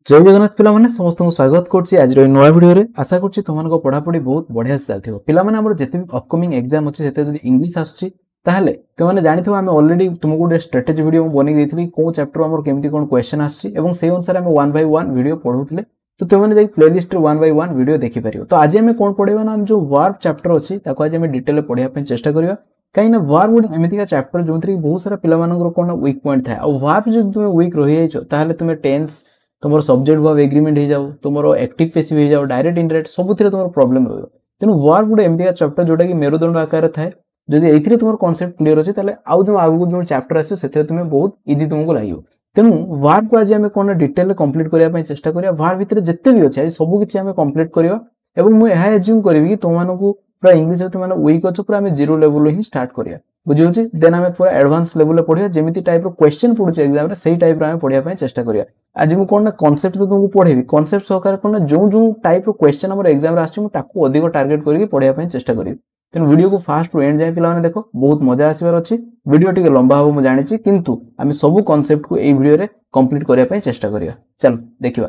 जय जगन्नाथ पिला माने समस्त को स्वागत करछि आज रो नया वीडियो रे आशा करछि तुमन को पढ़ापढ़ी बहुत बढ़िया से चलथिबो पिला माने हमर जते अपकमिंग एग्जाम अछि सेते जदी इंग्लिश आछि ताहले तुमने जानिथो हम ऑलरेडी तुमको एक स्ट्रेटजी वीडियो बनि देथिली को चैप्टर हमर केमति कोन क्वेश्चन आछि एवं सेही अनुसार हम 1 बाय 1 वीडियो पढौतले तो तुमने जाई प्लेलिस्ट रे 1 बाय 1 वीडियो देखि परियो तो आज हम कोन पढेबा ना जो वर्ब चैप्टर अछि ताको आज हम डिटेल पढिया पे चेष्टा करियो कहीं ना वर्ब गुड एमिति का चैप्टर जोंतरी बहुत सारा पिला मानकर कोन वीक पॉइंट थाए और वर्ब जो तुम वीक रहि जाइछो ताहले तुम टेंस तुम सब्जेक्ट वर्ब एग्रीमेंट हो जाओ तुम एक्टिव पैसिव हो जाओ डायरेक्ट इनडायरेक्ट सबुथिरे तुम प्रॉब्लम रहियो तेनु वर्ब गुड एमिति का चैप्टर जोटा कि मेरुदंड आकार थाए जदि एथिरे तुम कांसेप्ट क्लियर अछि ताले आउ जो आगु जो चैप्टर आसी सेथे तुम बहुत इजी तुमको लागियो तेनु वर्ब को आज हम कोन डिटेल कंप्लीट करिया पय चेष्टा करिया वर्ब भितरे जत्ते भी अछि सब किछि हम कंप्लीट करियो एवं मु एहा एज्यूम करबी कि तुमनको पूरा इंग्लिश तुम वीक अच्छो पूरा आम जीरो लेवल ही स्टार्ट करिया बुझियोछि देन आम पूरा एडवांस लेवल रे पढिया जेमिति टाइप रो क्वेश्चन पडुछि एग्जाम रे सेही टाइप रो आम पढिया पय चेष्टा करिया आज मु कोन ना कांसेप्ट तो तुमको पढेबी कांसेप्ट सहकार कोन जो जो टाइप रो क्वेश्चन हमर एग्जाम रे आछि मु ताको अधिक टार्गेट करके पढिया पय चेष्टा करियो तेन वीडियो को फास्ट टू एंड जाय पिला माने देखो बहुत मजा आसीबार अछि वीडियो टिके लंबा हो मु जानि छि किंतु आम सब कांसेप्ट को ए वीडियो रे कंप्लीट करिया पय चेष्टा करिया चलो देखिबा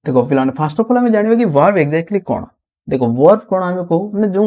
देखो पिला माने फर्स्ट ऑफ ऑल हम जानिबा कि वर्ब एग्जैक्टली कोन देखो वर्ब कोन हम कहू माने जो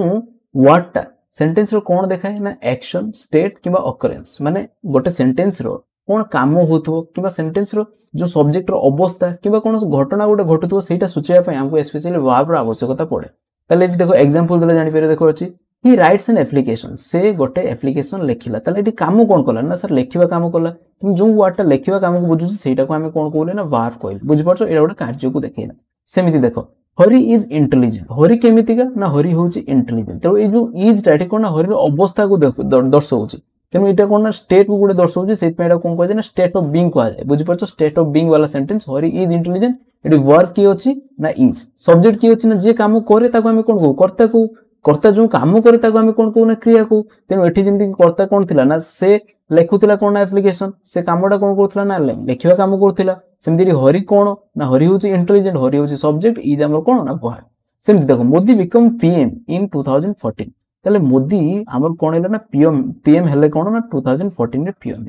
वर्ड टा सेंटेंस रो कोन देखाय ना एक्शन स्टेट किबा ऑकरेंस माने गोटे सेंटेंस रो कोन काम होथो किबा सेंटेंस रो जो सब्जेक्ट रो अवस्था किबा कोन घटना गोटे घटुतो सेटा सूचया पय हमको स्पेशली वर्ब रो आवश्यकता पड़े ताले देखो एग्जांपल देले जानि पेरे देखो अछि ही राइट्स एन एप्लीकेशन से गोटे एप्लीकेशन लेखिला ताले एटी काम कोन कला ना सर लेखिबा काम कला तुम जो वर्ड टा लेखिबा काम को बुझु सेटा को हम कोन कहले ना वर्ब कहले बुझ परछो एटा गोटे कार्य को देखैना सेमिति देखो हरि इज इंटेलिजेंट हरि केमितिका ना हरि होची इंटेलिजेंट तो ए जो इज टाइट कोन ना हरि रो अवस्था को दर्शाउची तेनु एटा कोन ना स्टेट को गुडे दर्शाउची सेत पेडा कोन कहजे ना स्टेट ऑफ बीइंग को जाय बुझि परछो स्टेट ऑफ बीइंग वाला sentence Hari is intelligent eighty verb की अछि ना इज सब्जेक्ट की अछि ना जे काम करे ताको हम कोन कहू कर्ता जो काम करे ताको हम कोन कहू ना क्रिया को तेनु एठी जेमति कर्ता कोन थिला ना से लेखुतिला कोन एप्लीकेशन से कामडा कोन करथिला ना लेखिबा काम करथिला सेमति हरि कोन ना हरि होची इंटेलिजेंट हरि होची सब्जेक्ट इज हमर कोन ना वर्ब सेमति देखो मोदी बिकम पीएम इन 2014 तले मोदी हमर कोन हेला ना पीएम हेले कोन ना 2014 रे पीएम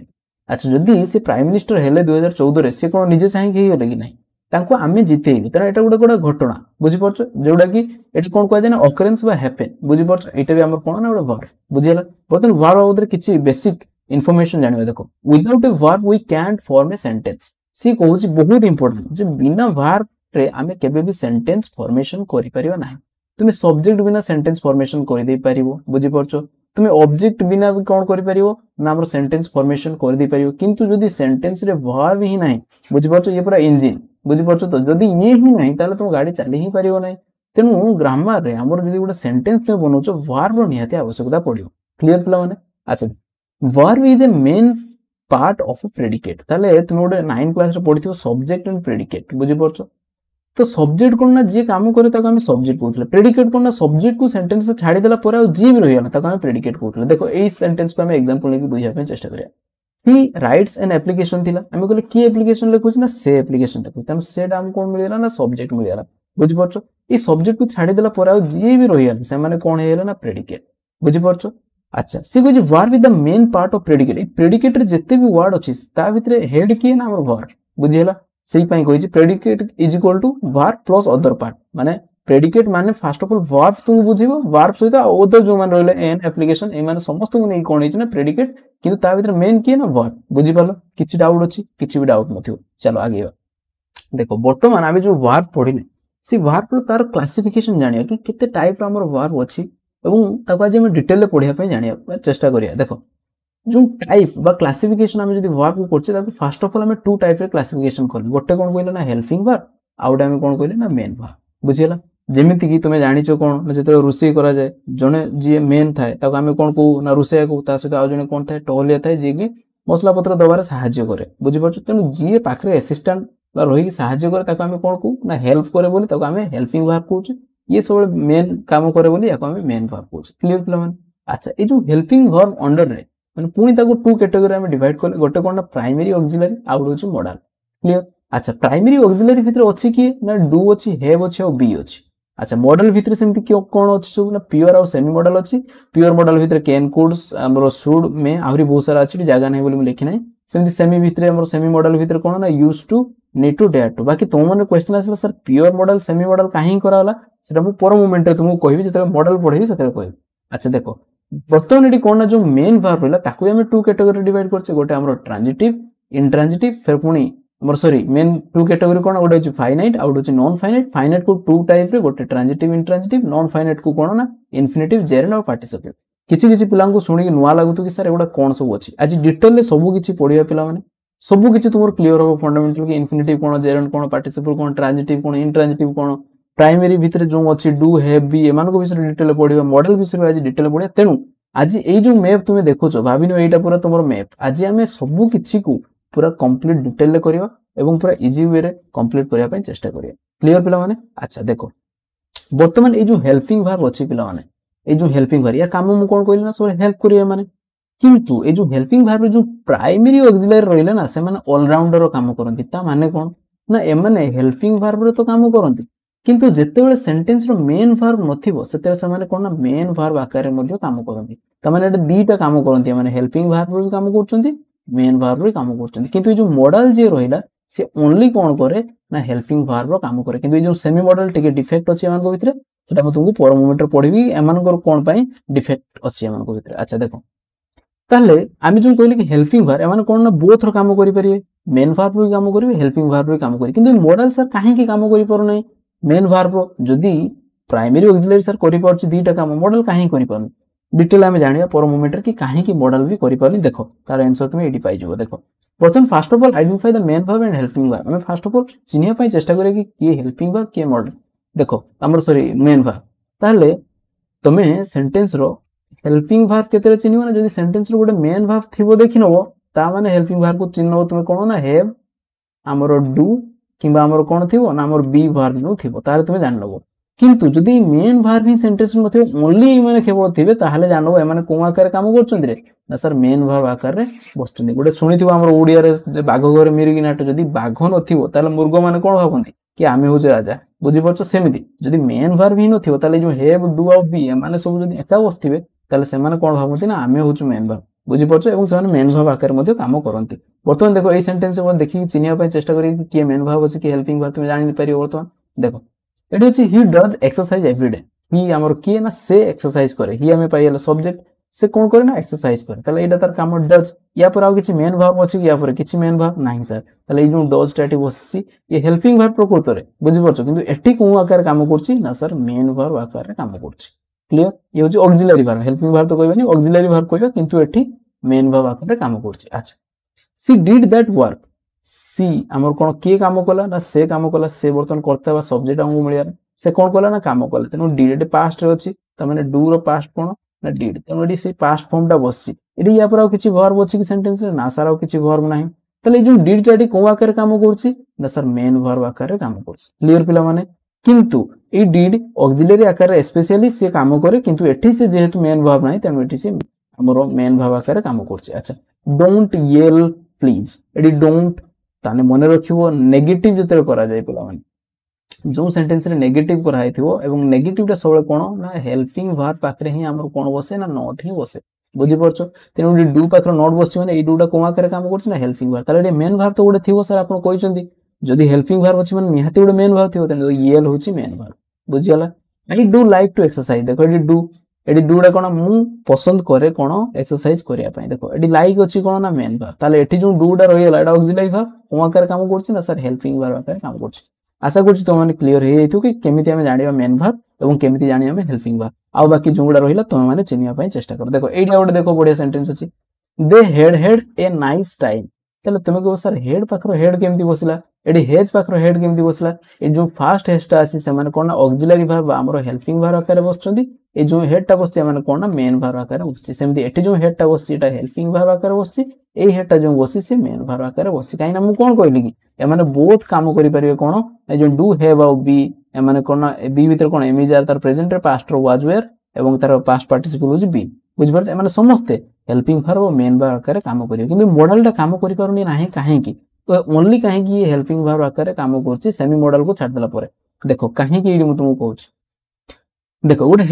अच्छा जदी से प्राइम मिनिस्टर हेले 2014 रे से कोन निजे चाहि के हेले कि नाही तांको आमे जितेइलु तने एटा गोटे घटना बुझि परछो जोडा कि एटी कोन कहै ना ऑकरेंस बा हैपन बुझि परछो एटा भी हमर कोन ना गोटे वर्ब बुझियला बतन वर्ब ओदरे किछि बेसिक इन्फॉर्मेशन जानिबे देखो without a verb we can't form a sentence सी कहूची बहुत इंपोर्टेंट जे बिना वर्ब रे आमे केबे भी सेंटेंस फॉर्मेशन करि परिबा नाही तुमे सब्जेक्ट बिना सेंटेंस फॉर्मेशन करि दे परिबो बुझि परछो तुमे ऑब्जेक्ट बिना भी कोन करि परिबो ना हमर सेंटेंस फॉर्मेशन करि दे परिबो किंतु जदी सेंटेंस रे वर्ब ही नाही बुझि परछो ये पूरा इंजन बुझि परछो तो जदी ये ही नाही ताले तुम गाड़ी चली ही परिबो नाही तेनु ग्रामर रे हमर जदी गोटे सेंटेंस पे बनौछो वर्ब रो निहाती आवश्यकता पड़ियो क्लियर पिला माने अच्छा verb is a main part of a predicate ताले तुम गोटे 9 क्लास रे पढिथिबो सब्जेक्ट एंड प्रेडिकेट बुझि परछो तो सब्जेक्ट कोन ना जे काम करे ताको हम सब्जेक्ट कहउथले प्रेडिकेट कोन ना सब्जेक्ट को सेंटेंस से छाडी देला पर जी भी रहियाला ताको हम प्रेडिकेट कहउथले देखो एई सेंटेंस को हम एग्जांपल लेके बुझिया पे चेष्टा करिया ही राइट्स एन एप्लीकेशन थिला हम कहले की एप्लीकेशन लेखुछ ना से एप्लीकेशन लेखु तम सेटा हम कोन मिलियला ना सब्जेक्ट मिलियला बुझि परछो ई सब्जेक्ट को छाडी देला पर जी भी रहियाला से माने कोन हेला ना प्रेडिकेट बुझि परछो अच्छा सी को verb is the main part of predicate predicate रे जत्ते भी वर्ड अछि ता भितरे हेड की ना हमर वर्ब बुझियला सेही पई कहिछि predicate is equal to verb plus other part माने प्रेडिकेट माने फर्स्ट ऑफ ऑल वर्ब तुम बुझिबो वर्ब सहित अदर जो मान रहले एन एप्लीकेशन ए माने समस्त को नै कोन हिच ना प्रेडिकेट किंतु ता भितरे मेन की ना वर्ब बुझि पालो किछि डाउट अछि किछि भी डाउट नथियो चलो आगे देखो वर्तमान आमे जो वर्ब पढिले सी वर्ब रो तार क्लासिफिकेशन जानिया कि केते टाइप रो हमर वर्ब अछि एवं ताको आज हम डिटेल ले पढिया पय जानिया चेष्टा करिया देखो जो टाइप बा क्लासिफिकेशन हम जदी वर्ब को करछे ताको फर्स्ट ऑफ ऑल हम टू टाइप रे क्लासिफिकेशन करली गोटे कोन कहले ना हेल्पिंग वर्ब आउडा हम कोन कहले ना मेन वर्ब बुझियला जेमिति कि तुमे जानिचो कोन ना जते रुसई करा जाय जने जे मेन थाए ताको हम कोन को ना रुसई को ता सहित आ जने कोन थाए टोलिया थाए जे कि मसला पत्र दबारे सहाय्य करे बुझि परछ तनु जे पाखरे असिस्टेंट बा रही सहाय्य करे ताको हम कोन को ना हेल्प करे बोली ताको हम हेल्पिंग वर्ब कहूछ ये सब मेन काम करे बोली याको हम मेन वर्ब कहूछ क्लियर प्ले माने अच्छा ए जो हेल्पिंग वर्ब अंडर रे माने पुनी ताको टू कैटेगरी हम डिवाइड करले गोटे कोन ना प्राइमरी ऑक्सिलरी आ गोटे होछ मॉडल क्लियर अच्छा प्राइमरी ऑक्सिलरी भितर अछि कि ना डू अछि हैव अछि और बी अछि अच्छा मॉडल भितर सेमति कि कोन अछि सब ना प्योर और सेमी मॉडल अछि प्योर मॉडल भितर कैन कुड्स हमरो शुड में आहुरी बहुत सारा अछि जागा नै बोली हम लिखि नै सेमति सेमी भितर हमरो सेमी मॉडल भितर कोन ना used to need to dare to. बाकी तुम मैंने क्वेश्चन आसला सर प्योर मॉडल सेमी मॉडल कहीं कराला सेटा मु पर मोमेंट रे तुमको कहबी जते मॉडल पढेबी सेते कहबी। अच्छा देखो बर्तमान एटी कोन ना जो मेन वर्ब रहला ताकू हम टू कैटेगरी डिवाइड करछे गोटे हमरो ट्रांजिटिव इंट्रांजिटिव फिर पुनी हमर सॉरी मेन टू कैटेगरी कोन गोटे छ फाइनाइट आउट छ नॉन फाइनाइट। फाइनाइट को टू टाइप रे गोटे ट्रांजिटिव इंट्रांजिटिव नॉन फाइनाइट को कोन ना इन्फिनिटिव जेरेंड और पार्टिसिपल। किछि किछि पिलां को सुनी नुवा लागुतो कि सर एगुडा कोन सब अछि आज डिटेल ले सब किछि पढिया पिला माने सब किछि तुमर क्लियर हो फंडामेंटल कि इन्फिनिटिव कोन जेरेंड कोन पार्टिसिपल कोन ट्रांजिटिव कोन इंट्रांजिटिव कोन प्राइमरी भितर जो अछि डू हैव बी एमान को विषय डिटेल पढिबा मॉडल विषय आज डिटेल पढिया। तेनु आज ए जो मैप तुमे देखुछो भाबिनो एटा पूरा तुमर मैप आज हमें सब किछि को पूरा कंप्लीट डिटेल ले करिवा एवं पूरा इजी वे रे कंप्लीट करिया पय चेष्टा करिया। क्लियर पिला माने। अच्छा देखो वर्तमान ए जो हेल्पिंग वर्ब अछि पिला माने ए जो हेल्पिंग वर्ब या काम मु कोन कहली ना सब हेल्प करिया माने किंतु ए जो हेल्पिंग वर्ब जो प्राइमरी ऑक्सिलरी रहिला ना से माने ऑलराउंडर रो काम करंती ता माने कोन ना ए माने हेल्पिंग वर्ब रे तो काम करंती किंतु जेते बेले सेंटेंस रो मेन वर्ब नथिबो सेते से माने कोन ना मेन वर्ब आकार रे मध्ये काम करंती ता माने एटा दीटा काम करंती माने हेल्पिंग वर्ब रो काम करचंती मेन वर्ब रो काम करचंती किंतु ए जो मॉडल जे रहिला से ओनली कोन करे ना हेल्पिंग वर्ब रो काम करे किंतु ए जो सेमी मॉडल टिके डिफेक्ट अछि एमान को भितरे सेटा म तुमको पर मोमेंट रे पढिबी एमान को कोन पई डिफेक्ट अछि एमान को भितरे। अच्छा देखो ताले आमी जो कहली कि हेल्पिंग वर्ब एमान कोन ना बोथ रो काम करि परिबे मेन वर्ब रो काम करिवे हेल्पिंग वर्ब रो काम करि किंतु मॉडल सर काहे की काम करि पर नै मेन वर्ब रो जदी प्राइमरी ऑक्सिलरी सर करि परछि दीटा काम मॉडल काहे करि पर डिटेल आमे जानिया पर मोमेंट रे कि काहे की मॉडल भी करि परनी। देखो तार आंसर तुमे एडी पाइ जबो। देखो प्रथम first of all identify the main verb and helping verb हमें फर्स्ट ऑफ ऑल चिनिया पय चेष्टा करे कि ये हेल्पिंग वर्ब के मॉडल देखो हमर सॉरी मेन वर्ब ताले तमे सेंटेंस रो हेल्पिंग वर्ब केतरे चिनिबो ना जदी सेंटेंस रो गोटे मेन वर्ब थिबो देखिनबो ता माने हेल्पिंग वर्ब को चिन्हबो तुमे कोन ना हैव हमर डू किबा हमर कोन थिबो ना हमर बी वर्ब नो थिबो तारे तुमे जान लबो किंतु जदी मेन वर्ब ही सेंटेंस नो थिबो ओनली माने केवल थिबे ताहाले जानबो ए माने कोन आकार काम करचंदी रे ना सर मेन वर्ब आकार रे बसचंदी गोटे सुनिथिबो हमर ओडिया रे बाघ घर मिरिगी नाट जदी बाघ नथिबो ताले मुर्ग माने कोन भाबंती कि आमे होजे राजा बुझी परछो सेमिति जदी मेन वर्ब ही नथिबो ताले जो हैव डू ऑफ बी माने सब जदी एका बसथिबे ताले से माने कोन भाबंती ना आमे होछु मेन वर्ब बुझी परछो एवं से माने मेन वर्ब आकार मध्ये काम करंती। वर्तमान देखो ए सेंटेंस को देखि चिनिया पय चेष्टा करी कि के मेन वर्ब अछि कि हेल्पिंग वर्ब तुमे जानि परियो। वर्तमान देखो एटी अछि ही डज एक्सरसाइज एवरीडे ही हमर किए ना से एक्सरसाइज करे ही हमें पाइले सब्जेक्ट से कोन करे ना एक्सरसाइज करे ताले एटा तार काम डज या पर आ किछि मेन वर्ब अछि कि या पर किछि मेन वर्ब नाही सर ताले ए जो डज टाटी बसछि ये हेल्पिंग वर्ब प्रकृत रे बुझी परछो किंतु एटी कोन आकार काम करछि ना सर मेन वर्ब आकार रे काम करछि। क्लियर ये होछि ऑक्सिलरी वर्ब हेल्पिंग वर्ब तो कहबानी ऑक्सिलरी वर्ब कहबा किंतु एटी मेन वर्ब आकार रे काम करछि। अच्छा सी डिड दैट वर्क सी हमर कोन के काम कला ना से काम कला से वर्तन करता बा सब्जेक्ट हमहु मिलिया से कोन कला ना काम कला तेनो डिड पास्ट रे अछि त माने डू रो पास्ट कोन ना डिड तेनो एडी से पास्ट फॉर्म टा बसछि एडी या पर आ किछि वर्ब अछि कि सेंटेंस रे ना सर आ किछि वर्ब नाही तले जो डिड टाटी को आकार काम करछि ना सर मेन वर्ब आकार रे काम करछि। क्लियर पिला माने किंतु ए डिड ऑक्सिलरी आकार रे स्पेशली से काम करे किंतु एठी से जेहेतु मेन वर्ब नाही तेनो एठी से हमरो मेन वर्ब आकार रे काम करछि। अच्छा डोंट येल प्लीज एडी डोंट ताने मने रखिबो नेगेटिव जतरे करा जाय पिला माने जो सेंटेंस रे नेगेटिव करा हिथिबो एवं नेगेटिव टा सबले कोन ना हेल्पिंग वर्ब पाखरे ही हमर कोन बसे ना नॉट ही बसे बुझी परछो तेनु डू पाखरे नॉट बसछि माने ए डू टा कोन आकार काम करछि ना हेल्पिंग वर्ब ताले मेन वर्ब तो गोटे थिबो सर आपन कहिसंती जदी हेल्पिंग वर्ब अछि माने निहाती गोटे मेन वर्ब थिबो तेनु येल होछि मेन वर्ब बुझी हला। I do like to exercise देखो एडी डू टा कोन मु पसंद करे कोन एक्सरसाइज करिया पई देखो एडी लाइक अछि कोन ना मेन वर्ब ताले एठी जो डू टा रहिला एटा ऑक्सिलरी वर्ब कोन आकार काम करछि ना सर हेल्पिंग वर्ब आकार काम करछि। आशा करछि तो माने क्लियर हे जैथु कि केमिति हमें जानिबा मेन वर्ब एवं केमिति जानिबा हमें हेल्पिंग वर्ब आ बाकी जोडा रहिला तो माने चिनिया पई चेष्टा कर। देखो एडी आउट देखो बढ़िया सेंटेंस अछि दे हैड ए नाइस टाइम चलो तुमे को सर हेड पाखरो हेड केमिति बसला एडी हेज पाखरो हेड केमिति बसला ए जो फर्स्ट हेस्टा अछि से माने कोन ऑक्सिलरी वर्ब हमरो हेल्पिंग वर्ब आकार बसचंदी ए जो हेड टा बसछि माने कोन मेन वर्ब आकार बसछि सेमति एठी जो हेड टा बसछि एटा हेल्पिंग वर्ब आकार बसछि ए हेड टा जो बसछि से मेन वर्ब आकार बसछि काई ना मु कोन कहली कि ए माने बोथ काम करि परिबे कोन ए जो डू हैव आ बी ए माने कोन बी भीतर कोन एम इज आर तार प्रेजेंट रे पास्ट रो वाज वेयर एवं तार पास्ट पार्टिसिपल होछि बी बुझ परछ ए माने समस्त हेल्पिंग वर्ब और मेन वर्ब आकार काम करियो किंतु मॉडल टा काम करि पारुनी नाही काहे कि ओनली काहे कि ये हेल्पिंग वर्ब आकार काम करछि सेमी मॉडल को छाड़ देला परे देखो काहे कि एडी मु तुमको कहूछि देखो गोटे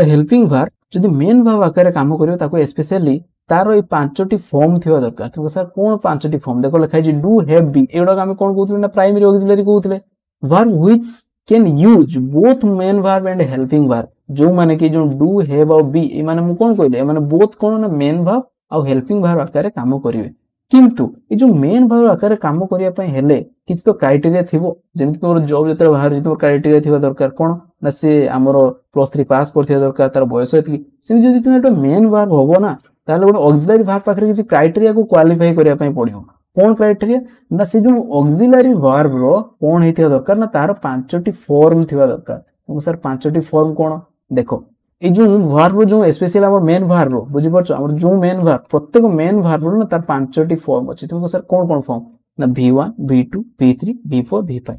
हेल्पिंग वर्ब जदि मेन वर्ब आकार काम करियो ताको स्पेशली तार ये पांचटी फॉर्म थिबा दरकार तो सर कोन पांचटी फॉर्म देखो लिखा है डू हैव बी एडा हम कोन कहउतले ना प्राइमरी ऑक्सिलरी कहउतले verb which can use both main verb and helping verb जो माने कि जो डू हैव और बी ए माने मु कोन कहले ए माने बोथ कोन ना मेन वर्ब और हेल्पिंग वर्ब आकार काम करिवे किंतु ए जो मेन वर्ब आकार काम करिया पय हेले किछ तो क्राइटेरिया थिबो जेमति तोर जॉब जतर बाहर जितो क्राइटेरिया थिबा दरकार कोन ना से हमरो +3 पास करथिया दरकार तार बयस एति सेमि जदि तुम एटा मेन वर्ब होबो ना ताले गोटे ऑक्सिलरी वर्ब पाखरे किछ क्राइटेरिया को क्वालिफाई करिया पय पड़ियो कोन क्राइटेरिया ना से जो ऑक्सिलरी वर्ब रो कोन हेथिया दरकार ना तार पांचटी फॉर्म थिबा दरकार तो सर पांचटी फॉर्म कोन देखो ए जो वर्ब जो स्पेशली हमर मेन वर्ब रो बुझि परछो हमर जो मेन वर्ब प्रत्येक मेन वर्ब रो ना तार पांचटी फॉर्म अछि तो सर कोन फॉर्म ना v1 v2 v3 v4 v5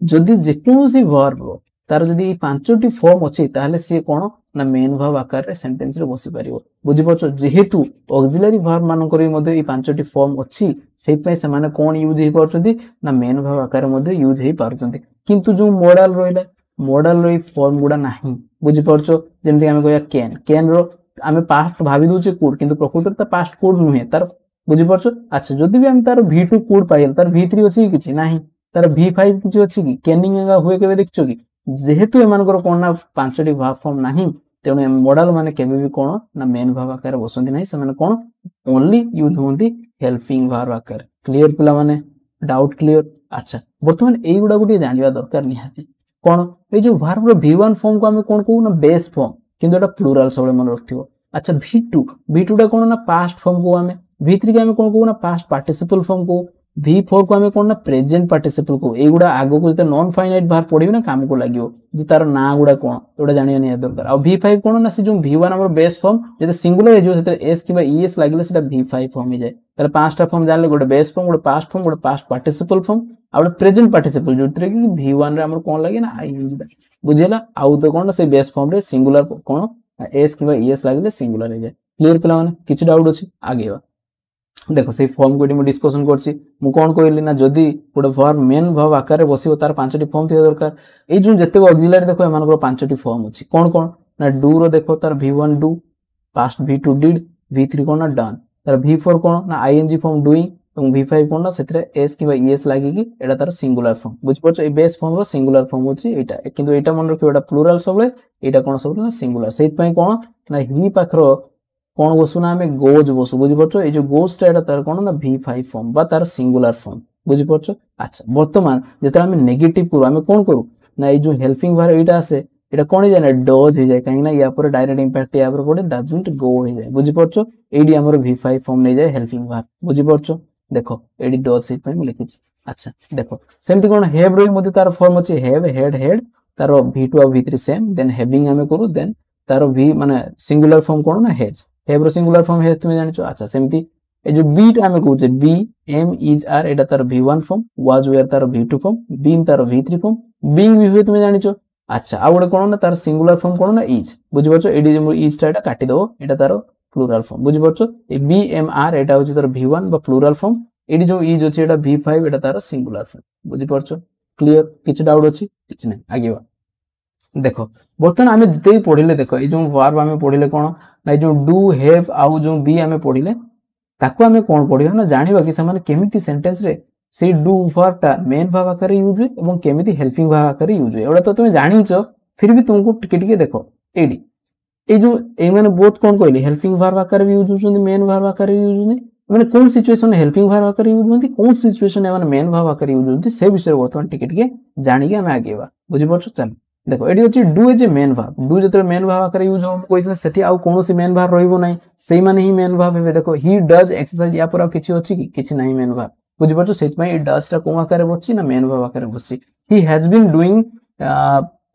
जदि जेकोसी वर्ब रो तार जदि पांचटी फॉर्म अछि ताहले से कोन ना मेन वर्ब आकार रे सेंटेंस रे बसी परिबो बुझि परछो जेहेतु ऑक्सिलरी वर्ब मान करी मध्ये ई पांचटी फॉर्म अछि सेहि पय से माने कोन यूज हे परछथि ना मेन वर्ब आकार मध्ये यूज हे परछथि किंतु जो मॉडल रहिला मॉडल रो फॉर्म गुडा नाही बुझि परछो जेमति हम कहया कैन रो आमे पास्ट भाबी दोचे कोड किंतु प्रकृति त पास्ट कोड नुहे तार बुझि परछो अच्छा जदि भी हम तार v2 कोड पाइल तार v3 अछि किछि नाही तार v5 किछि अछि कि कैनिंग हुए केबे देखछो कि जेहेतु एमानकर कोन ना पांचटी वर्ब फॉर्म नाही तेनु मॉडल माने केबे भी कोन ना मेन वर्ब आकार बसंती नाही से माने कोन ओनली यूज होंती हेल्पिंग वर्ब आकार क्लियर पिला माने डाउट क्लियर अच्छा वर्तमान एई गुडा गुडी जानिबा दरकार निहाती कोन ए जो वर्ब रो v1 फॉर्म को हम कोन कहू ना बेस फॉर्म किंतु एटा प्लुरल सबले मन रखथिबो अच्छा v2 टा कोन ना पास्ट फॉर्म को हमें v3 के हम कोन कहू ना पास्ट पार्टिसिपल फॉर्म को v4 को हमें कोन ना प्रेजेंट पार्टिसिपल को ए गुडा आगो को जते नॉन फाइनाइट वर्ब पढिबे ना काम को लागियो जे तार ना गुडा कोन एटा जानियो नि दरकार आ v5 कोन ना से जो v1 हमर बेस फॉर्म जते सिंगुलर हे जो जते s किबा es लागिले सेटा v5 फॉर्म हे जाय तार पांचटा फॉर्म जानले गोटे बेस फॉर्म गोटे पास्ट पार्टिसिपल फॉर्म आ गोटे प्रेजेंट पार्टिसिपल जोतरे कि v1 रे हमर कोन लागे ना ing दा बुझेला आउ तो कोन से बेस फॉर्म रे सिंगुलर कोन s किबा es लागिले सिंगुलर हे जाय क्लियर पिला माने किछ डाउट अछि आगे देखो से फॉर्म को मु डिस्कशन करछि मु कोन कहली ना जदी गोटे वर्ब मेन वर्ब आकार रे बसिबो तार पांचटी फॉर्म थिया दरकार ए जो जते ऑक्सिलरी देखो एमानकर पांचटी फॉर्म अछि कोन कोन ना डू रो देखो तार v1 do past v2 did v3 कोन ना डन तार v4 कोन ना ing फॉर्म डूइंग एवं v5 कोन ना सेतरे s किबा es लागि कि एटा तार सिंगुलर फॉर्म बुझ परछ ए बेस फॉर्म रो सिंगुलर फॉर्म अछि एटा किंतु एटा मन रखियो एटा प्लुरल सबले एटा कोन सबले ना सिंगुलर सेत पय कोन ना ही पाखरो कोन बसु ना हमें गोज बसु बुझि परछो ए जो गोज टा एटा तार कोन ना v5 फॉर्म बा तार सिंगुलर फॉर्म बुझि परछो अच्छा वर्तमान जेतरा हमें नेगेटिव करू हमें कोन करू ना ए जो हेल्पिंग वर्ब एटा आसे एटा कोन हे जाय ना डज हे जाय काहे ना या पर डायरेक्ट इंपैक्ट या पर पड़े डजंट गो हे जाय बुझि परछो एडी हमर v5 फॉर्म नै जाय हेल्पिंग वर्ब बुझि परछो देखो एडी डज से पय मु लिखिछि अच्छा देखो सेमति कोन हैव रो मध्ये तार फॉर्म अछि हैव हेड तार v2 और v3 सेम देन हैविंग हमें करू देन तार v माने सिंगुलर फॉर्म कोन ना हैव रो सिंगुलर फॉर्म है तुम जानिछो अच्छा सेमति ए जो बीट हमें कहू जे बी एम इज आर एटा तार v1 फॉर्म वाज वेयर तार v2 फॉर्म बीन तार v3 फॉर्म बीइंग भी हुए तुम जानिछो अच्छा आ गोटे कोन ना तार सिंगुलर फॉर्म कोन ना इज बुझि परछो एडी जे इज टा एटा काटी दो एटा तार प्लुरल फॉर्म बुझि परछो ए बी एम आर एटा होची तार v1 बा प्लुरल फॉर्म एडी जो इज अछि एटा v5 एटा तार सिंगुलर फॉर्म बुझि परछो क्लियर किछ डाउट अछि किछ नै आगे बा देखो बर्तन आमे जते पढिले देखो ए जो वर्ब आमे पढिले कोन ना जो डू हैव आउ जो बी आमे पढिले ताको आमे कोन पढियो ना जानिबा कि समान केमिति सेंटेंस रे से डू वर्ब ता मेन वर्ब आकार यूज हुए एवं केमिति हेल्पिंग वर्ब आकार यूज हुए एडा तो तुम जानिछो फिर भी तुमको टिके टिके देखो एडी ए जो ए माने बोथ कोन कहली हेल्पिंग वर्ब आकार भी यूज होछन मेन वर्ब आकार यूज होने माने कोन सिचुएशन हेल्पिंग वर्ब आकार यूज होंती कोन सिचुएशन ए माने मेन वर्ब आकार यूज होंती से विषय वर्तमान टिके टिके जानि के आमे आगेबा बुझि परछो चल देखो एडी अछि do as a main verb do जते मेन वर्ब आकार यूज हो कोइतले सेठी आउ कोनोसी मेन वर्ब रहिबो नै सेही माने ही मेन वर्ब हेबे देखो ही डज एक्सरसाइज या पर किछि अछि कि किछि नाही मेन वर्ब बुझि परछो सेठ पय डज ता कोन आकार बछि ना मेन वर्ब आकार बछि he has been doing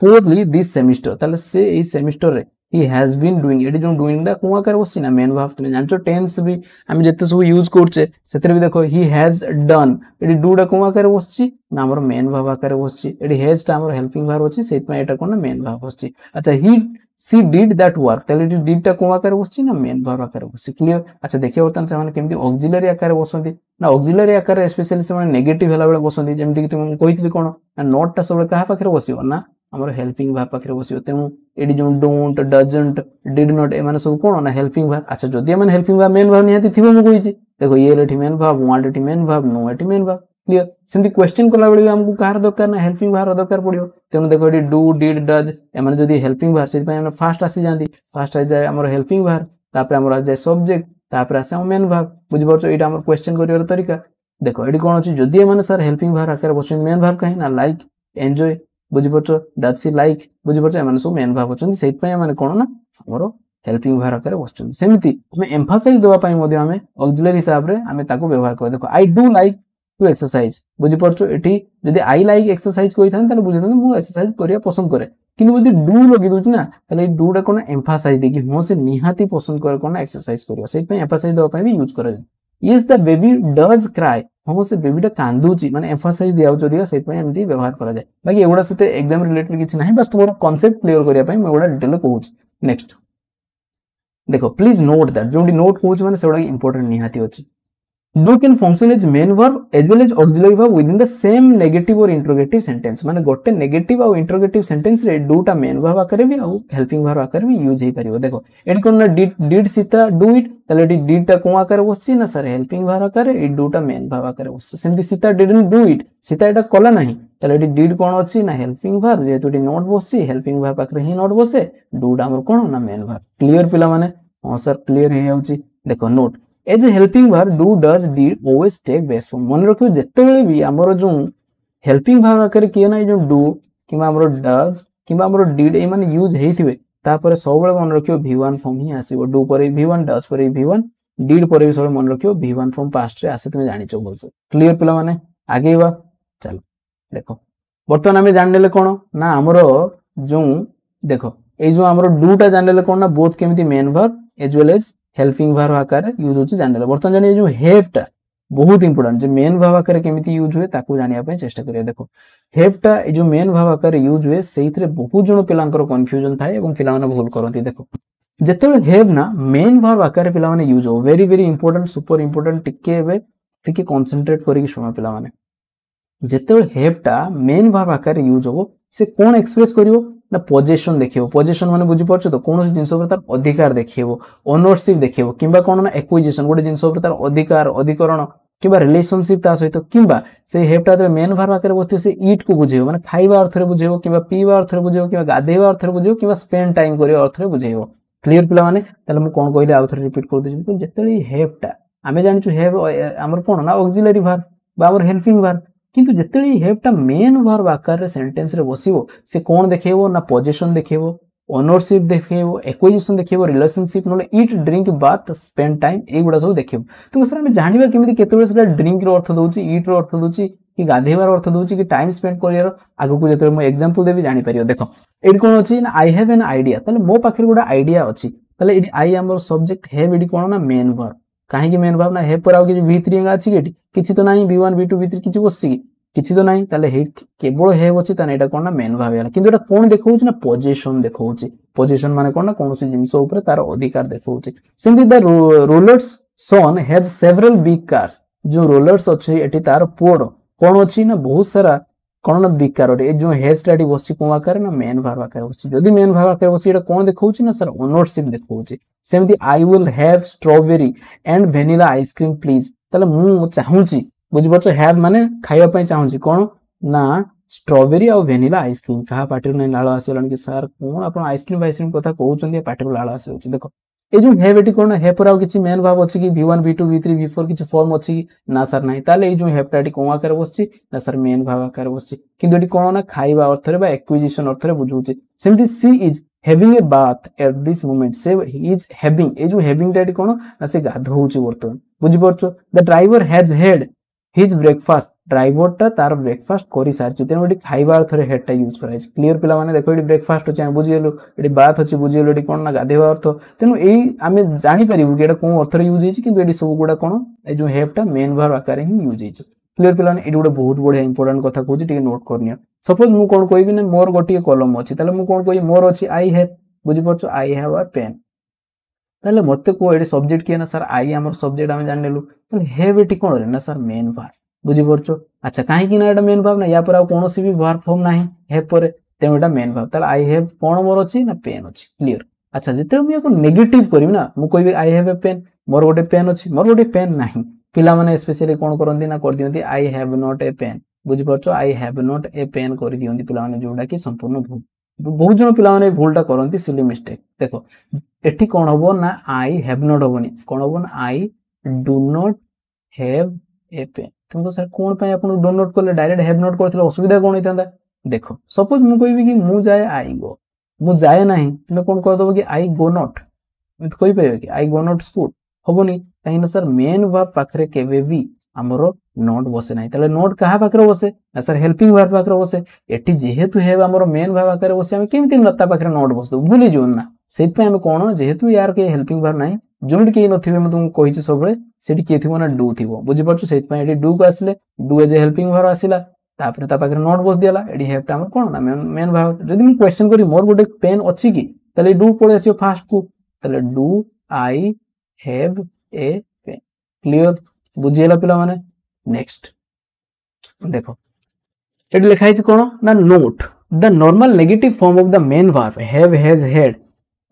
poorly this semester ताले से ए सेमेस्टर रे he has been doing एडी जो डूइंग दा कोन आकार बछि ना मेन वर्ब तुम जानछो टेंस भी हम जते सब यूज करछे सेतरे भी देखो he has done एडी डू दा कोन आकार बछि ना हमर मेन वर्ब आकार बछि एडी हैज ता हमर हेल्पिंग वर्ब बछि सेत पय एटा कोन ना मेन वर्ब बछि अच्छा he she did that work ताले एडी डिड ता कोन आकार बछि ना मेन वर्ब आकार बछि क्लियर अच्छा देखिए वर्तमान से माने केमति ऑक्सिलरी आकार बसंती ना ऑक्सिलरी आकार स्पेशली से माने नेगेटिव हला बेले बसंती जेमति कि तुम कहितली कोन ना नोट ता सब कहा पाखरे बसिबो ना हमर हेल्पिंग वर्ब पाखरे बसियो तेनु एडी जो don't doesn't did not a माने सब कोन ना हेल्पिंग वर्ब अच्छा जदी हम हेल्पिंग वर्ब मेन वर्ब निहाती थिबो म कहिछि देखो ये एठी मेन वर्ब वांट एठी मेन वर्ब नो एठी main verb clear Sindhi question Cola बेले हमकु कार दरकार ना हेल्पिंग वर्ब दरकार पड़ियो तेनु देखो एडी डू डिड डज ए माने जदी हेल्पिंग वर्ब से हम फास्ट आसी जांदी फास्ट आ जाय हमर हेल्पिंग वर्ब तापर हमर आ जाय सब्जेक्ट तापर आसे हम मेन वर्ब बुझि परछो एटा हमर क्वेश्चन करियर तरीका देखो एडी कोन अछि जदी माने सर हेल्पिंग वर्ब आकर बचन मेन वर्ब कहि ना लाइक एन्जॉय बुझि परछो डज सी लाइक बुझि परछो माने सब मेन वर्ब अछन सेट पय माने कोन ना हमरो हेल्पिंग वर्ब आकर बचन सेमिति हमें एम्फसाइज देवा पय मध्ये हमें ऑक्सिलरी हिसाब रे हमें ताको व्यवहार कर देखो I do like to exercise बुझि परछो एठी जदी आई लाइक एक्सरसाइज कोइ थान तने बुझि थान मु एक्सरसाइज करिया पसंद करे किनु जदी डू लगी दोछि ना तले डू डा कोन एम्फसाइज दे कि हो से निहाती पसंद करे कोन एक्सरसाइज करियो सेट पय एम्फसाइज देवा पय भी यूज करे yes the baby does cry हम से बेबीटा कांदुची माने एम्फसाइज दिया जदिया सेट पय एमती व्यवहार करा जाय बाकी एगुडा सते एग्जाम रिलेटेड किछ नाही बस तुम्हारा कांसेप्ट क्लियर करिया पय मैं एगुडा डिटेल कहूच नेक्स्ट देखो प्लीज नोट दैट जोडी नोट कहूच माने सेगुडा इंपोर्टेंट निहाती अछि do can function as main verb as well as auxiliary verb within the same negative or interrogative sentence माने गोटे नेगेटिव और इंटरोगेटिव सेंटेंस रे do टा मेन वर्ब आकर भी और हेल्पिंग वर्ब आकर भी यूज हे परियो देखो एडी कोन ना डिड सीता डू इट तले एडी डिड टा कोन आकर बसछि ना सर हेल्पिंग वर्ब आकर ए डू टा मेन वर्ब आकर बसछि सेमति Sita didn't do it Sita एटा कला नाही तले एडी डिड कोन अछि ना हेल्पिंग वर्ब जेतु एडी नॉट बसछि हेल्पिंग वर्ब आकर ही नॉट बसे डू टा हमर कोन ना मेन वर्ब क्लियर पिला माने हां सर क्लियर हे जाउछि देखो note as a helping verb do does did always take base form मन रखियो जत्ते बेले भी हमर जो हेल्पिंग वर्ब आकर किए ना जो डू किबा हमर डज किबा हमर डिड ए माने यूज हेथिबे तापर सब बेले मन रखियो v1 फॉर्म ही आसीबो डू पर v1 डज पर v1 डिड पर भी सब मन रखियो v1 फॉर्म पास्ट रे आसे तुमे जानि छ बोलछ क्लियर पिला माने आगे बा चलो देखो बर्तमान हमें जान लेले कोन ना हमर जो देखो ए जो हमर डू टा जान लेले कोन ना बोथ केमिति main verb as well as helping verb आकार यूज होची जान ले बर्तमान जानि जो हैव टा बहुत इंपोर्टेंट जे मेन वर्ब आकार केमिति यूज होए ताकू जानिया पय चेष्टा करिया देखो हैव टा ए जो मेन वर्ब आकार यूज होए सेइथरे बहुत जण पिलांकर कंफ्यूजन थाए एवं पिला माने भूल करंती देखो जेतेबे हैव ना मेन वर्ब आकार पिला माने यूज हो very very important super important टिके कंसंट्रेट करिक सुनो पिला माने जेतेबे हैव टा मेन वर्ब आकार यूज हो से कोन एक्सप्रेस करिवो ना पोजीशन देखियो पोजीशन माने बुझी परछ तो कोनोसी जिंस ऊपर तार अधिकार देखियो ओनरशिप देखियो किबा कोन ना एक्विजिशन गोटे जिंस ऊपर तार अधिकार अधिकरण किबा रिलेशनशिप ता सहित किबा से हेप्टा तो मेन वर्ब आकर बस्तु से ईट को बुझेयो माने खाइबा अर्थ रे बुझेयो किबा पीबा अर्थ रे बुझेयो किबा गाधेबा अर्थ रे बुझेयो किबा स्पेंड टाइम करियो अर्थ रे बुझेयो क्लियर पिला माने तले मु कोन कहले आउथरे रिपीट कर देछि कि जेतेली हेप्टा आमे जानिछु हेव हमर कोन ना ऑक्सिलरी वर्ब बा हमर हेल्पिंग वर्ब किंतु जेतेली हेप्टा मेन वर्ब आकार रे सेंटेंस रे बसिबो से कोन देखेबो ना पोजीशन देखेबो ओनरशिप देखेबो एक्विजिशन देखेबो रिलेशनशिप नले eat drink bath spend time ए गुडा सब देखेबो तो सर हमें जानिबा केमिति केतेबे सेटा ड्रिंक रो अर्थ दोउची ईट रो अर्थ दोउची कि गाधेबार अर्थ दोउची कि टाइम स्पेंड करियार आगु को जेते मु एग्जांपल देबी जानि परियो देखो एडी कोन अछि ना आई हैव एन आइडिया तले मो पाखरे गुडा आइडिया अछि तले एडी आई हमर सब्जेक्ट हैव एडी कोन ना मेन वर्ब काहे कि मेन वर्ब ना हैव पर आउ कि v3 अछि केटी किछि तो नाही v1 v2 v3 किछि बसि किछि तो नाही ताले हे केवल हैव अछि ताने एटा कोन ना मेन वर्ब होला किंतु एटा कोन देखौछि ना पोजीशन देखौछि पोजीशन माने कोन ना कोनोसी जिंस ऊपर तार अधिकार देखौछि simply the rulers son has several big cars जो रूलर्स अछि एटी तार पोर कोन अछि ना बहुत सारा कोन ना बिग कार ए जो हैज टाटी बसछि कोन आकार ना मेन वर्ब आकार बसछि जदी मेन वर्ब आकार बसछि एटा कोन देखौछि ना सर ओनरशिप देखौछि सेमति I will have strawberry and vanilla ice cream please ताले मु चाहूछि बुझि परछ हैव माने खाइबा पय चाहूछि कोन ना स्ट्रॉबेरी और वैनिला आइसक्रीम कहा पार्टी नै लाळ आसेलन कि सर कोन आपण आइसक्रीम कथा कहउछन्ती पार्टी लाळ आसेउछि देखो ए जो हैव एटी कोन है पर आ किछि मेन भाव अछि कि v1 v2 v3 v4 किछि फॉर्म अछि ना सर नाही ताले ए जो हैप्टाटी कोन आकार बसछि ना सर मेन भाव आकार बसछि किंतु एटी कोन ना खाइबा अर्थ रे बा एक्विजिशन अर्थ रे बुझुछि सेमति she is having a bath at this moment से ही इज हैविंग ए जो हैविंग टाटी कोन ना से गाधौछि वर्तमान बुझि परछो the driver has had his breakfast driver टा तार ब्रेकफास्ट करि सारछि तेनो एटी खाइबा अर्थ रे हेड टा यूज कराइ क्लियर पिला माने देखो एटी ब्रेकफास्ट अछि बुझियलो एटी बाथ अछि बुझियलो एटी कोन ना गाधेबा अर्थ तेनो एई आमे जानि परिबु कि एटा कोन अर्थ रे यूज हिछि किंतु एटी सब गुडा कोन ए जो हेड टा मेन वर्ब आकार ही यूज हिछि क्लियर पिला एटी गुडा बहुत बढिया इंपोर्टेंट कथा कहूछि टिके नोट करनिया सपोज मु कोन कहबी ने मोर गोटी कलम अछि ताले मु कोन कहि मोर अछि आई हैव बुझि परछो आई हैव अ पेन ताले मते को एटी सब्जेक्ट किए ना सर आई हमर सब्जेक्ट आमे जान लेलु ताले हैव एटी कोन रे ना सर मेन वर्ब बुझि परछो अच्छा काहे कि ना एटा मेन वर्ब ना या पर आ कोनोसी भी वर्ब फॉर्म नाही हैव पर तेणु एटा मेन भाव ताले आई हैव कोन मोर अछि ना पेन अछि क्लियर। अच्छा जेते मु याको नेगेटिव करबी ना मु कहबी आई हैव ए पेन मोर गोटे पेन अछि मोर गोटे पेन नाही पिला माने स्पेशली कोन करंती ना कर दियंती I have not a pen बुझि परछो I have not a pen कर दियंती पिला माने जोडा कि संपूर्ण भूल बहुत जन पिला माने भूलटा करंती सिली मिस्टेक देखो एठी कोन हबो ना आई हैव नॉट हबोनी कोन हबो ना I do not have a pen तुमको सर कोन पय अपन डू नॉट करले डायरेक्ट हैव नॉट करथिले असुविधा कोन होइतांदा देखो सपोज मु कहबी कि मु जाय आई गो मु जाय नाही तुमे कोन कह दबो कि आई गो नॉट मैं तो कहि परिबे कि आई गो नॉट स्कूल हबोनी काहे ना सर मेन वर्ब पाखरे केबे भी हमरो नॉट बसे नाही तले नॉट कहा पाखरे बसे ना सर हेल्पिंग वर्ब पाखरे बसे एठी जेहेतु हेब हमरो मेन वर्ब पाखरे बसे हम केमति नता पाखरे नॉट बसदो भूली जोन ना सेति पे हम कोन जेहेतु यार के हेल्पिंग वर्ब नाही जोंड के नथिबे म तुम कहिछि सबले सेठी के थिबो ना डू थिबो बुझि परछु सेति पे एठी डू को आसले do as a helping verb आसिला तापर ता पाखरे नॉट बस दियाला एडी हेव टा हमर कोन ना मेन भाव जदि म क्वेश्चन करी मोर गोटे पेन अछि कि तले डू पळे आसियो फास्ट को तले do I have a pen clear बुझियला पिला माने नेक्स्ट देखो एडी लिखा है कोन ना note the normal negative form of the main verb have has had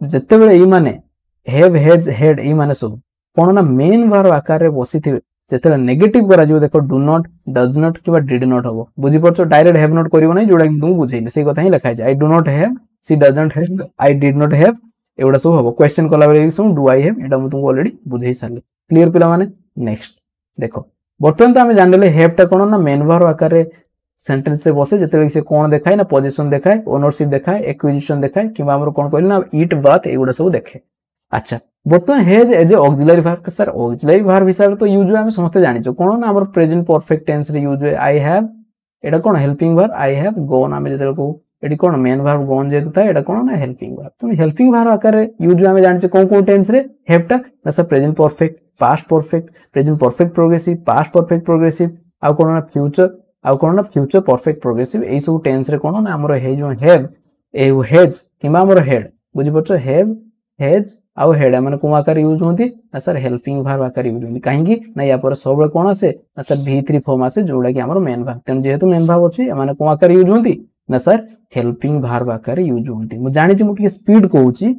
जते बेले ई माने हैव हैज हैड ई माने सब कोन ना मेन वर्ब आकार रे बसिथिबे जेते नेगेटिव करा जो देखो डू नॉट डज नॉट किबा डिड नॉट हबो बुझि परछो डायरेक्ट हैव नॉट करिवो नै जोडा तुम बुझैले से कथा ही लिखा है I do not have she doesn't have I did not have एवडा सब हबो क्वेश्चन कला बेले सब डू आई हैव एटा म तुमको ऑलरेडी बुझै सारले क्लियर पिला माने नेक्स्ट देखो बर्तमान तो हम जानले हैव टा कोन ना मेन वर्ब आकार रे सेंटेंस से बसे जेते से कोन देखाय ना पोजीशन देखाय ओनरशिप देखाय एक्विजिशन देखाय किबा हमर कोन कहले ना ईट बाथ एगुडा सब देखे अच्छा बर्तमान has as a auxiliary verb सर ऑक्सिलरी वर्ब हिसाब तो यूज हम समस्त जानि छ कोन ना हमर प्रेजेंट परफेक्ट टेंस रे यूज है आई हैव एटा कोन helping verb I have gone हम जेते को एटी कोन मेन वर्ब गॉन जेते था एटा कोन ना हेल्पिंग वर्ब तो हेल्पिंग वर्ब आकार रे यूज हम जानि छ कोन टेंस रे हैव टा ना sir present perfect past perfect present perfect progressive past perfect progressive आ कोन ना फ्यूचर आ कोन ना फ्यूचर परफेक्ट प्रोग्रेसिव एई सब टेंस रे कोन ना हमर हे जो हैव ए हैज किबा हमर हेड बुझि परछो हैव हैज आउ हेड माने कोन आकार यूज होंती ना सर हेल्पिंग वर्ब आकार यूज होंती काहे कि ना या पर सब कोन आसे ना सर v3 फॉर्म आसे जोडा कि हमर मेन वर्ब तेन जेहेतु मेन वर्ब अछि माने कोन आकार यूज होंती ना सर हेल्पिंग वर्ब आकार यूज होंती मु जानि छि मु टिके स्पीड कहूची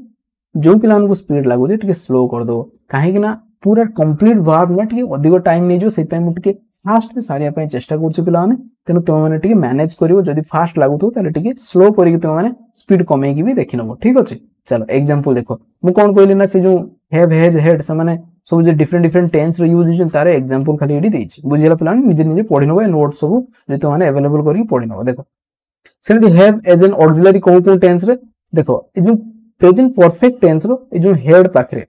जो पिलान को स्पीड लागो जे टिके स्लो कर दो काहे कि ना पूरा कंप्लीट वर्ब ना टिके अधिक टाइम नै जो से पे मु टिके फास्ट सारिया पे चेष्टा करछु पिलाने तेनु तुम माने टिके मैनेज करिवो जदी फास्ट लागुतो ताले टिके स्लो करिक तुम माने स्पीड कमे की भी देखिनबो ठीक अछि चलो एग्जांपल देखो मु कोन कहली ना से जो हैव हैज हैड से माने सब जे डिफरेंट टेंस रे यूज होजन तारे एग्जांपल खाली एडी देछि बुझियला पिलाने निजे निजे पढिनबो ए नोट सब जे तुम माने अवेलेबल करी पढिनबो देखो सेमति हैव एज एन ऑक्सिलरी कोन टेंस रे देखो ए जो प्रेजेंट परफेक्ट टेंस रो ए जो हेड पाखरे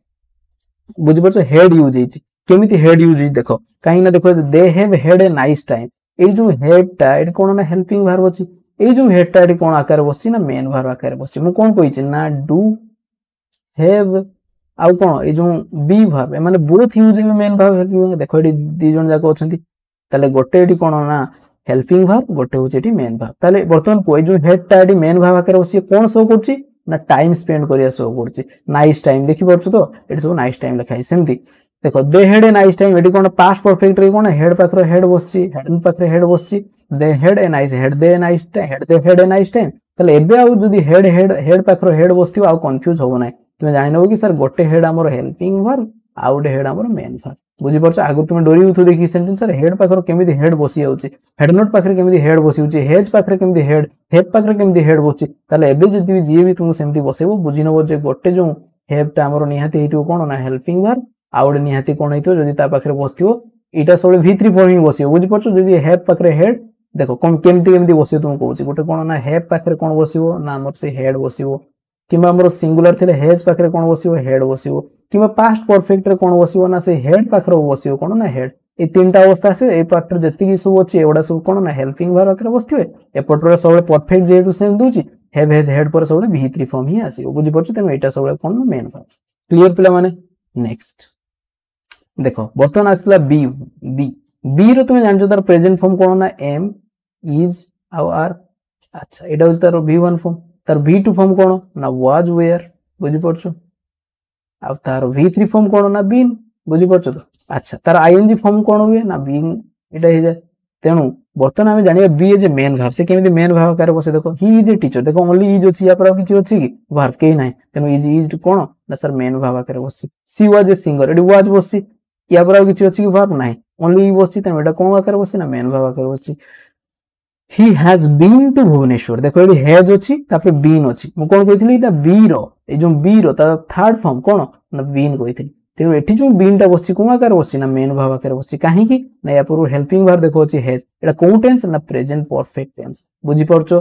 बुझि परछो हेड यूज होइछि केमिति हेड यूज होइछि देखो काहे ना देखो they have had a nice time ए जो हेड टा ए कोन ना हेल्पिंग वर्ब अछि ए जो हेड टा ए कोन आकार बसछि ना मेन वर्ब आकार बसछि मु कोन कहिछि ना डू हैव आ कोन ए जो बी वर्ब ए माने both use in main verb helping देखो एडी दी जन जाको अछंती ताले गोटे एडी कोन ना हेल्पिंग वर्ब गोटे होछि एडी मेन वर्ब ताले वर्तमान को ए जो हेड टा एडी मेन वर्ब आकार बसछि कोन शो करछि ना टाइम स्पेंड करिया शो करछि नाइस टाइम देखि परछु तो एडी सब नाइस टाइम लिखाइ सेमति देखो they had a nice time एडी कोन पास्ट परफेक्ट रे कोन हेड पाखरे हेड बसछि हेड पाखरे हेड बसछि they had a nice had they nice time had they had a nice time तले एबे आउ जदी हेड पाखरे हेड बसथियो आउ कंफ्यूज होबो नै तुमे जानिनो कि सर गोटे हेड हमर हेल्पिंग वर्ब आउ गोटे हेड हमर मेन वर्ब बुझि परछ आगु तुमे डोरी उथु देखि सेंटेंस सर हेड पाखरे केमिति हेड बसि जाउछि हेड नोट पाखरे केमिति हेड बसि जाउछि हेज पाखरे केमिति हेड हेड पाखरे केमिति हेड बसि तले एबे जदी जी भी तुम सेमति बसेबो बुझिनबो जे गोटे जो हेड ता हमर निहाती हेतियो कोन ना हेल्पिंग वर्ब आउडे निहाती कोन हेतियो जदी ता पाखरे बसथियो इटा सबले v3 फॉर्म ही बसियो बुझि परछ जदी हैव पाखरे हेड देखो कोन केमिति बसियो तुम कहूची गोटे कोन ना हैव पाखरे कोन बसियो ना हमर से हेड बसियो किबा हमर सिंगुलर थिले हेज पाखरे कोन बसियो हेड बसियो किबा पास्ट परफेक्ट रे कोन बसियो ना से हेड पाखरे बसियो कोन ना हेड ए तीनटा अवस्था से ए पार्ट रे जति सब अछि एवडा सब कोन ना हेल्पिंग वर्ब पाखरे बसथियो ए पटरे सबले परफेक्ट जेतु सेम दोची हैव हैज हेड पर सबले v3 फॉर्म ही आसीयो बुझि परछ तेन एटा सबले कोन मेन वर्ब क्लियर पिला माने नेक्स्ट देखो बर्तमान आसला बी बी बी रो तुम जानजो तार प्रेजेंट फॉर्म कोन ना एम इज आउ आर अच्छा एटा होय तार v1 फॉर्म तार v2 फॉर्म कोन ना वाज वेयर बुझि परछ आ तार v3 फॉर्म कोन ना बीन बुझि परछ तो अच्छा तार आईएनजी फॉर्म कोन हुए ना बीइंग एटा हे जाय तेनु बर्तमान आम जाना बी एज ए मेन भाव से केमी मेन भाव आकार बसे देखो ही इज ए टीचर देखो ओनली इज अच्छी या किसी अच्छी कि भाव कहीं ना तेणु इज इज कौन ना सर मेन भाव आकार बस सी वाज ए सिंगर ये वाज बस या किसी अच्छी कि भाव ना ओनली बस तेणु यहाँ कौन आकार बस ना मेन भाव आकार बस ही हैज बीन टू भुवनेश्वर देखो ये हैज अच्छी बीन अच्छी मुझे कौन कही बी जो बी थर्ड फॉर्म कौन ना बीन कही तेणु ये जो बीन टा बस कौन आकार बस ना मेन भाव आकार बस कहीं ना या पूर्व हेल्पिंग भाव देखो अच्छी हैज एटा कौन टेंस ना प्रेजेंट परफेक्ट टेंस बुझी पारछ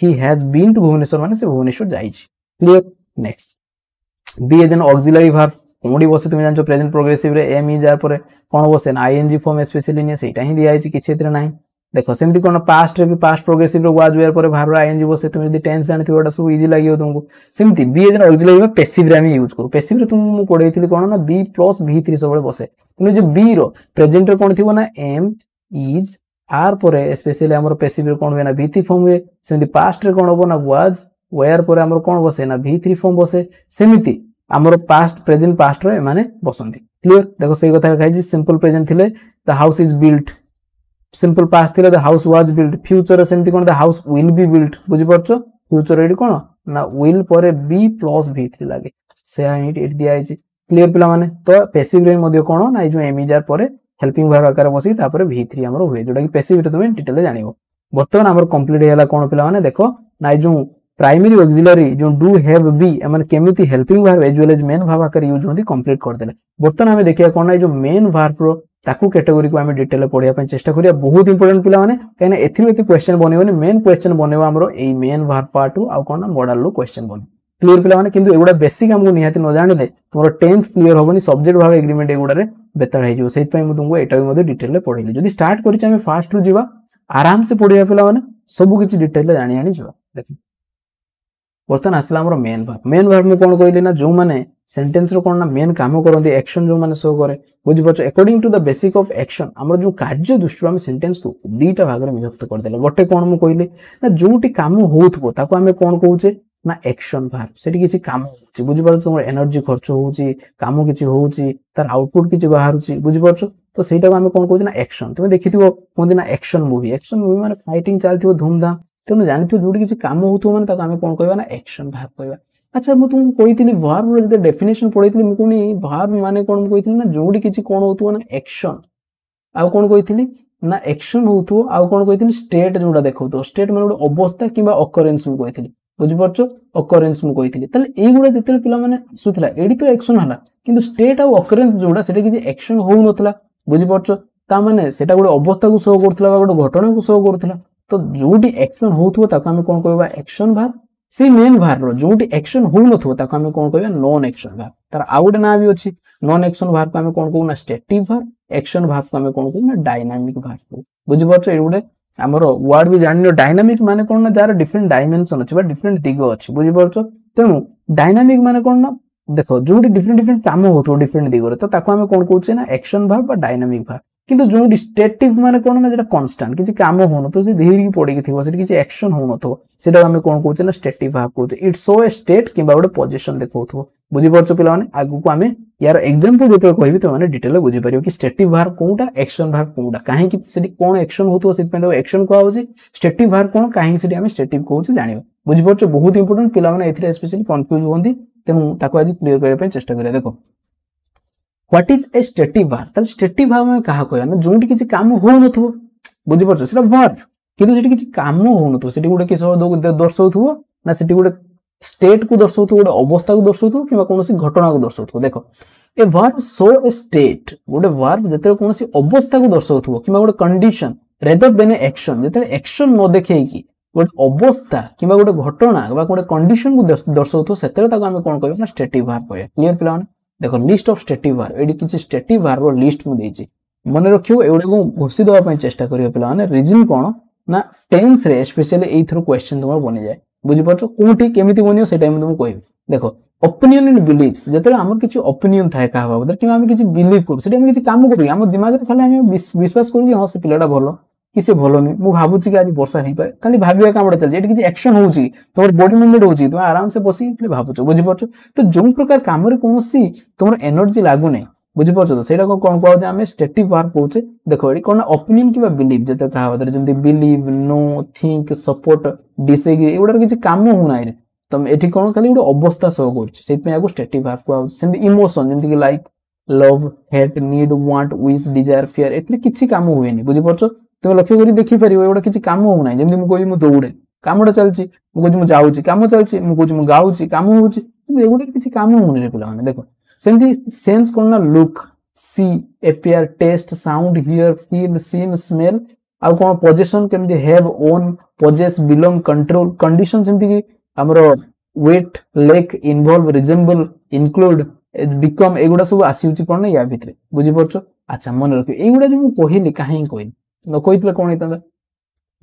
he has been to Bhubaneswar माने से भुवनेश्वर जाइछि clear next be as an auxiliary verb कोडी बसे तुम जानछो प्रेजेंट प्रोग्रेसिव रे एम इज आर पर कोन बसे ना आईएनजी फॉर्म स्पेशली ने सेटा ही दिया आइछि किछि एतरे नाही देखो सेमती कोन पास्ट रे भी पास्ट प्रोग्रेसिव रे वाज वेयर पर भार्ब आईएनजी बसे तुम यदि टेंस जानिथिबो एटा सब इजी लागियो तुमको सेमती be as an auxiliary passive रे हम यूज करू पैसिव रे तुम कोडेइथिली कोन ना बी प्लस v3 सबले बसे तुम जो बी रो प्रेजेंट रे कोन थिबो ना एम इज आर पर स्पेशली हमर पैसिव रे कोन होना v3 फॉर्म हुए सेमती पास्ट रे कोन होबो ना वाज वेयर पर हमर कोन बसे ना v3 फॉर्म बसे सेमती हमर पास्ट प्रेजेंट पास्ट रे माने बसंती क्लियर देखो सही कथा लिखाई सिंपल प्रेजेंट थिले the house is built simple past थिले the house was built future सेमती कोन the house will be built बुझी परछो फ्यूचर एडी कोन ना विल पर बी प्लस v3 लागे से इट दिया आइछि क्लियर पिला माने तो पैसिव रे मध्ये कोन ना जो एम इज आर पर हेल्पिंग वर्ब आकार बसी तापर v3 हमर हुए जोटा कि पैसिव रे तुमे डिटेल जानिबो बर्तमान हमर कंप्लीट हैला कोन पिला माने देखो ना जो प्राइमरी ऑक्सिलरी जो डू हैव बी एमन केमिति helping verb as well as main verb आकार यूज होंदी कंप्लीट कर देले बर्तमान हमें देखिया कोन ना जो मेन वर्ब रो ताकू कैटेगरी को हमें डिटेल पढिया पय चेष्टा करिया बहुत इंपोर्टेंट पिला माने कहना एथिरो एति क्वेश्चन बनेबोनी मेन क्वेश्चन बनेबो हमरो एई मेन वर्ब पार्ट आ कोन ना मॉडल लो क्वेश्चन बने क्लियर पिला माने किंतु एगुडा बेसिक हमको निहाती न जानिले तोर टेंस क्लियर होबनी सब्जेक्ट भाव एग्रीमेंट एगुडा रे बेताळ हे जो सेट पय मु तुमको एटा भी मधे डिटेल ले पढिली जदी स्टार्ट करिछ हमें फास्ट रु जीवा आराम से पढिया पिला माने सब किछि डिटेल ले जानि आनी जीवा देखि बर्तन आसला हमर मेन वर्ब में कोन कहली ना जो माने सेंटेंस रो कोन ना मेन काम करंती एक्शन जो माने शो करे बुझि पछ according to the basic of action हमर जो कार्य दृष्टि हम सेंटेंस को दीटा भाग रे विभक्त कर देले गोटे कोन मु कहली ना जोटी काम होथबो ताको हमें कोन कहूचे ना एक्शन वर्ब सेठी किछि काम होछि बुझि पछ तुमर एनर्जी खर्च होछि काम किछि होछि तार आउटपुट किछि बाहरुछि बुझि पछ तो सेटा को हमें कोन कहूचे ना एक्शन तुमे देखिथिबो कोन ना एक्शन मूवी माने फाइटिंग चलथिबो धूमधाम तेणु जानते जो किसी कम हो मैंने आम कौन कह ना एक्शन भाव कह अच्छा मुझे तुमको कही वर्ब जो डेफिनेशन पढ़ी मुझे वर्ब माने कौन कही ना जो किसी कौन हो ना एक्शन आउ कौन कही ना एक्शन हो कौन कही स्टेट जो देखो स्टेट माने गोटे अवस्था कि अकरेन्स मुझे कही बुझीपार अकरेन्स मुझे कही युवा जिते पे आसूला ये तो एक्शन है कि स्टेट आउ अकरेन्स जोड़ा से किसी एक्शन हो नाला बुझीपार ताने से गोटे अवस्था को शो करूला गोटे घटना को शो करूला तो जोटी एक्शन होथबो ताको हमें कोन कहबा एक्शन वर्ब से मेन वर्ब रो जोटी एक्शन हो नथबो ताको हमें कोन कहबा नॉन एक्शन वर्ब तार आउट ना भी अछि नॉन एक्शन वर्ब को हमें कोन कहू ना स्टैटिक वर्ब एक्शन वर्ब को हमें कोन कहू ना डायनामिक वर्ब बुझि परछो एगुडे हमर वर्ड भी जानियो डायनामिक माने कोन ना जार डिफरेंट डायमेंशन अछि बा डिफरेंट दिग अछि बुझि परछो तेनु डायनामिक माने कोन ना देखो जोटी डिफरेंट काम होथबो डिफरेंट दिग रे तो ताको हमें कोन कहूचे ना एक्शन वर्ब बा डायनामिक वर्ब किंतु जो स्टेटिव माने कोन ना जेटा कांस्टेंट किछि काम होनो तो से धीरे की पड़ी की थिबो से किछि एक्शन होनो तो सेटा हमें कोन कहूचे ना स्टेटिव वर्ब कहूचे इट्स सो ए स्टेट किबा गोटे पोजीशन देखौथबो बुझि परछो पिला माने आगु को हमें यार एग्जांपल जेतो कहबी तो माने डिटेल बुझि परियो कि स्टेटिव वर्ब कोनटा एक्शन वर्ब कोनटा काहे कि सेठी कोन एक्शन होतो सेति पे एक्शन को आउची स्टेटिव वर्ब कोन काहे सेठी हमें स्टेटिव कहूचे जानिबो बुझि परछो बहुत इंपोर्टेंट पिला माने एथिरे स्पेशली कंफ्यूज होंदी तेनु ताको आज क्लियर करे पे चेष्टा करिया देखो what is a stative verb तल स्टेटिव वर्ब में कहा कहया ना जोंटी किछि काम हो नथबो बुझि परछो सेटा वर्ब किंतु सेठी किछि काम हो नथबो सेठी गुडे किछो दर्शाउथबो ना सेठी गुडे स्टेट को दर्शाउथबो गुडे अवस्था को दर्शाउथबो किबा कोनोसी घटना को दर्शाउथबो देखो a verb show A state गुडे वर्ब जते कोनोसी अवस्था को दर्शाउथबो किबा गुडे कंडीशन रेदर देन एक्शन जते एक्शन न देखै कि गोटे अवस्था किबा गोटे घटना बा गोटे कंडीशन को दर्शाउथबो सेते ताको हम कोन कहबो ना स्टेटिव वर्ब कहया क्लियर पिला माने देखो लिस्ट ऑफ स्टेटिव वर्ब एडी किछि स्टेटिव वर्ब रो लिस्ट मु देछि मन रखियो एउडे को घोषि दवा पय चेष्टा करियो पिला माने रीजन कोन ना टेंस रे स्पेशली एई थ्रो क्वेश्चन तुम बनि जाय बुझि परछो कोठी केमिति बनियो से टाइम तुम कहबी देखो ओपिनियन एंड बिलीव्स जते हमर किछि ओपिनियन थाए का बाबद कि हम किछि बिलीव करू सेटा हम किछि काम करू हम दिमाग रे खाली हम विश्वास करू कि हां से पिलाटा भलो कि से भलो नै मु भाबुछि कि आज वर्षा हे पाए खाली भाबिया कामडा चल जेटी किछि एक्शन होउछि तोर बॉडी मूवमेंट होउछि तुम आराम से बसी खाली भाबुछो बुझि परछो तो जो प्रकार काम रे कोनोसी तोमर एनर्जी लागु नै बुझी पाछ तो सेटा को कोन कहउछे हमें स्टेटिव वर्ब कहउछे देखो एडी कोन ओपिनियन किबा बिलीव जते कहा होतरे जेमति believe know think support disagree एगुडा किछि काम हो नाइ रे तम एठी कोन खाली गुडे अवस्था शो करछि सेत में आगो स्टेटिव वर्ब कहउछे सेमति इमोशन जेमति कि like love hate need want wish desire fear एतले किछि काम होएनी बुझी पाछ तुम लक्ष्य करी देखि परिबो एगुडा किछि काम हो नाइ जेमति मु कोइ मु दौड़े कामडा चलछि मु कोइ मु जाउछि काम चलछि मु कोइ मु गाउछि काम होउछि एगुडा किछि काम होउनी रे पिला माने देखो सेमति सेंस कोन ना look see appear taste sound hear feel seen smell आ कोन पोजीशन केमति have own possess belong control condition सेमति कि हमरो weigh lack involve resemble include become एगुडा सब आसीउची कोन या भितरे बुझी परछो अच्छा मन रखियो एगुडा जे मु कहिली काहे कहिली न कहितले कोन हेता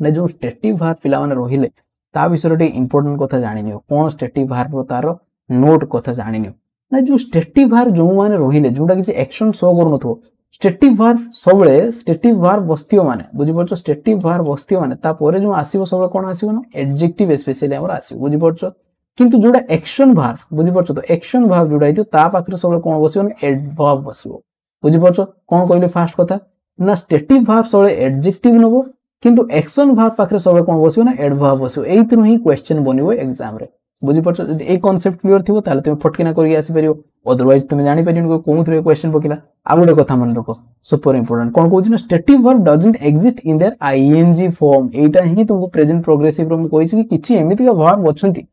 ने जो स्टेटिव वर्ब पिला माने रहिले ता विषय रे इंपोर्टेंट कथा जानि नियो कोन स्टेटिव वर्ब तारो नोट कथा जानि नियो ना जो स्टेटिव वर्ब जो माने रहिले जोटा किछि एक्शन शो करू नथो स्टेटिव वर्ब सबले स्टेटिव वर्ब बस्तियो माने बुझी परछो स्टेटिव वर्ब बस्तियो माने ता परे जो आसीबो सबले कोन आसीबो ना एडजेक्टिव स्पेशली हमर आसीबो बुझी परछो किंतु जोटा एक्शन वर्ब बुझी परछो तो एक्शन वर्ब जोटा हितो ता पाखरे सबले कोन बसिबो ना एडवर्ब बसिबो बुझी परछो कोन कहले फास्ट कथा ना स्टेटिव वर्ब सबले एडजेक्टिव नबो किंतु एक्शन वर्ब पाखरे सबले कोन बसिबो ना एडवर्ब बसिबो एइतरु ही क्वेश्चन बनिबो एग्जाम रे बुझी परछो जदि ए कांसेप्ट क्लियर थिबो ताले तुम फटकिना करि आसी परियो अदरवाइज तुम जानि परियो कोन थ्रे क्वेश्चन पकिला आ गोटे कथा मन रखो सुपर इंपोर्टेंट कोन कहउछि ना stative verb doesn't exist in their ING form एटा ही तुमको प्रेजेंट प्रोग्रेसिव रो म कहिछि कि किछि एमिति का वर्ब अछंती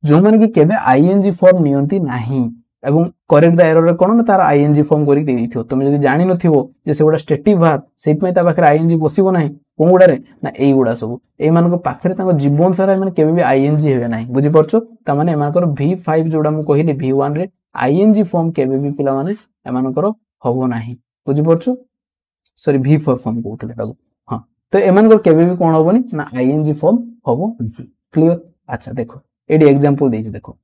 जो माने कि केबे आईएनजी फॉर्म नियंती नाही एवं करेक्ट द एरर रे कोन ना तार आईएनजी फॉर्म करि दे दिथियो तुम जदि जानि नथिबो जे सेगुडा स्टेटिव वर्ब सेत में ता पाखरे आईएनजी बसिबो नाही कोन गुडा रे ना एई गुडा सब ए मान को पाखरे ताको जीवन सारा माने केबे भी आईएनजी हेबे नाही बुझी परछो ता माने ए मानकर v5 जोडा मु कहिली v1 रे आईएनजी फॉर्म केबे भी पिला माने ए मानकर होबो नाही बुझी परछो सॉरी v4 फॉर्म कहउतले ताको हां तो ए मानकर केबे भी कोन होबोनी ना आईएनजी फॉर्म होबो क्लियर अच्छा देखो एडी एग्जांपल देछि देखो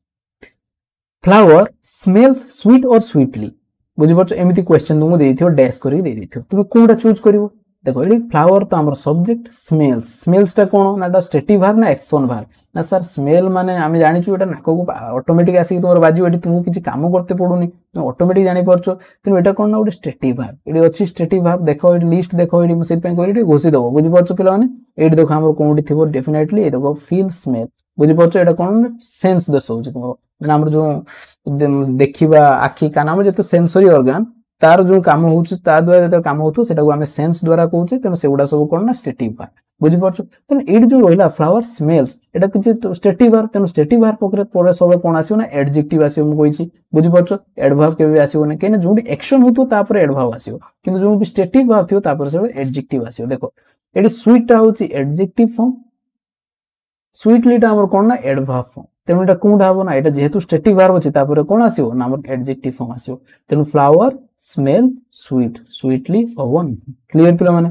फ्लावर स्मेल्स स्वीट और स्वीटली बुझी परछो एमिति क्वेश्चन तुमको देथियो डैश करि दे देथियो तुम कोनटा चूज करिवो देखो ये फ्लावर तो हमर सब्जेक्ट स्मेल्स स्मेल्स टा कोन ना स्टेटिव वर्ब ना एक्शन वर्ब ना सर स्मेल माने आमे जानि छु एटा नाको को ऑटोमेटिक आसी तोर बाजू एटी तुमको किछि काम करते पडुनी तुम ऑटोमेटिक जानि परछो तुम एटा कोन ना ओटे स्टेटिव वर्ब एडी अछि स्टेटिव वर्ब देखो एडी लिस्ट देखो एडी सेट पे कोइ घोषि दबो बुझि परछो पिला माने एडी देखो हमर कोनटी थिबो डेफिनेटली ए देखो फील स्मेल बुझि परछो एटा कोन सेंस दसौ छि तुमको माने हमर जो देखिबा आखि कान हमर जते सेंसरी ऑर्गन तार जो काम होउछ ता द्वारा जते काम होतो सेटा को हमें सेंस द्वारा कहउछ तेन सेगुडा सब कोन ना स्टेटिव वर्ब बुझि परछो तेन एडी जो रहिला फ्लावर स्मेल्स एटा किछि स्टेटिव वर्ब तेन स्टेटिव वर्ब पकरे परे सब कोन आसीओ ना एडजेक्टिव आसीओ म कहिछि बुझि परछो एडवर्ब केबे आसीओ ना केने जोडी एक्शन होतो ता पर एडवर्ब आसीओ किंतु जो भी स्टेटिव वर्ब थियो ता पर सब एडजेक्टिव आसीओ देखो एडी स्वीट ता होछि एडजेक्टिव फॉर्म स्वीटली ता हमर कोन ना एडवर्ब फॉर्म तेनु एटा कोनटा हबो ना एटा जेहेतु स्टेटिव वर्ब अछि ता पर कोन आसीओ ना हमर एडजेक्टिव फॉर्म आसीओ तेनु फ्लावर स्मेल स्वीट स्वीटली हवन क्लियर पिला माने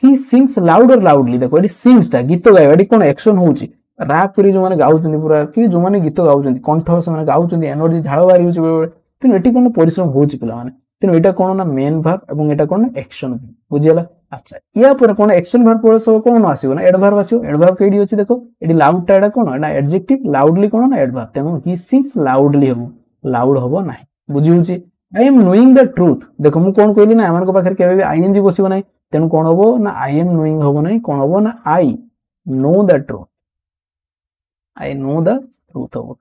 ही सिंग्स लाउडर लाउडली देखो एडी सिंग्स ता गीत गाय एडी कोन एक्शन होउची रैप करी जो माने गाउचंदी पूरा कि जो माने गीत गाउचंदी कंठ से माने गाउचंदी एनर्जी झाळ बारी होची बेले तेनु एटी कोन परिश्रम होउची पिला माने तेनु एटा कोन ना मेन वर्ब एवं एटा कोन एक्शन बुझियला अच्छा या पर कोन एक्शन वर्ब पर सब कोन आसीबो ना एडवर्ब आसीबो एडवर्ब केडी अछि देखो एडी लाउड ता एडा कोन एडा एडजेक्टिव लाउडली कोन ना एडवर्ब तेनु ही सिंग्स लाउडली हबो लाउड हबो नाही बुझि होची आई एम नोइंग द ट्रुथ देखो मु कोन कहली ना हमन को पाखर केबे आईएनजी बसिबो नाही तेनु कोन हबो ना आई एम नोइंग हबो नाही कोन हबो ना I know the truth I know the truth हबो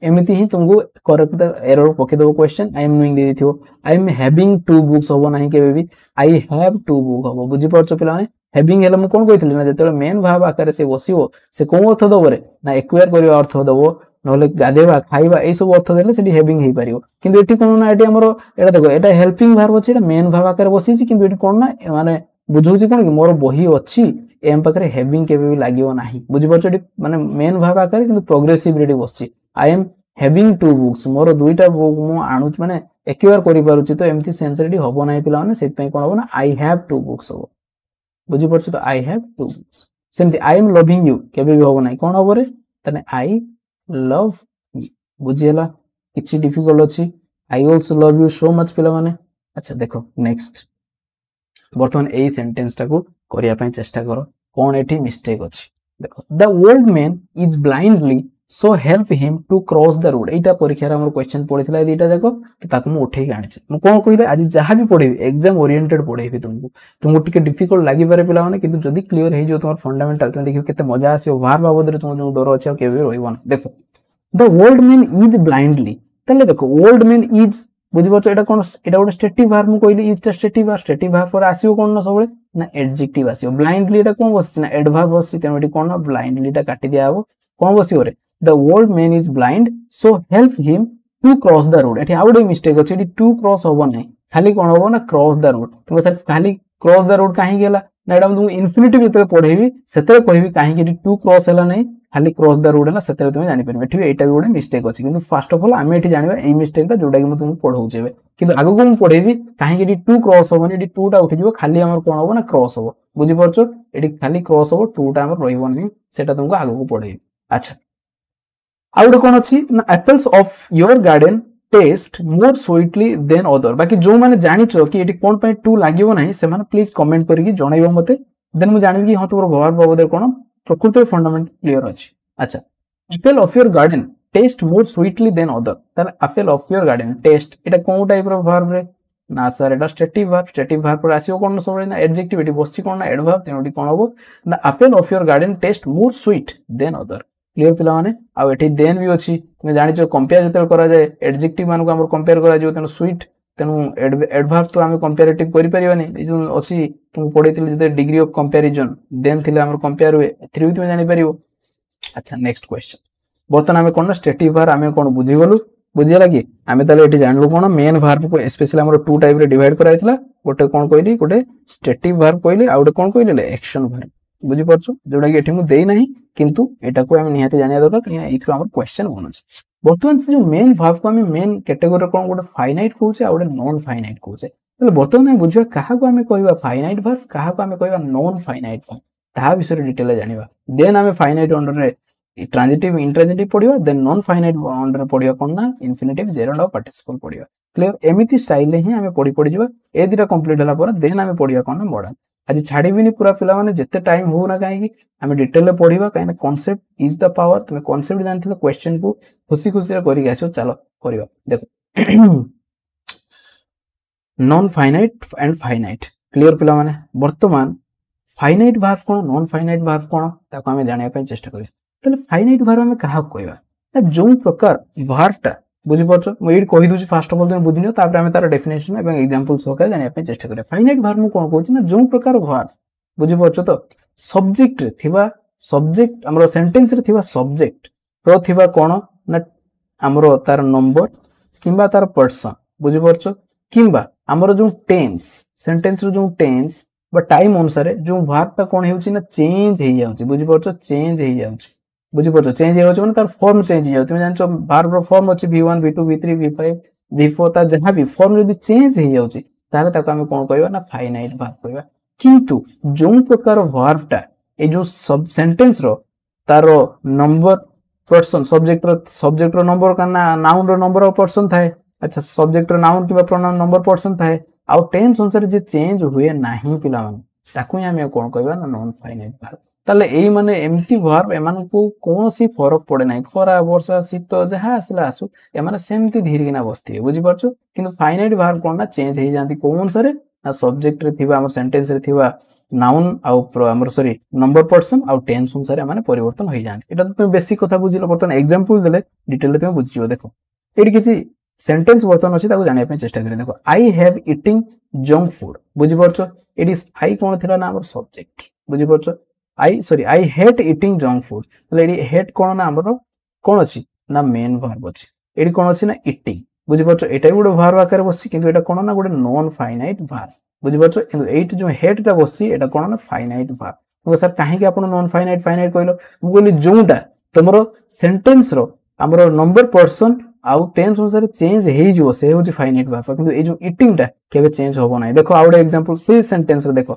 एमिति ही तुमको करेक्ट द एरर पके दबो क्वेश्चन आई एम नोइंग दे दिथियो I am having two books हबो नाही केबे भी आई हैव टू बुक हबो बुझि परछो पिला माने हैविंग हेला मु कोन कहितली ना जेतले मेन भाव आकार से बसिबो से कोन अर्थ दबो रे ना एक्वायर करियो अर्थ दबो नले गादेबा खाइबा ए सब अर्थ देले सेठी हैविंग हे परियो किंतु एठी कोन ना एठी हमरो एटा देखो एटा हेल्पिंग वर्ब अछि एटा मेन भाव आकार बसिछि किंतु एठी कोन ना माने बुझौछि कोन कि मोर बही अछि एम पाखरे हैविंग केबे भी लागियो नाही बुझि परछो एठी माने मेन भाव आकार किंतु प्रोग्रेसिव रेडी बसछि I am having two books मोर दुईटा बुक मु आणुच माने एक्वायर करि पारुछि तो एमथि सेंस रेडी हबो नाही पिला माने सेत पय कोन हबो ना आई हैव टू बुक्स हबो बुझि परछो तो आई हैव टू बुक्स सेमथि आई एम लविंग यू केबे भी हबो नाही कोन हबो रे तने आई लव यू बुझियला किछि डिफिकल्ट अछि I also love you so much पिला माने अच्छा देखो नेक्स्ट बर्तमान एई सेंटेंस टाको करिया पय चेष्टा करो कोन एठी मिस्टेक अछि देखो the old man is blindly so help him to cross the road एटा परीक्षा रे हमर क्वेश्चन पड़िथिला ए दुईटा जाको कि ताकू मु उठेई आनिछि मु कोन कहिले आज जहां भी पढेबी एग्जाम ओरिएंटेड पढेबी तुमको टिके डिफिकल्ट लागि पारे पिला माने किंतु जदी क्लियर हे जो तोर फंडामेंटल त देखियो केते मजा आसी वार बाबद रे तुम जो डर अछि केबे रोइबन देखो the old man is blindly तले देखो ओल्ड मैन इज बुझि परछ एटा कोन एटा गोटे स्टेटिव वर्ब मु कहिली इज टा स्टेटिव वर्ब पर आसीओ कोन न सबले ना एडजेक्टिव आसीओ ब्लाइंडली एटा कोन बसछि ना एडवर्ब बसछि तेनो एटी कोन ब्लाइंडली टा काटि दिया हबो कोन बसिओ रे the old man is blind so help him to cross the road एटी आउडे मिस्टेक अछि एटी टू क्रॉस होबो नै खाली कोन होबो ना क्रॉस द रोड तुम सर खाली क्रॉस द रोड काहे गेला ना एटा तुम इन्फिनिटिव जते पढेबी सेते कहबी काहे कि टू क्रॉस हैला नै खाली क्रॉस द रोड है ना सेते तुम जानि परबे एठी एटा भी गोटे मिस्टेक अछि किंतु फर्स्ट ऑफ ऑल आमे एठी जानिबा ए मिस्टेक ता जोडा कि म तुम पढौ जेबे किंतु आगो को म पढेबी काहे कि टू क्रॉस होबनी एठी टू टा उठी जिवो खाली हमर कोन होबो ना क्रॉस होबो बुझि परछो एठी खाली क्रॉस होबो टू टा हमर रहिबो नै सेटा तुमको आगो को पढेबी अच्छा आउडे कोन अछि ना apples of your garden taste more sweetly than other बाकी जो माने जानिचो कि एठी कोन पय टू लागिवो नै से माने प्लीज कमेंट करके जणाइबो मते देन मु जानिबी कि हां तोर भवार बाबदे कोन प्रकृति फंडामेंटल क्लियर अछि अच्छा apple of your garden taste more sweetly than other ताले apple of your garden taste एटा कोन टाइप रो वर्ब रे ना सर एटा स्टेटिव वर्ब पर आसीओ कोन सबले ना एडजेक्टिव एटी बसछि कोन ना एडवर्ब तेनोटी कोन होबो ना apple of your garden taste more sweet than other clear पिला माने आ एठी देन भी अछि तुम जानिचो कंपेयर जते करा जाय एडजेक्टिव मान को हमर कंपेयर करा जो तेनो स्वीट तेनु एडवर्ब तो हम कंपैरेटिव करि परिबानी ए जो अछि तुम पढैतिल जते डिग्री ऑफ कंपैरिजन देन थिले हमर कंपेयर हुए थ्री तुम जानि परिबो अच्छा नेक्स्ट क्वेश्चन बर्तन आमे कोन स्टेटिव वर्ब आमे कोन बुझी गलु बुझियला कि आमे ताले एठी जानलु कोन मेन वर्ब को स्पेशली हमर टू टाइप रे डिवाइड कराइतला गोटे कोन कहली गोटे स्टेटिव वर्ब कहली आ गोटे कोन कहली एक्शन वर्ब बुझी परछो जोडा कि एठी मु देई नाही किंतु एटा को आमे निहाते जानिया दरकार कि एथरो हमर क्वेश्चन बनछ बर्तमान से जो मेन वर्ब को आमे मेन कैटेगरी कोन गोटे फाइनाइट कहूचे आ गोटे नॉन फाइनाइट कहूचे तले बर्तमान आमे बुझिया काहा को आमे कहबा फाइनाइट वर्ब काहा को आमे कहबा नॉन फाइनाइट वर्ब ता विषय डिटेल जानिबा देन आमे फाइनाइट अंडर रे ट्रांजिटिव इंट्रांजिटिव पढिबा देन नॉन फाइनाइट अंडर पढिबा कोन ना इन्फिनिटिव जेरोड और पार्टिसिपल पढिबा क्लियर एमिति स्टाइल ले ही आमे पढि जिबा ए दिरा कंप्लीट होला पर देन आमे पढिबा कोन ना मॉडर्न आज छाड़ीबिनी पूरा पिला माने जत्ते टाइम हो ना काहे कि आमे डिटेल ले पढिबा काहे ना कांसेप्ट इज द पावर तुमे कांसेप्ट जानथिलो क्वेश्चन को खुशी खुशी रे करि आसो चलो करिबा देखो non finite and finite clear पिला माने वर्तमान फाइनाइट वर्ब कोन नॉन फाइनाइट वर्ब कोन ताको आमे जानिया पय चेष्टा करिया तले फाइनाइट वर्ब आमे काहा कहबा ना जो प्रकार वर्ब टा बुझि परछो म एड कहि दोछि फर्स्ट ऑफ ऑल तुम बुझिनियो तापर आमे तार डेफिनेशन एवं एग्जांपल सहकारे जानिया पय चेष्टा करिया फाइनाइट वर्ब मु कोन कहछि ना जो प्रकार वर्ब बुझि परछो तो सब्जेक्ट रे थिबा सब्जेक्ट हमरो सेंटेंस रे थिबा सब्जेक्ट रो थिबा कोन ना हमरो तार नंबर किबा तार पर्सन बुझि परछो किबा हमरो जो टेंस सेंटेंस रो जो टेंस बा टाइम अनुसार जो वर्ब टा कोन हेउछि ना चेंज हे जाउछि बुझि परछो चेंज हे जाउछि बुझि परछो चेंज हे जाउछि माने तार फॉर्म चेंज हे जाउछि तुम जानछो वर्ब रो फॉर्म अछि v1 v2 v3 v5 v4 ता जहां भी फॉर्म यदि चेंज हे जाउछि ताले ताको हम कोन कहबा ना फाइनाइट वर्ब कहबा किंतु जो प्रकार वर्ब टा ए जो सब सेंटेंस रो तार नंबर पर्सन सब्जेक्ट रो नंबर का ना नाउन रो नंबर ऑफ पर्सन थाए अच्छा सब्जेक्ट रो नाउन किबा प्रोनाउन नंबर पर्सन थाए आ टेंस अनुसार जे चेंज हुए नाही पिला माने ताकू हम कोन कहबा ना नॉन फाइनाइट वर्ब ताले एई माने एम्ति वर्ब एमान को कोनोसी फरक पड़े नाही खरा वर्षा शीत जहा आसला आसु एमाने सेमति धीरे किना बसथि बुझि परछु किंतु फाइनाइट वर्ब कोन ना चेंज हे जानती कोन अनुसार ना सब्जेक्ट रे थिबा हमर सेंटेंस रे थिबा नाउन आ हमर सॉरी नंबर पर्सन आ टेंस अनुसार माने परिवर्तन हो जानती एटा तुम बेसिक कथा बुझिलो बर्तन एग्जांपल देले डिटेल रे तुम बुझियो देखो एडी किछि सेंटेंस बर्तन अछि ताको जानिया पे चेष्टा करी देखो I have eating junk food बुझि परछो एडी आई कोन थिला ना हमर सब्जेक्ट बुझि परछो I hate eating junk food तले एडी हेट कोन ना हमर कोन अछि ना मेन वर्ब अछि एडी कोन अछि ना ईटिंग बुझि परछो एटा गुडे वर्ब आकार बसछि किंतु एटा कोन ना गुडे नॉन फाइनाइट वर्ब बुझि परछो किंतु एट जो हेट ता बसछि एटा कोन ना फाइनाइट वर्ब तो सर काहे कि आपण नॉन फाइनाइट कहलो मु कहली जोटा तमरो सेंटेंस रो हमरो नंबर पर्सन आउ टेंस अनुसार चेंज हे जिवो से होची फाइनाइट वर्ब किंतु ए जो ईटिंग टा केबे चेंज होबो नै देखो आउडे एग्जांपल से सेंटेंस रे देखो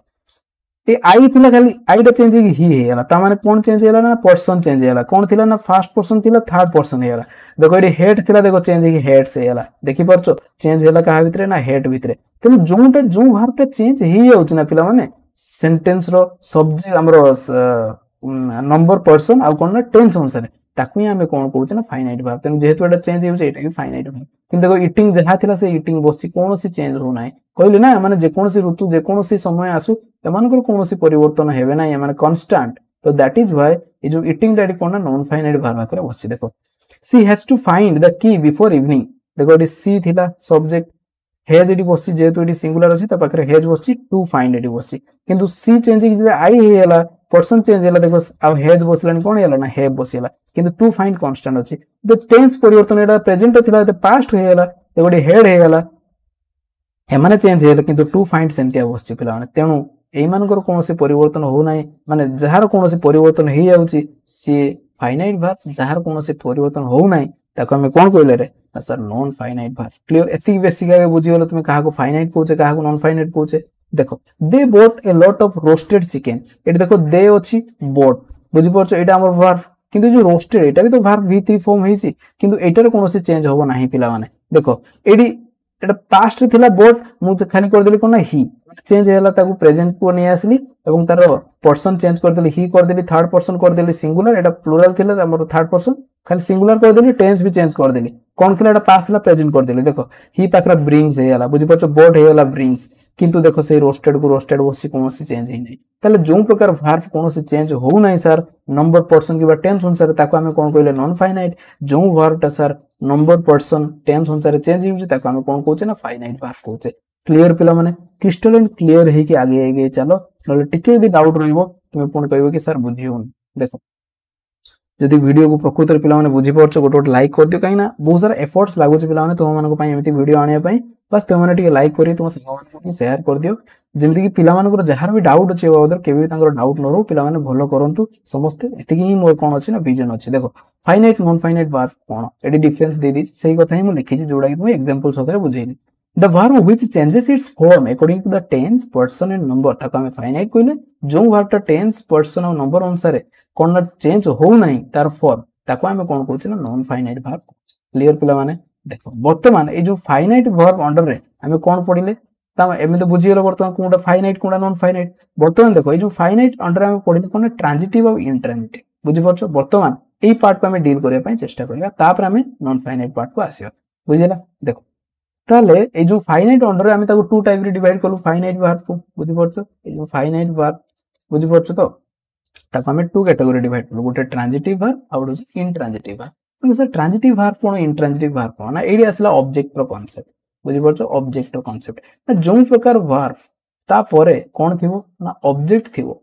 ए आई थिला खाली आई टा चेंज ही हेला ता माने कोन चेंज हेला ना पर्सन चेंज हेला कोन थिला ना फर्स्ट पर्सन थिला थर्ड पर्सन हेला देखो एडी हेड थिला देखो चेंज ही हेड से हेला देखि परछो चेंज हेला काहा भितरे ना हेड भितरे तने जोटा जो वर्ब टा चेंज ही होउछ ना पिला माने सेंटेंस रो सब्जेक्ट हमरो नंबर पर्सन आ कोन ना टेंस अनुसार ताकू ही आमे कोन कहउचे ना फाइनाइट वर्ब तेनु जेहेतु एटा चेंज होउचे एटा भी फाइनाइट वर्ब किंतु देखो इटिंग जहा थिला से इटिंग बसची कोनोसी चेंज हो नाही कहले ना माने जे कोनोसी ऋतु जे कोनोसी समय आसु एमानकर कोनोसी परिवर्तन हेबे नाही माने कांस्टेंट तो दैट इज व्हाई ए जो इटिंग दैट कोन ना नॉन फाइनाइट वर्ब आकरे बसची देखो she has to find the key before evening देखो एटी सी थिला सब्जेक्ट हेज एटी बसची जेहेतु एटी सिंगुलर अछि त पाखरे हेज बसची टू फाइंड एटी बसची किंतु सी चेंजिंग जे आई हेला पर्सन चेंज होला देखो आ हेज बसलानी कोन हेला ना हेव बसिला किंतु टू फाइंड कांस्टेंट अछि द टेंस परिवर्तन एटा प्रेजेंट थिला त पास्ट हेला देखो एटी हेड हेला एमाने चेंज हेला किंतु टू फाइंड सेमतिया बसची पिला माने तेनु एई मानकर कोनोसी परिवर्तन हो नाही माने जहार कोनोसी परिवर्तन हेई जाउची सी फाइनाइट वर्ब जहार कोनोसी परिवर्तन हो नाही ताको हमें कोन कहले रे sir non finite verb clear एति बेसिक आगे बुझी गेलो तुमे काहा को फाइनाइट कहूचे काहा को नॉन फाइनाइट कहूचे देखो they both A lot of roasted chicken eighty देखो दे अछि बोट बुझी परछो एटा हमर वर्ब किंतु जो रोस्टेड एटा भी तो वर्ब v3 फॉर्म हेछि किंतु एटार कोनोसी चेंज होबो नाही पिला माने देखो एडी एटा पास्ट रे थिला बोट मु खाली कर देली कोन ना ही चेंज हैला ताकू प्रेजेंट को नै आसली एवं तार पर्सन चेंज कर देली ही कर देली थर्ड पर्सन कर देली सिंगुलर एटा प्लुरल थिला हमर थर्ड पर्सन खाली सिंगुलर कर देली टेंस भी चेंज कर देली कोन थिला एटा पास्ट थिला प्रेजेंट कर देली देखो ही पाखरा ब्रिंग्स हैला बुझी परछो बोट हैला ब्रिंग्स किंतु देखो से रोस्टेड को रोस्टेड बसी कोनोसी चेंज ही नै ताले जो प्रकार वर्ब कोनोसी चेंज हो नै सर नंबर पर्सन किबा टेंस अनुसार ताको हमें कोन कहले नॉन फाइनाइट जो वर्ब ता सर नंबर पर्सन टेंस अनुसार चेंज हिउचे ताको हमें कोन कहउचे ना फाइनाइट वर्ब कहउचे क्लियर पिला माने क्रिस्टल एंड क्लियर हे कि आगे आगे चलो नले टिके यदि डाउट रहइबो तुमे पुन कहइबो कि सर बुझियो देखो जदि वीडियो को प्रकृत रे पिला माने बुझी परछो गोटे लाइक कर दियो काईना बहुत सारा एफर्ट्स लागो छ पिला माने तुम मानको पई एमिति वीडियो आनिया पई बस तुम माने टिके लाइक करी तुम संग मानको शेयर कर दियो जेमिति कि पिला मानको जहार भी डाउट अछि बाबद केबे भी तांकर डाउट न रहू पिला माने भलो करंतु समस्त एतिकी ही मोर कोन अछि ना विजन अछि देखो फाइनाइट नॉन फाइनाइट वर्ब कोन एडी डिफरेंस दे दी सही कथा ही मु लिखि छी जोडा कि तुम एग्जांपल सतरे बुझेनी the verb which changes its form according to the tense person and number ताको हमें फाइनाइट कहले जो verb ता tense person और number अनुसार कोन ना चेंज हो नाही तार फॉर्म ताको हमें कोन कहउछ ना नॉन फाइनाइट वर्ब क्लियर पिला माने देखो वर्तमान ए जो फाइनाइट वर्ब अंडर रे हमें कोन पढिले ता एमे तो बुझी गेलो वर्तमान कोनटा फाइनाइट कोनटा नॉन फाइनाइट वर्तमान देखो ए जो फाइनाइट अंडर हमें पढिले कोन ट्रांजिटिव और इंट्रांजिटिव बुझी परछो वर्तमान एई पार्ट को हमें डील करिया पई चेष्टा करिया तापर हमें नॉन फाइनाइट पार्ट को आसीबा बुझिला देखो ताले ए जो फाइनाइट अंडर हमें ताको टू टाइप रे डिवाइड करलु फाइनाइट वर्ब को बुझी परछो ए जो फाइनाइट वर्ब बुझी परछो तो ताको हमें टू कैटेगरी डिवाइड करलु गोटे ट्रांजिटिव वर्ब और गोटे इंट्रांजिटिव वर्ब तो सर ट्रांजिटिव वर्ब कोन इंट्रांजिटिव वर्ब कोन ना एडी आसला ऑब्जेक्ट रो कांसेप्ट बुझी परछो ऑब्जेक्ट रो कांसेप्ट ना जो प्रकार वर्ब ता परे कोन थिवो ना ऑब्जेक्ट थिवो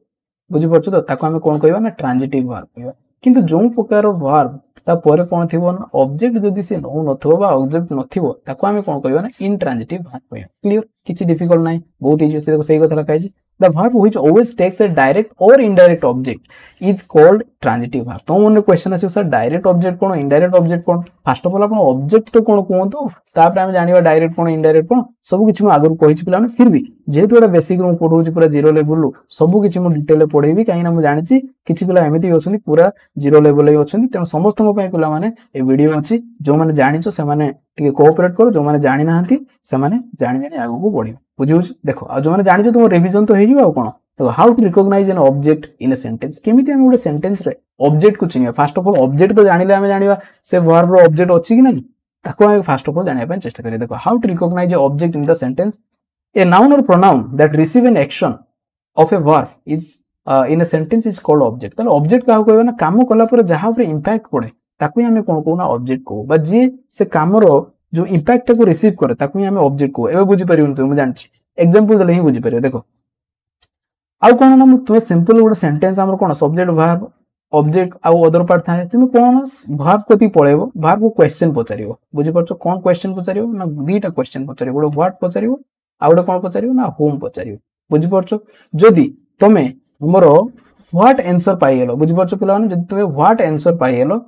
बुझी परछो तो ताको हमें कोन कहबा ना ट्रांजिटिव वर्ब कहबा किंतु जो प्रकार वर्ब ता परे कोन थिवो ना ऑब्जेक्ट जदी से नो नथो बा ऑब्जेक्ट नथिवो ताको हमें कोन कहबा ना इंट्रांजिटिव वर्ब कहबा क्लियर किछि डिफिकल्ट नै बहुत इजी देखो सही कथा लखाइछि the verb which always takes a direct or indirect object is called transitive verb तो मन क्वेश्चन आसी sir direct object cone indirect object cone first of all आपण ऑब्जेक्ट तो कोन कोंतु तापर हम जानिबा डायरेक्ट कोन इनडायरेक्ट कोन सब किछि म आगर कहिछि पिलाने फिर भी जेहेतु एटा बेसिक रो पढौछि पूरा जीरो लेवल लो सब किछि म डिटेल ले पढेबी काई ना म जानिछि किछि पिला एमिति होछनी पूरा जीरो लेवल ले होछनी तेन समस्त म पय पिला माने ए वीडियो अछि जो माने जानिछो से माने टिके कोऑपरेट करो जो माने जानि नाहंती से माने जानि जानि आगु को बढ़ियो बुझिउछ देखो आ जो माने जानिछो तुम रिवीजन तो हेजिबा कोन तो how to recognise an object in a sentence केमिति हम गोटे सेंटेंस रे ऑब्जेक्ट को चिनिया फर्स्ट ऑफ ऑल ऑब्जेक्ट तो जानिले हम जानिबा से वर्ब रो ऑब्जेक्ट अछि कि नै ताको हम फर्स्ट ऑफ ऑल जानिया पय चेष्टा करिया देखो how to recognize a object in the sentence a noun और pronoun that receive an action of a verb is in a sentence is called object तले ऑब्जेक्ट का कहबा ना काम कला पर जहां पर इंपैक्ट पड़े ताको हम कोन कोना ऑब्जेक्ट को बा जे से काम रो जो इंपैक्ट को रिसीव करे ताको हम ऑब्जेक्ट को एबे बुझी परियन तुम जानछि एग्जांपल दले ही बुझी परियो देखो आउ कोन ना तुम सिंपल गोटे सेंटेंस हमर कोन सब्जेक्ट वर्ब ऑब्जेक्ट आउ अदर पार्ट थाए तुम कोन वर्ब कोती पळेबो वर्ब को क्वेश्चन पचारियो बुझी परछो कोन क्वेश्चन पचारियो ना दीटा क्वेश्चन पचारियो गोटे व्हाट पचारियो आउ गोटे कोन पचारियो ना होम पचारियो बुझी परछो जदी तमे हमरो व्हाट आंसर पाइएलो बुझी परछो पिला माने जदी तमे व्हाट आंसर पाइएलो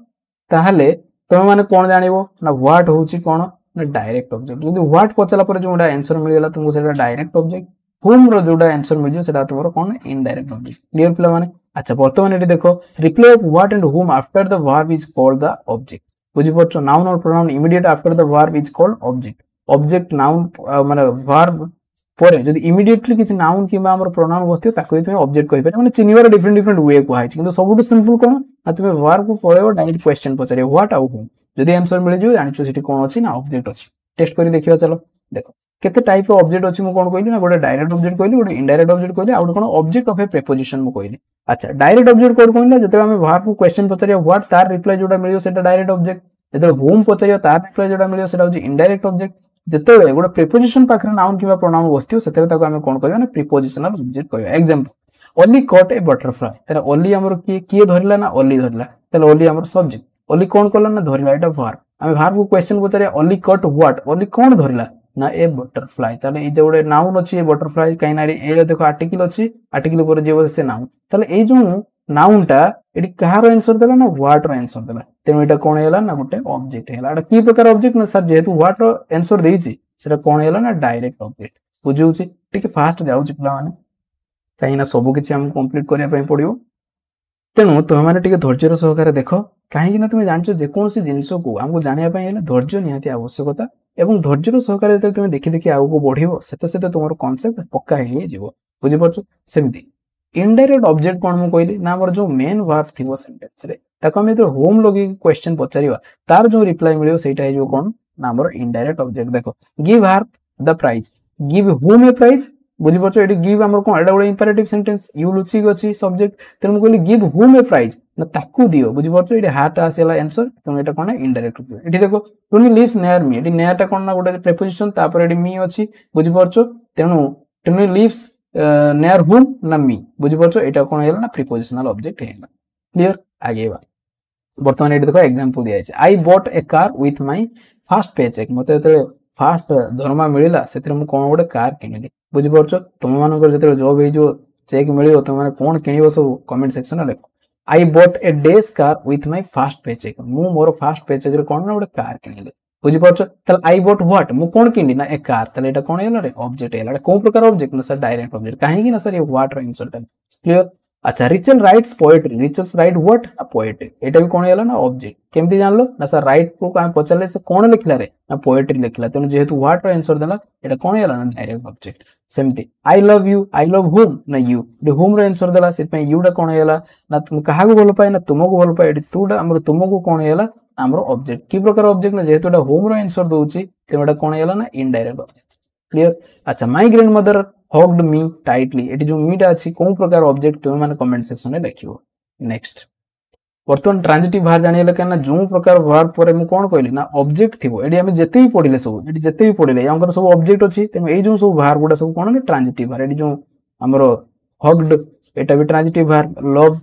ताहले तमे माने कोन जानिबो ना व्हाट होउची कोन ना डायरेक्ट ऑब्जेक्ट जदी व्हाट पचला पर जोडा आंसर मिलियला तुमको सेटा डायरेक्ट ऑब्जेक्ट होम रो जोडा आंसर मिल जो सेटा तुमरो कोन इनडायरेक्ट ऑब्जेक्ट क्लियर पिला माने अच्छा वर्तमान एटी देखो reply off what and home after the verb is called the object बुझी परछो नाउन और pronoun immediate after the verb is called object object noun माने वर्ब परे जदि इमिडिएटली किसी नाउन किबा हमर प्रोनाउन बसथियो ताको तुम ऑब्जेक्ट कहि पारे माने चिनिवार डिफरेंट डिफरेंट वे को हाइछ किंतु सबुठ सिंपल कोन ना तुम वर्ब को पळेबो डायरेक्ट क्वेश्चन पचारे व्हाट आउ हूम जदि आंसर मिले जो जानिचो सेठी कोन अछि ना ऑब्जेक्ट अछि टेस्ट करि देखियो चलो देखो केते टाइप ऑफ ऑब्जेक्ट अछि मु कोन कहली ना गोटे डायरेक्ट ऑब्जेक्ट कहली गोटे इनडायरेक्ट ऑब्जेक्ट कहली आ कोन ऑब्जेक्ट ऑफ ए प्रीपोजिशन मु कहली अच्छा डायरेक्ट ऑब्जेक्ट कोन कहली जते हम वर्ब को क्वेश्चन पचारिया व्हाट तार रिप्लाई जोटा मिलियो सेटा डायरेक्ट ऑब्जेक्ट जते होम पचारिया तार रिप्लाई जोटा मिलियो सेटा होची इनडायरेक्ट ऑब्जेक्ट जते गोटे प्रीपोजिशन पाखरे नाउन किबा प्रोनाउन बसथियो सेते ताको हम कोन कहबा ना प्रीपोजिशनल ऑब्जेक्ट कहबा example Ollie caught a butterfly तेरा ओली हमर किए धरला ना ओली धरला तेला ओली हमर सब्जेक्ट ओली कोन करला ना धरला एटा वर्ब हम वर्ब को क्वेश्चन पचारिया ओली कट व्हाट ओली कोन धरला ना ए बटरफ्लाई ताले ए जे गोटे नाउन अछि ए बटरफ्लाई काई ना ए देखो आर्टिकल अछि आर्टिकल ऊपर जे बसे नाउन ताले ए जो नाउन टा एडी कहार आंसर देला ना व्हाट रो आंसर देला तेनो एटा कोन हैला ना गोटे ऑब्जेक्ट हैला एटा की प्रकार ऑब्जेक्ट ना सर जेहेतु व्हाट रो आंसर देइछि सेटा कोन हैला ना डायरेक्ट ऑब्जेक्ट बुझुछि ठीक फास्ट जाउछि पिला माने काई ना सब किछि हम कंप्लीट करिया पय पडियो तेनु तुम माने टिके धैर्यर सहकारे देखो काहे ना तुम जानछो जे कोनसी जिंस को हमको जानिया पय हैला धैर्य निहाती आवश्यकता एवं धैर्यर सहकारे तुम देखि देखि आगु बढ़िबो सेते सेते तुमर कांसेप्ट पक्का हे जिवो बुझि परछो सेमती इनडायरेक्ट ऑब्जेक्ट कोन मु कहली ना हमर जो मेन वर्ब थिबो सेंटेंस रे ताको हम तो होम लगी क्वेश्चन पचारिबा तार जो रिप्लाई मिलियो सेटा हे जो कोन ना हमर इनडायरेक्ट ऑब्जेक्ट देखो give her the prize give whom a prize बुझि परछो एडी गिव हमर कोन एडा गोटे इंपेरेटिव सेंटेंस यू लुची गछि सब्जेक्ट तेन मु कहली गिव होम ए प्राइज ना ताकू दियो बुझि परछो एडी हार्ट आसेला आंसर तेन एटा कोन इनडायरेक्ट ऑब्जेक्ट एडी देखो टुनी लिव्स नियर मी एडी नियर टा कोन ना गोटे प्रीपोजिशन तापर एडी मी अछि बुझि परछो तेनु टुनी लिव्स नियर होम ना मी बुझि परछो एटा कोन हैला ना प्रीपोजिशनल ऑब्जेक्ट हैला क्लियर आगे बा बर्तमान एडी देखो एग्जांपल दिया छै I bought A car with my first पे चेक मते तले फर्स्ट दरमा मिलिला सेतिर मु कोन गोटे कार किनिली बुझि परछो तुम मानकर जते जॉब हे जो चेक मिलियो तुम माने कोन किनिबो सब कमेंट सेक्शन में लिखो I bought A days car with my first पे चेक मु मोर फर्स्ट पे चेक रे कोन ना गोटे कार किनिली बुझि परछो तले आई बॉट व्हाट मु कोन किनि ना ए कार तले एटा कोन हैला रे ऑब्जेक्ट हैला को प्रकार ऑब्जेक्ट ना सर डायरेक्ट ऑब्जेक्ट काहे कि ना सर ये व्हाट रो आंसर तले क्लियर अच्छा Rachel writes poetry Rachel's write what ना पोएट्री एटा भी कोन हैला ना ऑब्जेक्ट केमति जानलो ना सर राइट को काम पचले से कोन लिखला रे ना पोएट्री लिखला तने जेहेतु व्हाट रो आंसर देला एटा कोन हैला ना डायरेक्ट ऑब्जेक्ट सेमति आई लव होम ना यू दे होम रो आंसर देला से पे यू डा कोन हैला ना तुम कहा को बोल पाए ना तुमको बोल पाए एडी तू डा हमर तुमको कोन हैला हमर ऑब्जेक्ट की प्रकार ऑब्जेक्ट ना जेहेतु एटा होम रो आंसर दोउची ते एटा कोन हैला ना इनडायरेक्ट ऑब्जेक्ट क्लियर अच्छा my grandmother hugged me tightly eighty जो मीटा अछि कोन प्रकार ऑब्जेक्ट तुम माने कमेंट सेक्शन में लिखियो नेक्स्ट बर्तमान ट्रांजिटिव भार जानिले केना जो प्रकार वर्ब पर मु कोन कहली ना ऑब्जेक्ट थिबो एडी हम जते ही पढिले सब एडी जते ही पढिले यांकर सब ऑब्जेक्ट अछि तेम एई जो सब भार गुडा सब कोन ना ट्रांजिटिव भार एडी जो हमरो हग्ड एटा भी ट्रांजिटिव भार लव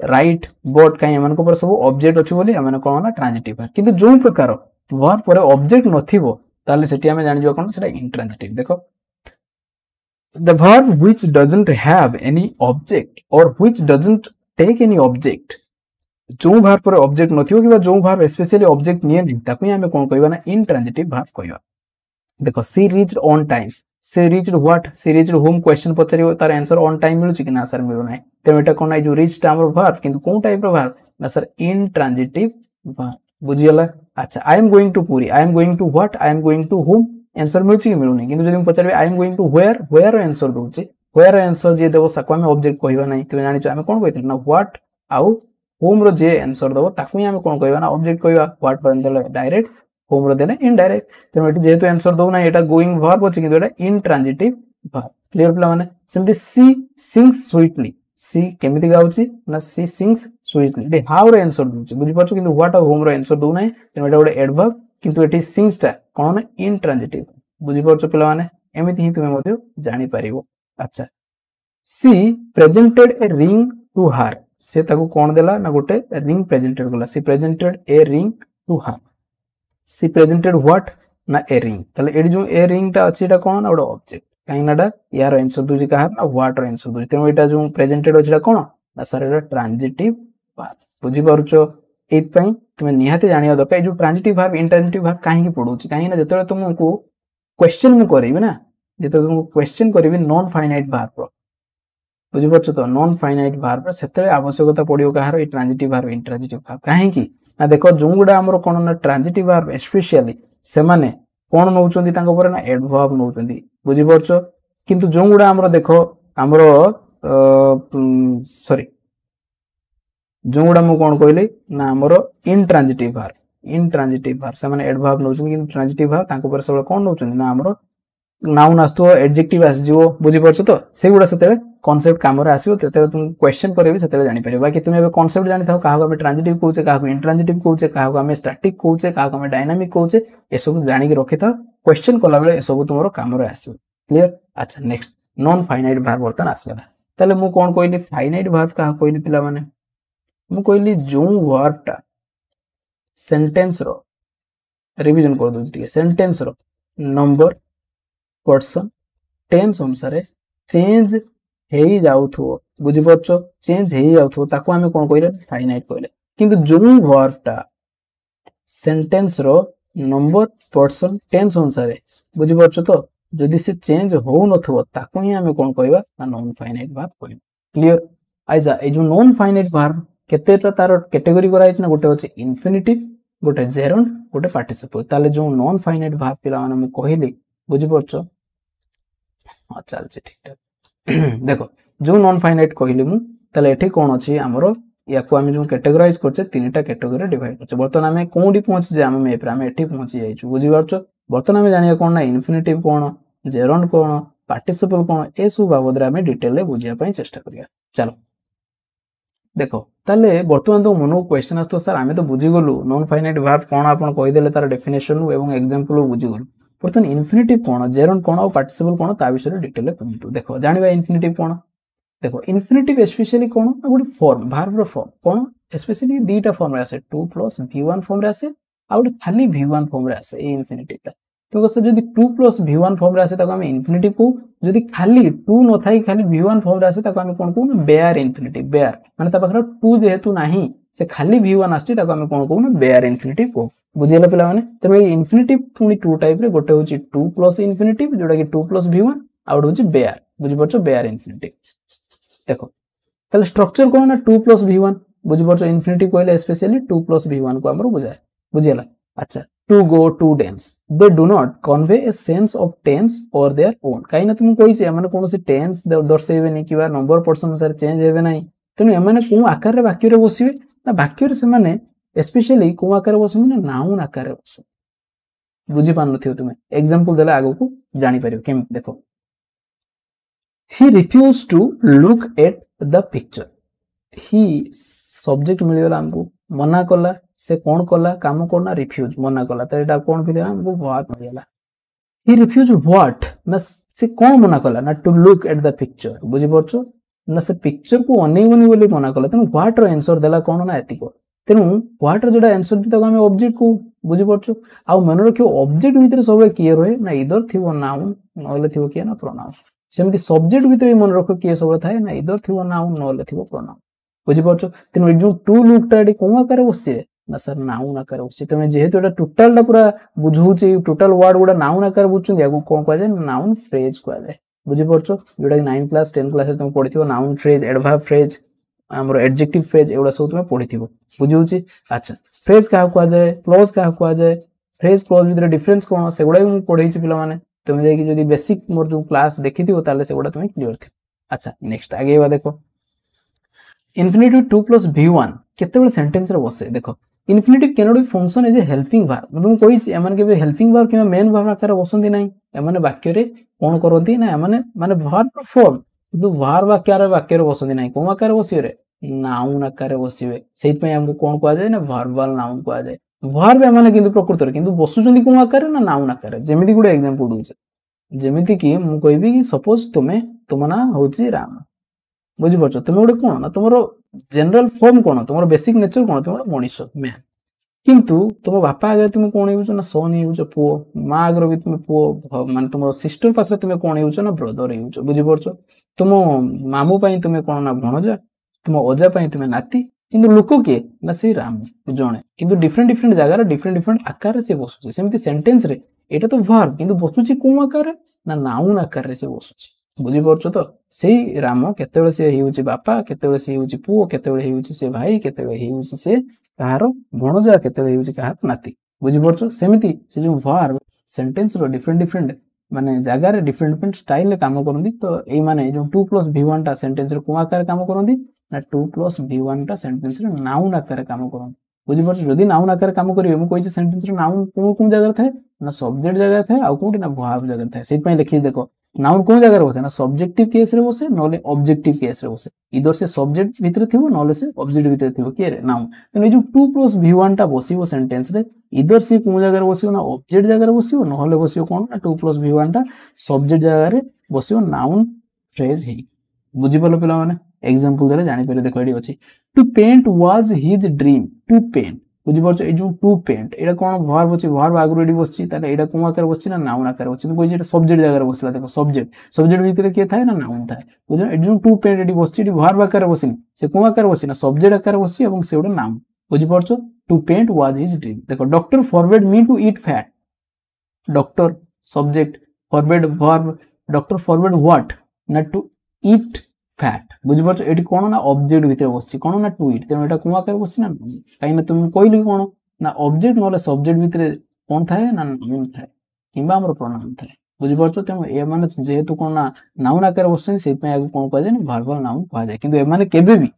राइट बॉट काई हमन को पर सब ऑब्जेक्ट अछि बोली हमन कोन ना ट्रांजिटिव भार किंतु जो प्रकार वर्ब पर ऑब्जेक्ट नथिबो ताले सेटी हम जानि जो कोन सेटा इंट्रांजिटिव देखो the verb which doesn't have any object or which doesn't take any object जो verb पर object नथियो किबा जो verb स्पेशली object निये नै ताकू हमें कोन कहबा ना intransitive verb कहबा देखो she reached on time she reached what she reached home question पचरियो तार आंसर on time मिलु छि कि ना सर मिलु नै तेम एटा कोन जो reached हमर verb किंतु कोन टाइप रो verb ना सर intransitive verb बुझियला अच्छा I am going to Puri I am going to what I am going to home answer मिलछि कि मिलु नै किंतु जदि हम पचरबे I am going to where answer दोछि वेयर आंसर जे देबो सको हम ऑब्जेक्ट कहबा नै त जानि छ हम कोन कहथिल ना व्हाट आउ होम रो जे आंसर देबो ताकू हम कोन कहबा ना ऑब्जेक्ट कहबा व्हाट पर देले डायरेक्ट होम रो देने इनडायरेक्ट त एटी जेहेतु आंसर दो ना एटा गोइंग वर्ब अछि किंतु एटा इंट्रांजिटिव वर्ब क्लियर प्ला माने सेमति सी सिंग्स स्वीटली सी केमिति गाउछि ना सी सिंग्स स्वीटली दे हाउ रो आंसर दोछि बुझि परछु किंतु व्हाट आउ होम रो आंसर दो नै त एटा गोटे एडवर्ब किंतु एटी सिंग्स टा कोन इंट्रांजिटिव बुझि परछु पिला माने एमिति ही तुमे मते जानि परिबो अच्छा she presented a ring to her से ताको कोन देला ना गोटे रिंग प्रेजेंटेड गला she presented a ring to her she presented what ना ए रिंग तले एडी जो ए रिंग टा अछि एटा कोन ना ऑब्जेक्ट काई नाडा यार आंसर दुजी कहा ना व्हाट रो आंसर दुजी तेम एटा जो प्रेजेंटेड अछि एटा कोन ना सर एटा ट्रांजिटिव वर्ब बुझि परछु एत पई तुमे निहाते जानिया दरकार जो ट्रांजिटिव वर्ब इंट्रांजिटिव वर्ब काहे की पढुछि काहे ना जतले तुमको क्वेश्चन मु करिबे ना जते तुमको क्वेश्चन करिबे नॉन फाइनाइट वर्ब रो बुझि परछु तो नॉन फाइनाइट वर्ब सेतले आवश्यकता पडियो कहार ए ट्रांजिटिव वर्ब इंट्रांजिटिव वर्ब काहे की ना देखो जो गुडा हमरो कोन ना ट्रांजिटिव वर्ब स्पेशली से माने कोन नउचंदी तांको पर ना एडवर्ब नउचंदी बुझि परछु किंतु जो गुड़ा आमर देख आमर सॉरी जो गुड़ा मुझे कौन कहली ना आमर इनट्रांजिटिव भार्ब से माने एडवर्ब नौ ट्रांजिटिव भार्ब सब कौन नौ ना आमर नाउन आसो एडजेक्टिव आसो बुझीपार तो से गुड़ा से कॉन्सेप्ट कम आसो तुम क्वेश्चन करेंगे से जापर बाकी तुम्हें एवं कॉन्सेप्ट जानी था क्या ट्रांजिटिव कौचे क्या इंट्रांजिटिव कौचे क्या स्टैटिक कौचे क्या डायनामिक कौचे ये सब जानिक रखी था क्वेश्चन कला बेले सब तुम कम आसो क्लियर। अच्छा नेक्स्ट नॉन फाइनाइट भार्ब बर्तमान आसगला ताले मु कौन कहली फाइनाइट भार्ब क्या कहली पिला माने मु कहली जो वर्बटा सेंटेंस रो रिवीजन कर दो सेंटेंस रो नंबर पर्सन टेंस अनुसार चेंज हेई जाउथो बुझिपारछो चेंज हेई जाउथो ताको हमें कोन कहले फाइनाइट कहले किंतु जो वर्बटा सेंटेंस रो नंबर पर्सन टेंस अनुसार बुझिपारछो तो जदि से चेंज हो नथो ताको ही हमें कोन कहबा ना नॉन फाइनाइट वर्ब कहबा क्लियर। आइजा ए जो नॉन फाइनाइट वर्ब केतेटा तार कैटेगरी करा ना गोटे अछि इन्फिनिटिव गोटे जेरोंड गोटे पार्टिसिपल ताले जो नॉन फाइनाइट वर्ब पिला माने मैं कहली बुझिपारछो हाँ चलছে ठीक देखो जो नॉन फाइनाइट कहली मु ताले एठी कोन अछि हमरो या को हम जो कैटेगराइज करछे तीनटा कैटेगरी डिवाइड करछे वर्तमान हमें कोडी पहुंची जे हम मैप रे हम एठी पहुंची जाइछु बुझि पारछो वर्तमान हमें जानिया कोन ना इन्फिनिटिव कोन जेरोंड कोन पार्टिसिपल कोन ए सब बाबद रे हम डिटेल रे बुझिया पई चेष्टा करिया। चलो देखो ताले वर्तमान तो मनो क्वेश्चन आस्तो सर हमें तो बुझी गलु नॉन फाइनाइट वर्ब कोन आपन कहि देले तार डेफिनेशन एवं एग्जांपल बुझी गलु बर्तमान इन्फिनिटिव कौन जेरोंड कौन और पार्टिसिपल कौन ता विषय डिटेल कहतु देखो जानबा इन्फिनिटिव कौन देखो इन्फिनिटिव स्पेशली कौन गोटे फॉर्म वर्ब रो फॉर्म कौन स्पेशली दीटा फॉर्म रे आसे 2 + v1 फॉर्म रे आसे आ गोटे खाली v1 फॉर्म रे आसे ए इन्फिनिटिव ता तो से जदी 2 + v1 फॉर्म रे आसे ताको हम इन्फिनिटिव को जदी खाली 2 न थाई खाली v1 फॉर्म रे आसे ताको हम कोन को बेयर इन्फिनिटिव बेयर माने ता पाखरा 2 जेहेतु नाही से खाली v1 आस्ती ताको हम कोन को बेयर इन्फिनिटिव को बुझियला पिला माने त ए इन्फिनिटिव पुनी 2 टाइप रे गोटे होची 2 + इन्फिनिटिव जोडा कि 2 + v1 आ गोटे होची बेयर बुझि परछो बेयर इन्फिनिटिव देखो ताले स्ट्रक्चर कोन ना 2 + v1 बुझि परछो इन्फिनिटिव कहले स्पेशली 2 + v1 को हमर बुझाए बुझियला। अच्छा to go to dance they do not convey a sense of tense और देयर ओन काई ना तुम कहि से माने कोनोसी टेंस दर्शाइबे नै किबा नंबर पर्सन अनुसार चेंज हेबे नै तने एमाने को आकार रे वाक्य रे बसिबे ना वाक्य रे से माने स्पेशली को आकार रे बसिबे ना नाउन आकार रे बसो बुझि पान नथियो तुमे एग्जांपल देला आगो को जानि परियो केम देखो he refuse to look at the picture he subject मिल गला हमको मना कला से कौन कला काम करना रिफ्यूज मना कला त एटा कौन फिले हमको वर्ब मिल गला ही रिफ्यूज व्हाट ना से कौन मना कला ना to look at the picture बुझि परछो ना से पिक्चर को अनेबनी बोली मना कला तनु व्हाट रो आंसर देला कौन ना एतिको तेनु व्हाट रो जोडा आंसर दिता हम ऑब्जेक्ट को बुझि परछो आ मन रखियो ऑब्जेक्ट भीतर सब किए रहे ना इधर थिवो नाउन नले थिवो किए ना प्रोनाउन सेमति सब्जेक्ट भीतर मन रखो किए सब थाए ना इधर थिवो नाउन नले थिवो प्रोनाउन बुझि परछो तेनु जो टू लुक टा को आकार बसि ना सर नाउन आकार बसि तमे जेहेतु एटा टोटल टा पूरा बुझौची टोटल वर्ड गुडा नाउन आकार बुझुं याको कोन कहै जाय नाउन फ्रेज कहै जाय बुझि परछो जोडा 9 क्लास 10 क्लास तुम पढिथिबो नाउन फ्रेज एडवर्ब फ्रेज हमर एडजेक्टिव फ्रेज एवडा सब तुम पढिथिबो बुझौची। अच्छा फ्रेज का कहै जाय क्लॉज का कहै जाय फ्रेज क्लॉज भीतर डिफरेंस कोन से गुडा हम पढैछि पिला माने तुम जाय कि जदी बेसिक मोर जो क्लास देखिथिबो ताले से गुडा तुम क्लियर थि। अच्छा नेक्स्ट आगे बा देखो इन्फिनिटिव 2 + v1 केतेबेले सेंटेंस रे बसे देखो infinitive can not be function as a helping verb तुम कहिछि एमान के हेल्पिंग वर्ब किबा मेन वर्ब आकार बसंती नै एमाने वाक्य रे कोन करंती ना एमाने माने वर्ब फॉर्म किंतु वर्ब वाक्य रे बसंती नै कोन आकार बसिबे रे नाउन आकार रे बसिबे सेइत पय हमको कोन कहै जाय ना वर्बल नाउन कहै जाय वर्ब एमाने किंतु प्रकृति रे किंतु बसुचंदी कोन आकार रे ना नाउन आकार रे जेमिति गुडे एग्जांपल दोछ जेमिति कि मु कहबी कि सपोज तुम ना होची राम बुझि परछो तुम गुडे कोन ना तुमरो जनरल फॉर्म कोन तुमरो बेसिक नेचर कोन तुमरो मनीष मैन किंतु तुम बापा आगे तुम कोन हेउछ ना सन हेउछ पो मां आगे भी तुम पो माने तुम सिस्टर पाखरे तुम कोन हेउछ ना ब्रदर हेउछ बुझि परछो तुम मामू पई तुम कोन ना भणजा तुम ओजा पई तुम नाती किंतु लोक के ना से राम जणे किंतु डिफरेंट जगह रे डिफरेंट आकार से बसुची सेमति सेंटेंस रे एटा तो वर्ब किंतु बसुची कोन आकार ना नाउन आकार रे से बसुची बुझि परछो तो सेही राम केतेबेले से हेउची बापा केतेबेले से हेउची पुओ केतेबेले हेउची से भाई केतेबेले हेउची से कहार भणजा केतेबेले हेउची कहार नाती बुझि परछो सेमिति से जो वर्ब सेंटेंस रो डिफरेंट माने जगह रे डिफरेंट डिफरेंट स्टाइल रे काम करंदी तो एई माने जो 2 + v1 टा सेंटेंस रे कोन आकार काम करंदी ना 2 + v1 टा सेंटेंस रे नाउन आकार काम करंदी बुझि परछ जदी नाउन आकार काम करिवे मु कहि जे सेंटेंस रे नाउन कोन कोन जगह थाए ना सब्जेक्ट जगह थाए आ कोन ना वर्ब जगह थाए सेति पय लिखि देखो नाउन कोन जगह बसे ना सब्जेक्टिव केस रे बसे नले ऑब्जेक्टिव केस रे बसे इधर से सब्जेक्ट भीतर थिबो नले से ऑब्जेक्ट भीतर थिबो के रे नाउन तो ए जो 2 + v1 टा बसिबो सेंटेंस रे इधर से कोन जगह बसिबो ना ऑब्जेक्ट जगह बसिबो नले बसिबो कोन ना 2 + v1 टा सब्जेक्ट जगह रे बसिबो नाउन फ्रेज हे बुझि पलो पिला माने एग्जांपल देले जानि पले देखो एडी अछि to paint was his dream to paint बुझि परछ ए जो टू पेंट एडा कोन वर्ब अछि वर्ब आगु रेडी बसछि ताले एडा कोन आकार बसछि ना नाउन आकार बसछि कोइ जेटा सब्जेक्ट जगह रे बसला देखो सब्जेक्ट भीतर के थाए ना नाउन थाए बुझो ए जो टू पेंट एडी बसछि एडी वर्ब आकार बसिनि से कोन आकार बसछि ना सब्जेक्ट आकार बसछि एवं से ओडा नाउन बुझि परछ to paint was his dream देखो doctor forward me to eat fat doctor subject forward verb doctor forward what ना टू ईट फैट बुझि परछ एडी कोन ना ऑब्जेक्ट भीतर बसछि कोन ना टू ईट तेनो एटा कोन आकार बसछि ना काई ना तुम कोइली कोन ना ऑब्जेक्ट नले सब्जेक्ट भीतर कोन थाए ना नाउन थाए किबा हमर प्रोनाउन थाए बुझि परछ तेनो ए माने जेहेतु कोन ना नाउन आकार बसछि से पय आगु कोन कह जाय वर्बल नाउन कह जाय किंतु ए माने केबे भी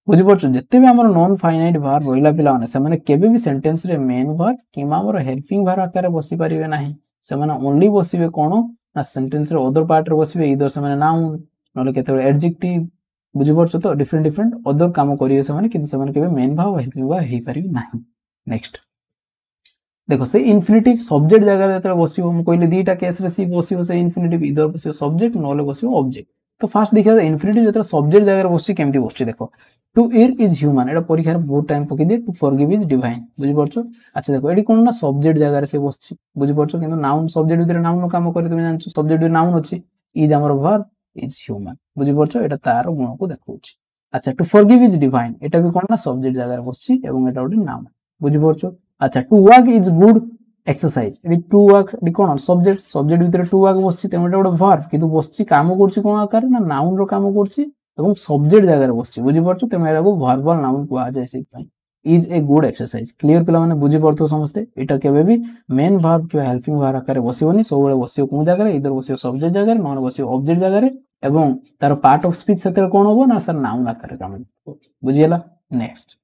बुझि परछ जत्ते भी हमर नॉन फाइनाइट वर्ब रोइला पिला माने से माने केबे भी सेंटेंस रे मेन वर्ब किबा हमर हेल्पिंग वर्ब आकार बसि परिबे नाही से माने ओनली बसिबे कोन ना सेंटेंस रे अदर पार्ट रे बसिबे इधर से माने नाउन नले केते एडजेक्टिव बुझि परछ तो डिफरेंट डिफरेंट अदर काम करिवे से माने किंतु से माने केबे मेन वर्ब हेल्पिंग वर्ब हे परिबे नाही नेक्स्ट देखो से इन्फिनिटिव सब्जेक्ट जगह जते बसिबो हम कहले दीटा केस रे सी बसिबो से इन्फिनिटिव इधर बसिबो सब्जेक्ट नले बसिबो ऑब्जेक्ट तो फास्ट देखिया इन्फिनिटिव जते सब्जेक्ट जगह रे बसि केमति बसि देखो टू ईर इज ह्यूमन एटा परीक्षा रे बहुत टाइम पकि दे टू फॉरगिव इज डिवाइन बुझि परछ अच्छा देखो एडी कोन ना सब्जेक्ट जगह रे से बसि बुझि परछ किंतु नाउन सब्जेक्ट भीतर नाउन काम करे तुम जानछ सब्जेक्ट भीतर नाउन अछि इज हमर वर्ब इज ह्यूमन बुझि परछ एटा तार गुण को देखौछि अच्छा टू फॉरगिव इज डिवाइन एटा भी कोन ना सब्जेक्ट जगह रे बसि एवं एटा ओडी नाउन बुझि परछ अच्छा to work is good exercise एडी टू वर्क एडी कोन सब्जेक्ट भीतर टू वर्क बसि तेम एटा ओडा वर्ब किंतु बसि काम करछि कोन आकार ना नाउन रो काम करछि एवं सब्जेक्ट जगह रे बसि बुझि परछ तेम एरा को वर्बल नाउन को जाय से पय is a good exercise clear पिला माने बुझि परथो समस्ते एटा केबे भी मेन वर्ब के हेल्पिंग वर्ब आकार बसिबोनी सब बेले बसियो कोन जगह रे इधर बसियो सब्जेक्ट जगह रे नन बसियो ऑब्जेक्ट जगह रे एवं तार पार्ट ऑफ स्पीच सेते कोन होबो ना सर नाउन आकार काम बुझियला नेक्स्ट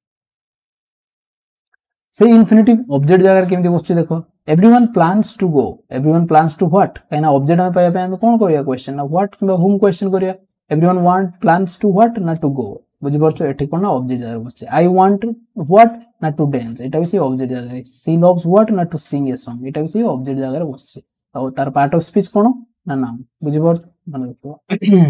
से इन्फिनिटिव ऑब्जेक्ट जगह रे केमति बसछि देखो एवरीवन प्लान्स टू व्हाट काइना ऑब्जेक्ट में पाया पे हम कोन करिया क्वेश्चन ना व्हाट किबा होम क्वेश्चन करिया everyone want plans to what ना टू गो बुझि परछ एठी कोन ना ऑब्जेक्ट जगह बसछि आई वांट व्हाट ना टू डांस एटा भी से ऑब्जेक्ट जगह रे सी लव्स व्हाट ना टू सिंग ए सॉन्ग एटा भी से ऑब्जेक्ट जगह रे बसछि और तार पार्ट ऑफ स्पीच कोन ना नाउन बुझि परछ माने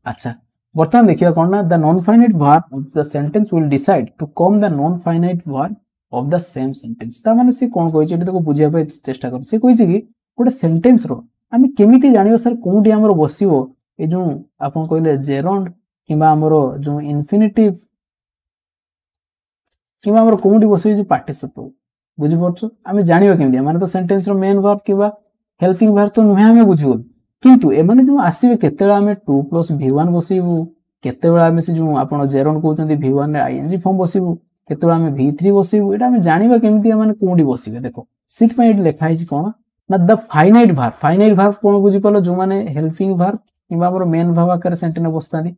अच्छा बर्तमान देखिया कोन ना the non finite verb of the sentence will decide to come the non finite verb of the same sentence ता माने से कोन कहै छै एटा देखो बुझिया पे चेष्टा कर से कहै छै कि गोटे सेंटेंस रो आमे केमिति जानियो सर कोउटी हमर बसिबो ए जो आपन कहले जेरोंड किबा हमर जो इन्फिनिटिव किबा हमर कोउटी बसिबो जो पार्टिसिपल बुझि परछ आमे जानियो केमिति माने तो सेंटेंस रो मेन वर्ब किबा हेल्पिंग वर्ब तो नुहे आमे बुझियो किंतु ए माने जो आसीबे केतेला आमे 2 + v1 बसिबो केतेला आमे से जो आपन जेरोंड कहउचंदी v1 रे आईएनजी फॉर्म बसिबो केतेला आमे v3 बसिबो एटा आमे जानिबा केमिति माने कोउटी बसिबे देखो सिट पॉइंट लिखा हिज कोन ना द फाइनाइट वर्ब कोन बुझि पलो जो माने हेल्पिंग वर्ब किबा हमर मेन वर्ब आकार सेंटेंस बसतानी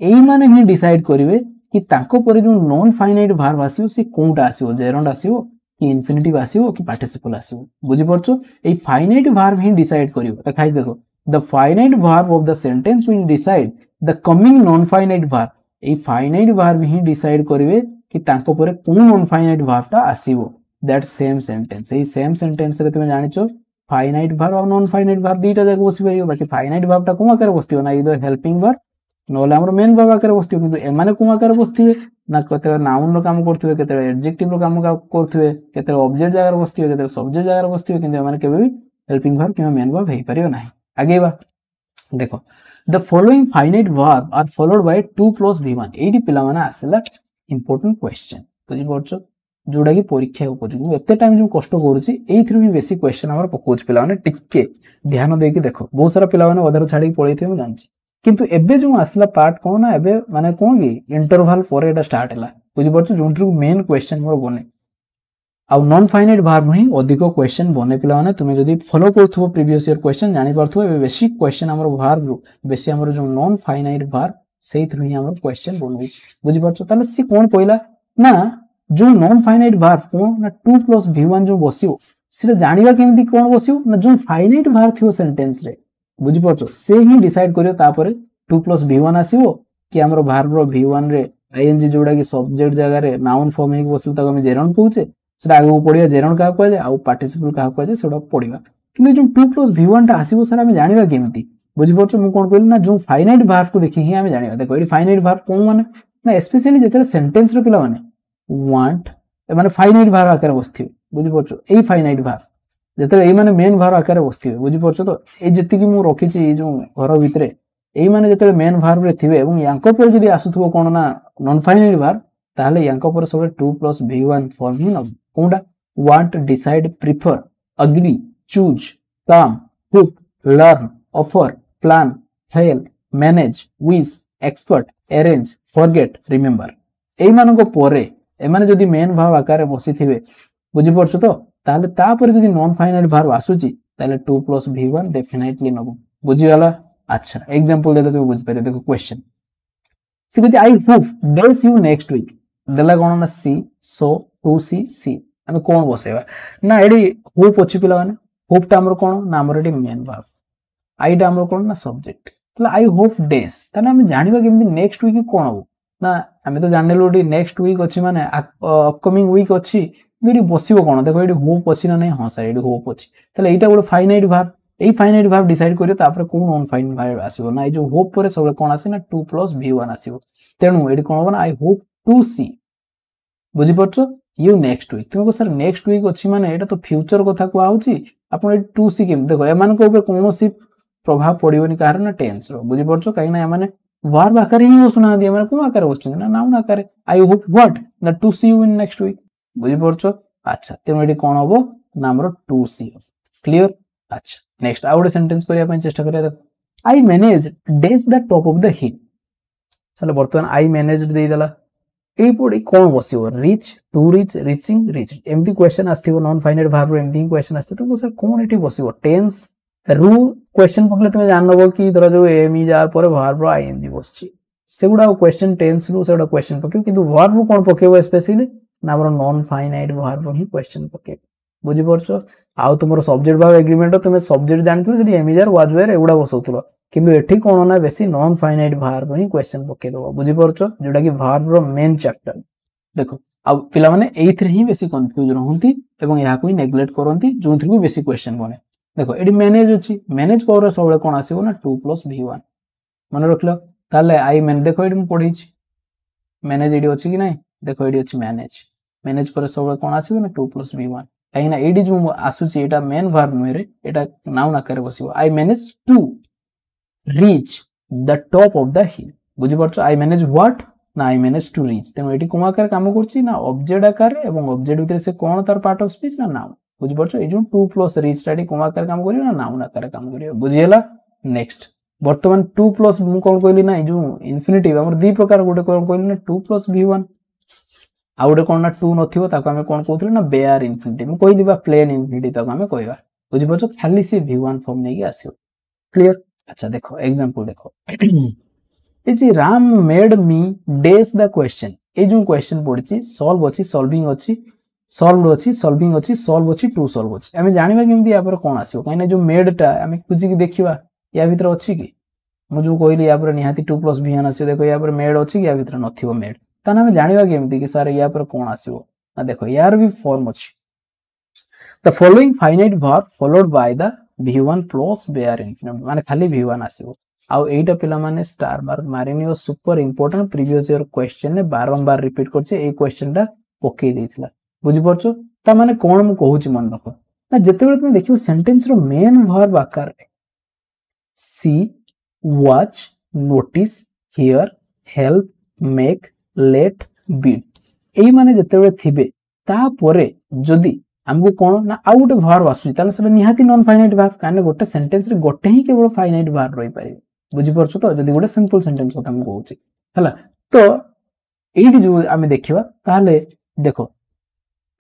एई माने ही डिसाइड करिवे कि ताको परे जो नॉन फाइनाइट वर्ब आसीओ से कोनटा आसीओ जेरोंड आसीओ कि इन्फिनिटिव आसीओ कि पार्टिसिपल आसीओ बुझि परछो एई फाइनाइट वर्ब ही डिसाइड करिवो देखाइ देखो the finite verb of the sentence will decide the coming non finite verb एई फाइनाइट वर्ब ही डिसाइड करिवे कि ताको परे कोन नॉन फाइनाइट वर्ब ता आसीओ दैट सेम सेंटेंस एई सेम सेंटेंस रे तुमे जानिचो फाइनाइट वर्ब और नॉन फाइनाइट वर्ब दीटा जगह बसि परियो बाकी फाइनाइट वर्ब ता कोन आकार बसतियो ना इधर हेल्पिंग वर्ब नोले हमर मेन वर्ब आकार बसतियो किंतु एमाने कोन आकार बसतिवे ना केते नाउन रो काम करथिवे केते एडजेक्टिव रो काम करथिवे केते ऑब्जेक्ट जगह रे बसतिवे केते सब्जेक्ट जगह रे बसतिवे किंतु एमाने केबे भी हेल्पिंग वर्ब किबा मेन वर्ब हे परियो नाही आगे बा देखो the following finite verb are followed by 2 + v1 एडी पिला माने आसेला इंपोर्टेंट क्वेश्चन बुझि परछो जोड़ा की परीक्षा उपयोगी एते टाइम जो कष्ट करूची एथि भी बेसी क्वेश्चन हमर पकोच पिला माने टिके ध्यान दे के देखो बहुत सारा पिला माने अधर छाडी पळैथे म जानछि किंतु एबे जो आसला पार्ट कोन ना एबे माने कोन की इंटरवल पर एटा स्टार्ट हला बुझि परछ जोंट्रु मेन क्वेश्चन मोर बने आउ नॉन फाइनाइट वर्ब ही अधिक क्वेश्चन बने पिला माने तुमे जदी फॉलो करथुबो प्रीवियस ईयर क्वेश्चन जानि परथुबो ए बेसिक क्वेश्चन हमर वर्ब रु बेसी हमर जो नॉन फाइनाइट वर्ब सेहि थ्रु ही हमर क्वेश्चन बनउछ बुझि परछो ताले सी कोन कहला ना जो नॉन फाइनाइट वर्ब कोन ना 2 + v1 जो बसियो सेटा जानिबा केमिति कोन बसियो ना जो फाइनाइट वर्ब थियो सेंटेंस रे बुझि परछो से ही डिसाइड करियो तापरे 2 + v1 आसीबो कि हमर वर्ब रो v1 रे ing जोडा कि सब्जेक्ट जगह रे नाउन फॉर्म हे बसिल तक हम जेरन कहूचे सेटा आगु पडिया जेरन का कहै जे आ पार्टिसिपल का कहै जे सेटा पडिबा किंतु जो 2 + v1 टा आसीबो सर हम जानिबा केमिति बुझि परछो मु कोन कहली ना जो फाइनाइट वर्ब को देखि ही हम जानिबा देखो एडी फाइनाइट वर्ब कोन माने ना स्पेशली जेते सेंटेंस रो पिला माने वांट माने फाइनाइट वर्ब आकार बसथिबे बुझि परछो एई फाइनाइट वर्ब जेते एई माने मेन वर्ब आकार बसथिबे बुझि परछो तो ए जेति कि मु रखि छी जो घर भितरे एई माने जेते मेन वर्ब रे थिबे एवं यांको पर जदी आसुथबो कोन ना नॉन फाइनाइट वर्ब ताहले यांको पर सब 2 + v1 फॉर्म ही न कोंडा want decide prefer agree choose come hook learn offer plan fail manage wish expert arrange forget remember एई मानको परे ए माने जदी मेन वर्ब आकार बसी थिबे बुझि परछो तो ताहले ता पर जदी नॉन फाइनाइट वर्ब आसुची ताहले 2 + v1 डेफिनेटली नबो बुझि वाला अच्छा एग्जांपल देले तो बुझ पारे देखो क्वेश्चन सी कहै I hope days you next week देला कोन ना सी सो टू सी सी हम कोन बसेबा ना एडी होप अछि पिला माने होप ता हमर कोन ना हमर एडी मेन वर्ब आई ता हमर कोन ना सब्जेक्ट तला आई होप डेज तने हम जानिबा केमि नेक्स्ट वीक कोन हो ना हम तो जाननेलो एडी नेक्स्ट वीक अछि माने अपकमिंग वीक अछि एडी बसिबो कोन देखो एडी होप अछि ना नै हां सर एडी होप अछि तले एटा गोटे finite verb a finite verb decide करियो तापर कोन नॉन फाइनाइट वर्ब आसीबो ना ए जो होप पर सब कोन आसी ना 2 + v1 आसीबो तेनु एडी कोन हो ना आई होप टू सी बुझि परछो यू नेक्स्ट वीक तुमको सर नेक्स्ट वीक अछि माने एटा तो फ्यूचर कथा को आउची आपण ए 2 सी केम देखो ए मान को ऊपर कोनोसी प्रभाव पडियोनी कारण ना टेंस रो बुझि परछो काई ना ए माने वर्ब आकार ही बसुना दिया माने कोन आकार बसुन ना नाउन आकार आई होप व्हाट ना to see you in next week बुझि परछो अच्छा तेनु एडी कोन होबो ना हमरो 2 सी क्लियर अच्छा नेक्स्ट आउट सेंटेंस करिया पय चेष्टा करिया देखो आई मैनेज डेज the top of the hill चलो बर्तमान आई मैनेज दे देला ए पडी कोन बसिबो reach to reach reaching reach एमती क्वेश्चन आस्थिबो नॉन फाइनाइट वर्ब रो एमती क्वेश्चन आस्थे तुमको सर कोन एठी बसिबो टेंस रु क्वेश्चन पकले तुमे जानबो कि धर जो एम इज आर पर वर्ब रो आईएनजी बसची सेगुडा क्वेश्चन टेंस रु सेगुडा क्वेश्चन पके किंतु वर्ब कोन पकेबो स्पेशली ना हमर नॉन फाइनाइट वर्ब ही क्वेश्चन पके बुझि परछो आउ तुमरो सब्जेक्ट वर्ब एग्रीमेंट तुमे सब्जेक्ट जानथिलो जदी am is are was were एगुडा बसौथिलो किंतु एठी कोन ना बेसी नॉन फाइनाइट वर्ब ही क्वेश्चन पके दो बुझि परछो जोडा कि वर्ब रो मेन चैप्टर देखो आ पिला माने एथरे ही बेसी कंफ्यूज रहंती एवं या कोई नेग्लेक्ट करंती जोथि को बेसी क्वेश्चन बने देखो एडी मैनेज अछि मैनेज पावर सबले कोन आसीबो ना 2 + v1 मन रखलो ताले आई मैन देखो एडी म पढी छी मैनेज एडी अछि कि नै देखो एडी अछि मैनेज मैनेज पर सबले कोन आसीबो ना 2 + v1 काई ना एडी जो आसुची एटा मेन वर्ब नरे एटा नाउन आकार बसिबो I manage to reach the top of the hill बुझि परछो आई मैनेज व्हाट ना आई मैनेज टू रीच तेनो एटी कोन आकार काम करछि ना ऑब्जेक्ट आकार एवं ऑब्जेक्ट भितर से कोन तार पार्ट ऑफ स्पीच ना नाउन बुझि परछो ए जो 2 + रीच टाडी कोन आकार काम करियो ना नाउन आकार काम करियो बुझियला नेक्स्ट वर्तमान 2 + मु कोन कहली ना ए जो इंफिनिटिव हमर दी प्रकार गोटे कोन कहली ना 2 + v1 आ गोटे कोन ना 2 नथिबो ताको हमें कोन कहउथले ना बेयर इंफिनिटिव मु कहि दिबा प्लेन इंफिनिटिव ताको हमें कहबा बुझि परछो खाली से v1 फॉर्म नेकी आसीबो क्लियर अच्छा देखो एग्जांपल देखो ए जी राम मेड मी डेज द क्वेश्चन ए जो क्वेश्चन पड़छि सॉल्व अछि सॉल्विंग अछि सॉल्व्ड अछि सॉल्विंग अछि सॉल्व अछि टू सॉल्व अछि हमें जानिबा केमति या पर कोन आसीबो काइना जो मेड टा हमें खुजी कि देखिबा या भीतर अछि कि मु जो कहली या पर निहाती 2 + v1 आसीबो देखो या पर मेड अछि कि या भीतर नथिबो मेड ताना हमें जानिबा केमति कि सर या पर कोन आसीबो ना देखो यार भी फॉर्म अछि the following finite verb followed by the v1 + bare infinitive माने खाली v1 आसीबो आउ एटा पिला माने स्टार मार्क मारिनियो super important previous year question ने बारंबार रिपीट करछे ए क्वेश्चन टा पके देथिला बुझि परछो ता माने कोन म कहूची मन रखो ना जेतेबेले तुम देखियो सेंटेंस रो मेन वर्ब आकार रे see watch notice hear help make let bid एई माने जेतेबेले थिबे ता परे जदी हमको कोन ना आउ गोटे वर्ब आसु ताले से निहाती नॉन फाइनाइट वर्ब काने गोटे सेंटेंस रे गोटे ही केवल फाइनाइट वर्ब रही पारे बुझि परछो तो जदी गोटे सिंपल सेंटेंस कथा हम कहूची हला तो एडी जो आमे देखिबा ताले देखो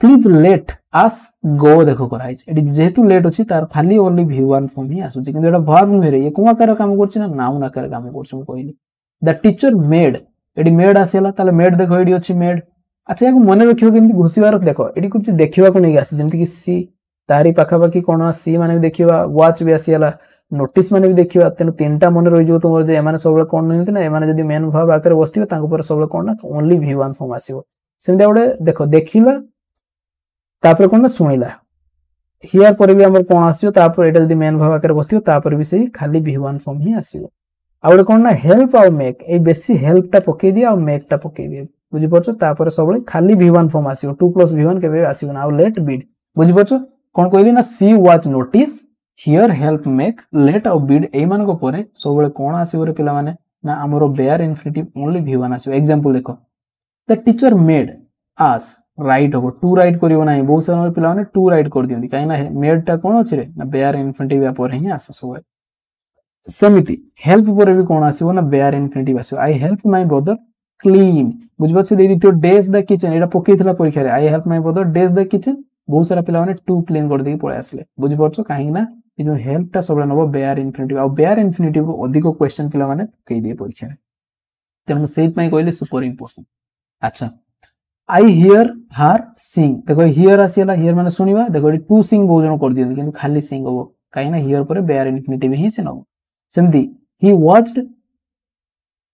प्लीज लेट आस गो देखो कराई एटी जेहेतु लेट अछि तार खाली ओनली V1 फॉर्म ही आसुची किंतु एटा वर्ब नुहे रे ये कोन आकार काम करछि ना नाउन आकार काम करछि हम कहली द टीचर मेड एटी मेड आसेला ताले मेड देखो एटी अछि मेड अच्छा याको मने रखियो केमति घुसीबार देखो एटी कुछ देखिबा को नै आसी जेमति कि सी तारी पाखा पाखी कोन सी माने देखिबा वॉच भी आसीला नोटिस माने भी देखिबा तेन तीनटा मने रहि जो तुमर जे एमाने सबले कोन नहिते ना एमाने जदी मेन वर्ब आकार बसतिबा तांको पर सबले कोन ना ओनली V1 फॉर्म आसीबो सेमति ओडे देखो देखिला तापर कोन ना सुनिला हियर पर भी हमर कोन आसीयो तापर एटा जदी मेन वर्ब आकार बसतियो तापर भी सही खाली V1 फॉर्म ही आसीबो आउडे कोन ना हेल्प और मेक ए बेसी हेल्प टा पके दिया और मेक टा पके दिया बुझि परछो तापर सबले खाली V1 फॉर्म आसीबो 2 + V1 केबे आसीबो ना लेट बीड बुझि परछो कोन कहली ना see watch notice hear help make let और बीड ए मान को परे सबले कोन आसीबो रे पिला माने ना हमरो बेयर इन्फिनिटिव ओनली V1 आसीबो एग्जांपल देखो the teacher made us write हो टू राइट करियो ना बहुत सारा पिला माने टू राइट कर दियंती काई ना मेड टा कोन अछि रे ना बेयर इन्फिनिटिव या पर ही आसे सबले समिति हेल्प पर भी कोन आसीबो ना बेयर इन्फिनिटिव आसीबो I help my brother clean बुझबो से दे दितो डेज द किचन एटा पकेइथला परीक्षा रे आई हेल्प माय ब्रदर डेज द किचन बहुत सारा पिला माने टू क्लीन कर देकी पळे आसले बुझि परछो काहे ना ए जो हेल्प टा सबले नबो बेयर इन्फिनिटिव आ बेयर इन्फिनिटिव रो अधिक क्वेश्चन पिला माने कहि दे परीक्षा रे तेनु सेट पई कहले सुपर इंपोर्टेंट अच्छा आई हियर हर सिंग देखो हियर आसीला हियर माने सुनिबा देखो टू सिंग बहुत जन कर दियंती किंतु खाली सिंग हो काहे ना हियर पर बेयर इन्फिनिटिव ही से नबो सेमती he watched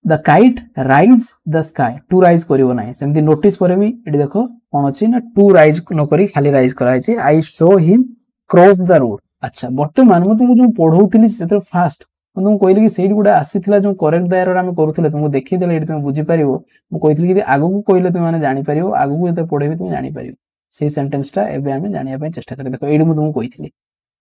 the kite rise the sky to rise करिवो नाही सेमती नोटिस पर भी एटी देखो कोन अछि ना टू राइज न करी खाली राइज कराय छै I show him cross the road अच्छा वर्तमान म तुमको जो पढौतिली सेते फास्ट म तुम कहली कि सेट गुडा आसीथिला जो करेक्ट द एरर हम करूथिले तुमको देखि देले एटी तुम बुझि परिबो म कहितली कि आगु को कहले तुम माने जानि परिबो आगु को जते पढेबी तुम जानि परिबो सेही सेंटेंस टा एबे हम जानिया पय चेष्टा करी देखो एडी म तुमको कहितली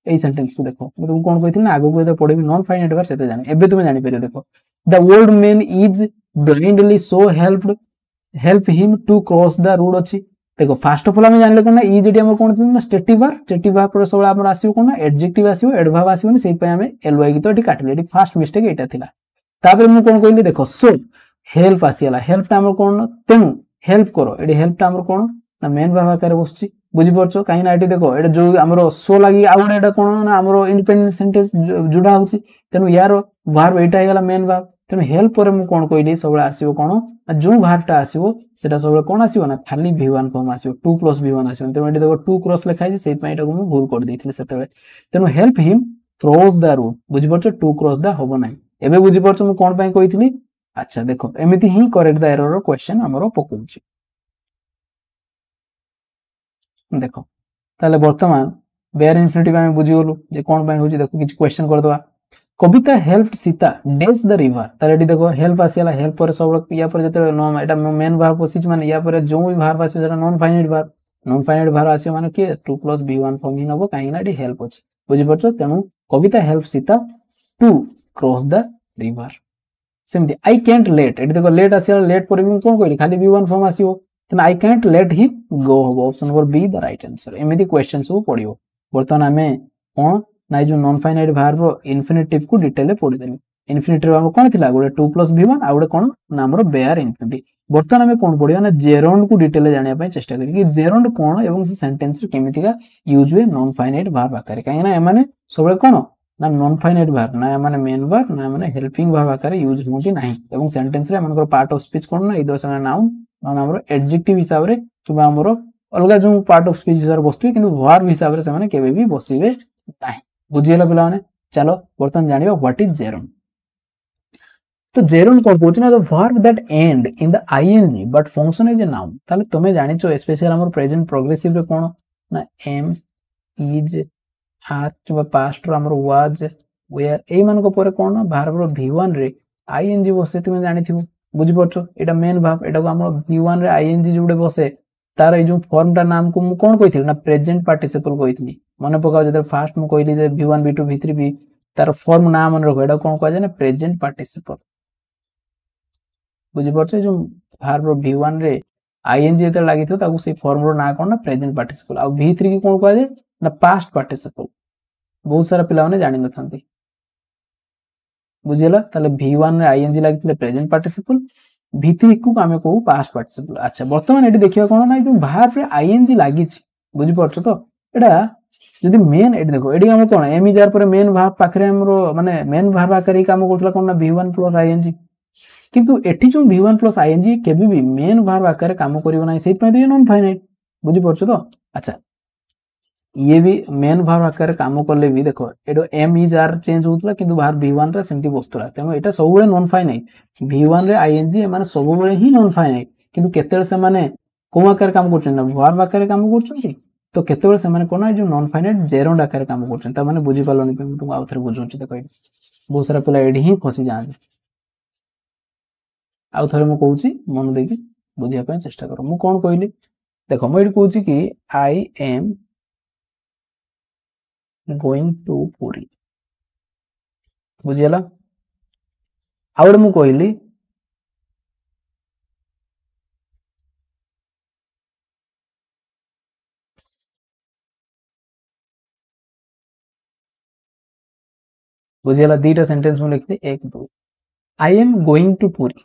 एई सेंटेंस को देखो म तुमको कोन कहितली ना आगु को जते पढेबी नॉन फाइनाइट वर्ब सेते जानि एबे तुम जानि परिबो देखो the old man is blindly so help him to cross the road अछि देखो फास्ट ऑफ ऑल हम जानले कोन ना ई जेडी हमर कोन ना स्टेटिव वर्ब पर सबले हमर आसीबो कोन ना एडजेक्टिव आसीबो एडवर्ब आसीबो सेही पय हम एलवाई की तो एटी काटले एटी फास्ट मिस्टेक एटा थिला तापर मु कोन कहली देखो सो हेल्प आसीला हेल्प टा हमर कोन तेनु हेल्प करो एडी हेल्प टा हमर कोन ना मेन वर्ब आकार बसछि बुझि परछो काई ना एटी देखो एटा जो हमर सो लागि आउडे एटा कोन ना हमर इंडिपेंडेंट सेंटेंस जुडा होछि तेनु यार वर्ब एटा हेला मेन वर्ब तेनु हेल्प पर मु कोन कहली सबले आसीबो कोन जो वर्ब टा आसीबो सेटा सबले कोन आसीबो ना खाली V1 फॉर्म आसीबो 2 + V1 आसीबो तेनु एटी देखो 2 क्रॉस लिखा छै सेहि पय एटा को मु भूल कर देथिले सेतेबे तेनु help him cross the road बुझि परछो 2 क्रॉस द होबो नाही एबे बुझि परछो मु कोन पय कहितली अच्छा देखो एमिति ही करेक्ट द एरर रो क्वेश्चन हमरो पकोछि देखो ताले वर्तमान बेयर इन्फिनिटिव हम बुझि गेलु जे कोन पय होछि देखो किछ क्वेश्चन कर दवा कविता हेल्प्ड सीता डेज द रिवर ताले एटी देखो हेल्प आसीला हेल्प पर सब या पर जते नो एटा मेन वर्ब पोसिच माने या पर जो भी वर्ब आसी जेटा नॉन फाइनाइट वर्ब आसी माने के 2 + V1 फॉर्म ही नबो काहे ना एटी हेल्प अछि बुझि परछो तेनु Kavita help Sita to cross the river सेमती आई कैंट लेट एटी देखो लेट आसीला लेट पर भी कोन कहली खाली V1 फॉर्म आसीबो तेन I can't let him go होबो option number B the right answer एमिति क्वेश्चन सब पडियो वर्तमान हमें कोन ना जो नॉन फाइनाइट वर्ब रो इन्फिनिटिव को डिटेल पढि देनी इन्फिनिटिव हम कोन थिला गोटे 2 + V1 आ गोटे कोन ना हमरो बेयर इन्फिनिटिव वर्तमान हमें कोन पडियो ना जेरोंड को डिटेल जानिया पय चेष्टा करी कि जेरोंड कोन एवं से सेंटेंस रे केमितिका यूज हुए नॉन फाइनाइट वर्ब आकार काहे ना एमाने सबले कोन ना नॉन फाइनाइट वर्ब ना एमाने मेन वर्ब ना एमाने हेल्पिंग वर्ब आकार यूज होती नाही एवं सेंटेंस रे हमर पार्ट ऑफ स्पीच कोन ना इदो संगे नाउन ना हमरो एडजेक्टिव हिसाब रे किबा हमरो अलगा जो पार्ट ऑफ स्पीच हिसाब बस्तु किंतु वर्ब हिसाब रे से माने केबे भी बसिबे नाही बुझियला पिला माने चलो बर्तन जानिबा व्हाट इज जेरोन तो जेरोन कोन कहउछ ना the verb that end in the ING but function is a noun ताले तमे जानिचो स्पेशल हमर प्रेजेंट प्रोग्रेसिव रे कोन ना एम इज आर वा पास्ट रो हमर वाज वेयर ए मान को परे कोन ना वर्ब रो V1 रे आईएनजी बसे तमे जानिथिबो बुझि परछो एटा मेन वर्ब एटा को हमर V1 रे आईएनजी जुडे बसे तार ए जो फॉर्म टा नाम को मु कोन कहिथिल ना प्रेजेंट पार्टिसिपल कहिथिली मने पकाओ जते फास्ट मु कहली जे V1 V2 V3 भी तार फॉर्म नाम मन रखो एटा कोन कहै ना प्रेजेंट पार्टिसिपल बुझि परछो जो वर्ब रो V1 रे आईएनजी जते लागिथो ताकू से फॉर्म रो ना कोन ना प्रेजेंट पार्टिसिपल आ V3 की कोन कहै ना पास्ट पार्टिसिपल बहुत सारा पिला माने जानि नथांती बुझियला ताले V1 रे आईएनजी लागितले प्रेजेंट पार्टिसिपल भितरी को आम कहू पास्ट पार्टिसिपल। अच्छा बर्तमान ये देखिए कौन ना जो भार्ब रे आईएनजी लगी बुझी पारछ तो एटा जदि मेन एट देखो एडी हम कोन एम इज आर पर मेन भार्ब पाखरे हमरो माने मेन भार्ब आकर काम करथला कोन ना v1 प्लस आईएनजी किंतु एठी जो v1 प्लस आईएनजी केबे भी मेन भार्ब आकर काम करिवो नै सेत पय नॉन फाइनाइट बुझी पारछ तो। अच्छा ये भी मेन भार्ब आकर काम करले भी देखो एडो एम इज आर चेंज होतला किंतु भार्ब v1 रे सेमति बस्तुला तेनो एटा सब बेले नॉन फाइनाइट v1 रे आईएनजी माने सब बेले ही नॉन फाइनाइट किंतु केतेल से माने को आकार काम करछन ना भार्ब आकार काम करछन तो केतेल से माने कोन जो नॉन फाइनाइट जेरोंड आकार काम करछन त माने बुझी पालोनी पे तुम आउथरे बुझौछि देखो बहुत सारा पिला एडी ही फसी जान आउथरे मु कहूछि मन देखि बुझिया पे चेष्टा करो मु कोन कहली देखो मु एडी कहूछि कि I am going to Puri बुझियला आउड मु कहली बुझियला दीटा सेंटेंस मु लिखते 1 2 I am going to Puri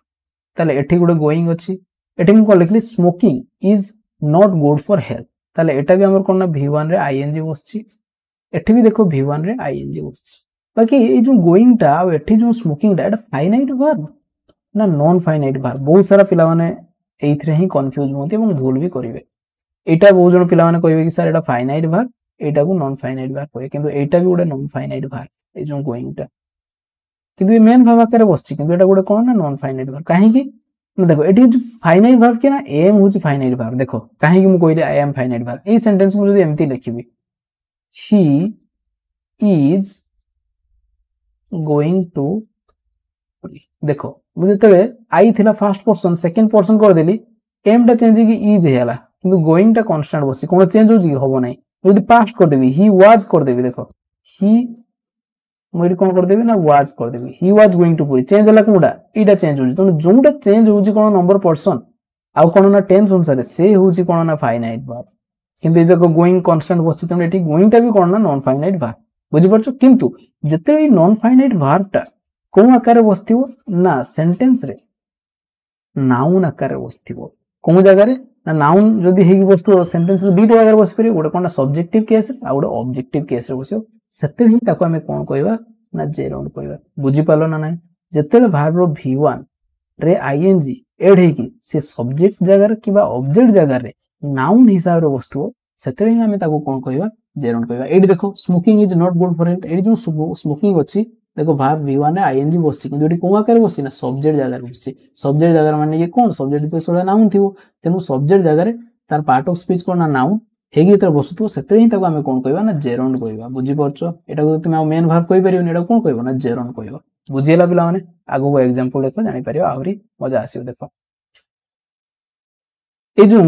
ताले एठी गुडे गोइंग अछि एठी मु को लिखली smoking is not good for health ताले एटा भी हमर कोन ना v1 रे आईएनजी बसछि एठी भी देखो v1 रे आईएनजी बसछि बाकी ए जो गोइंग टा आ एठी जो स्मोकिंग टा एटा फाइनाइट वर्ब ना नॉन फाइनाइट वर्ब बहुत सारा पिला माने एथरे ही कंफ्यूज होते एवं भूल भी करिवे एटा बहुत जण पिला माने कहबे कि सर एटा फाइनाइट वर्ब एटा को नॉन फाइनाइट वर्ब कहे किंतु एटा भी गुडे नॉन फाइनाइट वर्ब ए जो गोइंग टा किंतु ये मेन भाव आकार बसछि किंतु एटा गुडे कोन ना नॉन फाइनाइट वर्ब काहे कि देखो एटी जो फाइनाइट वर्ब के ना एम होची फाइनाइट वर्ब देखो काहे कि मु कहले I am finite verb a sentence मु जदी एमती लिखिबी ही इज गोइंग टू देखो मुझे तबे आई थिला फर्स्ट पर्सन सेकंड पर्सन कर देली एम टा चेंज की इज हेला किंतु गोइंग टा कांस्टेंट बसछि कोन चेंज होची होबो नै यदि पास्ट कर देबी ही वाज कर देबी देखो ही मोइडी कोन कर देबी ना वाज कर देबी he was going to Puri change हला कोडा एटा चेंज होची तो जोंटा चेंज होची कोन नंबर पर्सन आ कोन ना टेंस अनुसार से होची कोन ना फाइनाइट वर्ब किंतु देखो गोइंग कांस्टेंट बसछि तो एटी गोइंग टा भी कोन ना नॉन फाइनाइट वर्ब बुझि परछो किंतु जते नॉन फाइनाइट वर्ब टा कोन आकार बसथिवो ना सेंटेंस रे नाउन आकार बसथिवो कोन जगह रे ना नाउन जदी हेगी बस्तु सेंटेंस रे दुईटा आकार बस परि गोटे कोन सब्जेक्टिव केस आ गोटे ऑब्जेक्टिव केस रे बसियो सेते ही ताको हमें कोन कहबा ना जेरोन कहबा बुझि पालो ना नै जते वर्ब रो v1 रे आईएनजी एड हेकी से सब्जेक्ट जगह रे किबा ऑब्जेक्ट जगह रे नाउन हिसाब रे बस्तु सेते ही हमें ताको कोन कहबा जेरोन कहबा एडी देखो smoking is not good for health एडी जो स्मोकिंग अछि देखो वर्ब v1 रे आईएनजी बसछि किंतु एडी को आकार बसछि ना सब्जेक्ट जगह रे बसछि सब्जेक्ट जगह रे माने ये कोन सब्जेक्ट तो सोडा नाउन थिवो तेनु सब्जेक्ट जगह रे तार पार्ट ऑफ स्पीच कोन ना नाउन हेगी तर बसतु सेते ही ताको हमें कोन कहबा ना जेरोन कहबा बुझि परछो एटा को तुम मेन वर्ब कहि परियो एटा कोन कहबो ना जेरोन कहबा बुझियला पिला माने आगो को एग्जांपल देखो जानि परियो आहुरी मजा आसीयो देखो ए जो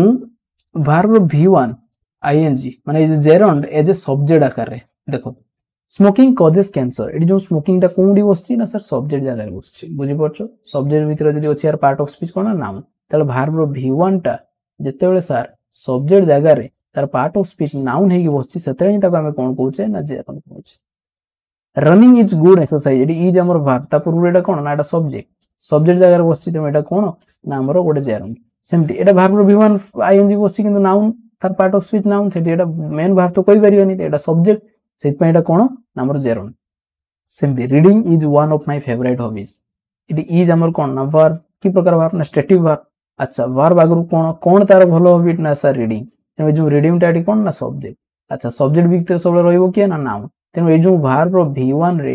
वर्ब v1 आईएनजी माने is gerund as a subject आकार रे देखो स्मोकिंग कॉजेस कैंसर एडी जो स्मोकिंग टा कोंडी बसछि ना सर सब्जेक्ट जगह रे बसछि बुझि परछो सब्जेक्ट भीतर जदी अछि यार पार्ट ऑफ स्पीच कोन नाउन तले वर्ब v1 टा जते बेले सर सब्जेक्ट जगह रे तार पार्ट ऑफ स्पीच नाउन हेगी बसछि सेते ही ताको हमें कोन कहउछे ना जेरोन कहउछे रनिंग इज गुड एक्सरसाइज एडी इज हमर वर्ब ता पूर्व एटा कोन ना एटा सब्जेक्ट जगह रे बसछि त एटा कोन ना हमर गोटे जेरोन सेमति एटा वर्ब v1 आईएनजी बसछि किंतु नाउन तार पार्ट ऑफ स्पीच नाउन सेति एटा मेन वर्ब तो कहि परियोनी त एटा सब्जेक्ट सेति पे एटा कोन ना हमर जेरोन सेमति reading is one of my favourite hobbies एडी इज हमर कोन ना वर्ब की प्रकार वर्ब ना स्टेटिव वर्ब अच्छा वर्ब आगु कोन तार भलो हॉबी ना सर रीडिंग तेनो जो रीडिंग टाटी कोन ना सब्जेक्ट अच्छा सब्जेक्ट भीतर सब रहइबो के ना नाउन तेनो ए जो वर्ब रो v1 रे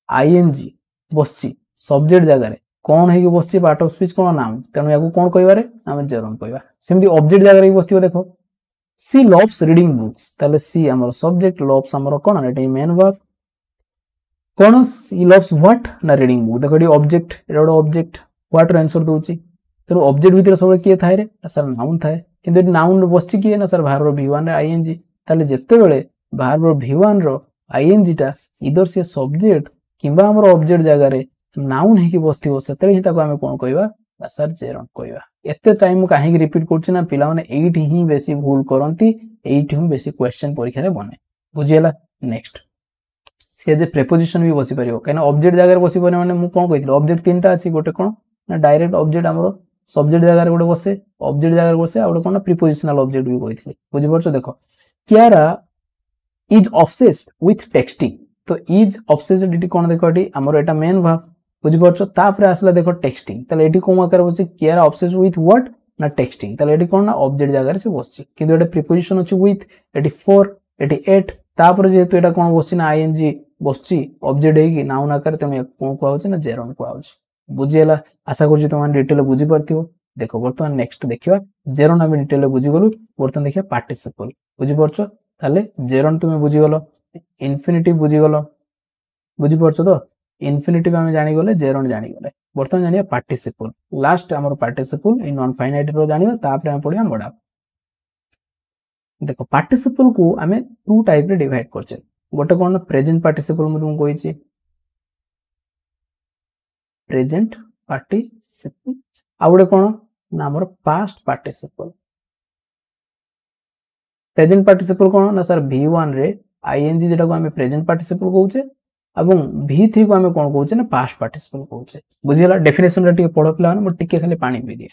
आईएनजी बसछि सब्जेक्ट जगह रे कोन हेगी बसछि पार्ट ऑफ स्पीच कोन नाउन तेनो याकू कोन कहबा रे हम जेरोन कहबा सेमति ऑब्जेक्ट जगह रे बसथियो देखो सी लव्स रीडिंग बुक्स ताले सी हमर सब्जेक्ट लव्स हमर कोन एटा मेन वर्ब कोन सी लव्स व्हाट ना रीडिंग बुक देखो एडी ऑब्जेक्ट एटा ऑब्जेक्ट व्हाट रो आंसर दोछि तेनो ऑब्जेक्ट भीतर सब के थाए रे सर नाउन थाए किंतु नाउन बसछि कि ना सर वर्ब v1 रे आईएनजी ताले जत्ते बेले वर्ब v1 रो आईएनजी टा इधर से सब्जेक्ट किबा हमर ऑब्जेक्ट जगह रे नाउन हेकी बसथिवो सेते ही ताको हमें कोन कहबा सर जेरोन कहबा एते टाइम काहे रिपीट करछि ना पिला माने एठी ही बेसी भूल करंती एठी ही बेसी क्वेश्चन परीक्षा रे बने बुझियला नेक्स्ट से जे प्रीपोजिशन भी बसी परियो काना ऑब्जेक्ट जगह रे बसी पने माने मु कोन कहितले ऑब्जेक्ट तीनटा अछि गोटे कोन ना डायरेक्ट ऑब्जेक्ट हमरो सब्जेक्ट जगह गोटे बसे ऑब्जेक्ट जगह बसे आ गोटे कोन प्रीपोजिशनल ऑब्जेक्ट भी कहिथिले बुझि परछो देखो Kiara is obsessed with texting तो इज ऑब्सेस्ड इटी कोन देखो एटी हमर एटा मेन वर्ब बुझि परछो तापरे आसला देखो टेक्स्टिंग तले एटी कोन आकार बसे कियारा ऑब्सेस्ड विथ व्हाट ना टेक्स्टिंग तले एटी कोन ना ऑब्जेक्ट जगह से बसछि किंतु एटा प्रीपोजिशन अछि विथ एटी फॉर एटी एट तापर जेतु एटा कोन बसछि ना आईएनजी बसछि ऑब्जेक्ट हे कि नाउन आकार तमे कोन को आउछि ना जेरोन को आउछि बुझिएला आशा करछि तुम डिटेल बुझि परथियो देखो बर्तमान नेक्स्ट देखिबा जेरोन हम डिटेल बुझि गलु बर्तमान देखिबा पार्टिसिपल बुझि परछो ताले जेरोन तुमे बुझि गलो इन्फिनिटिव बुझि गलो बुझि परछो तो इन्फिनिटिव हम जानि गले जेरोन जानि गले बर्तमान जानिया पार्टिसिपल लास्ट हमर पार्टिसिपल इन नॉन फाइनाइट रो जानिबा तापर हम पढिया बडा देखो पार्टिसिपल को हमें टू टाइप रे डिवाइड करछे गोटे कोन प्रेजेंट पार्टिसिपल मु तुम कहिछि प्रेजेंट पार्टिसिपल आ गोटे कोन ना हमर पास्ट पार्टिसिपल प्रेजेंट पार्टिसिपल कोन ना सर v1 रे आईएनजी जेटा को हमें प्रेजेंट पार्टिसिपल कहउछे एवं v3 को हमें कोन कहउछे ना पास्ट पार्टिसिपल कहउछे बुझियला डेफिनेशन रे टिके पढो पिला मु टिके खाली पानी पी दिए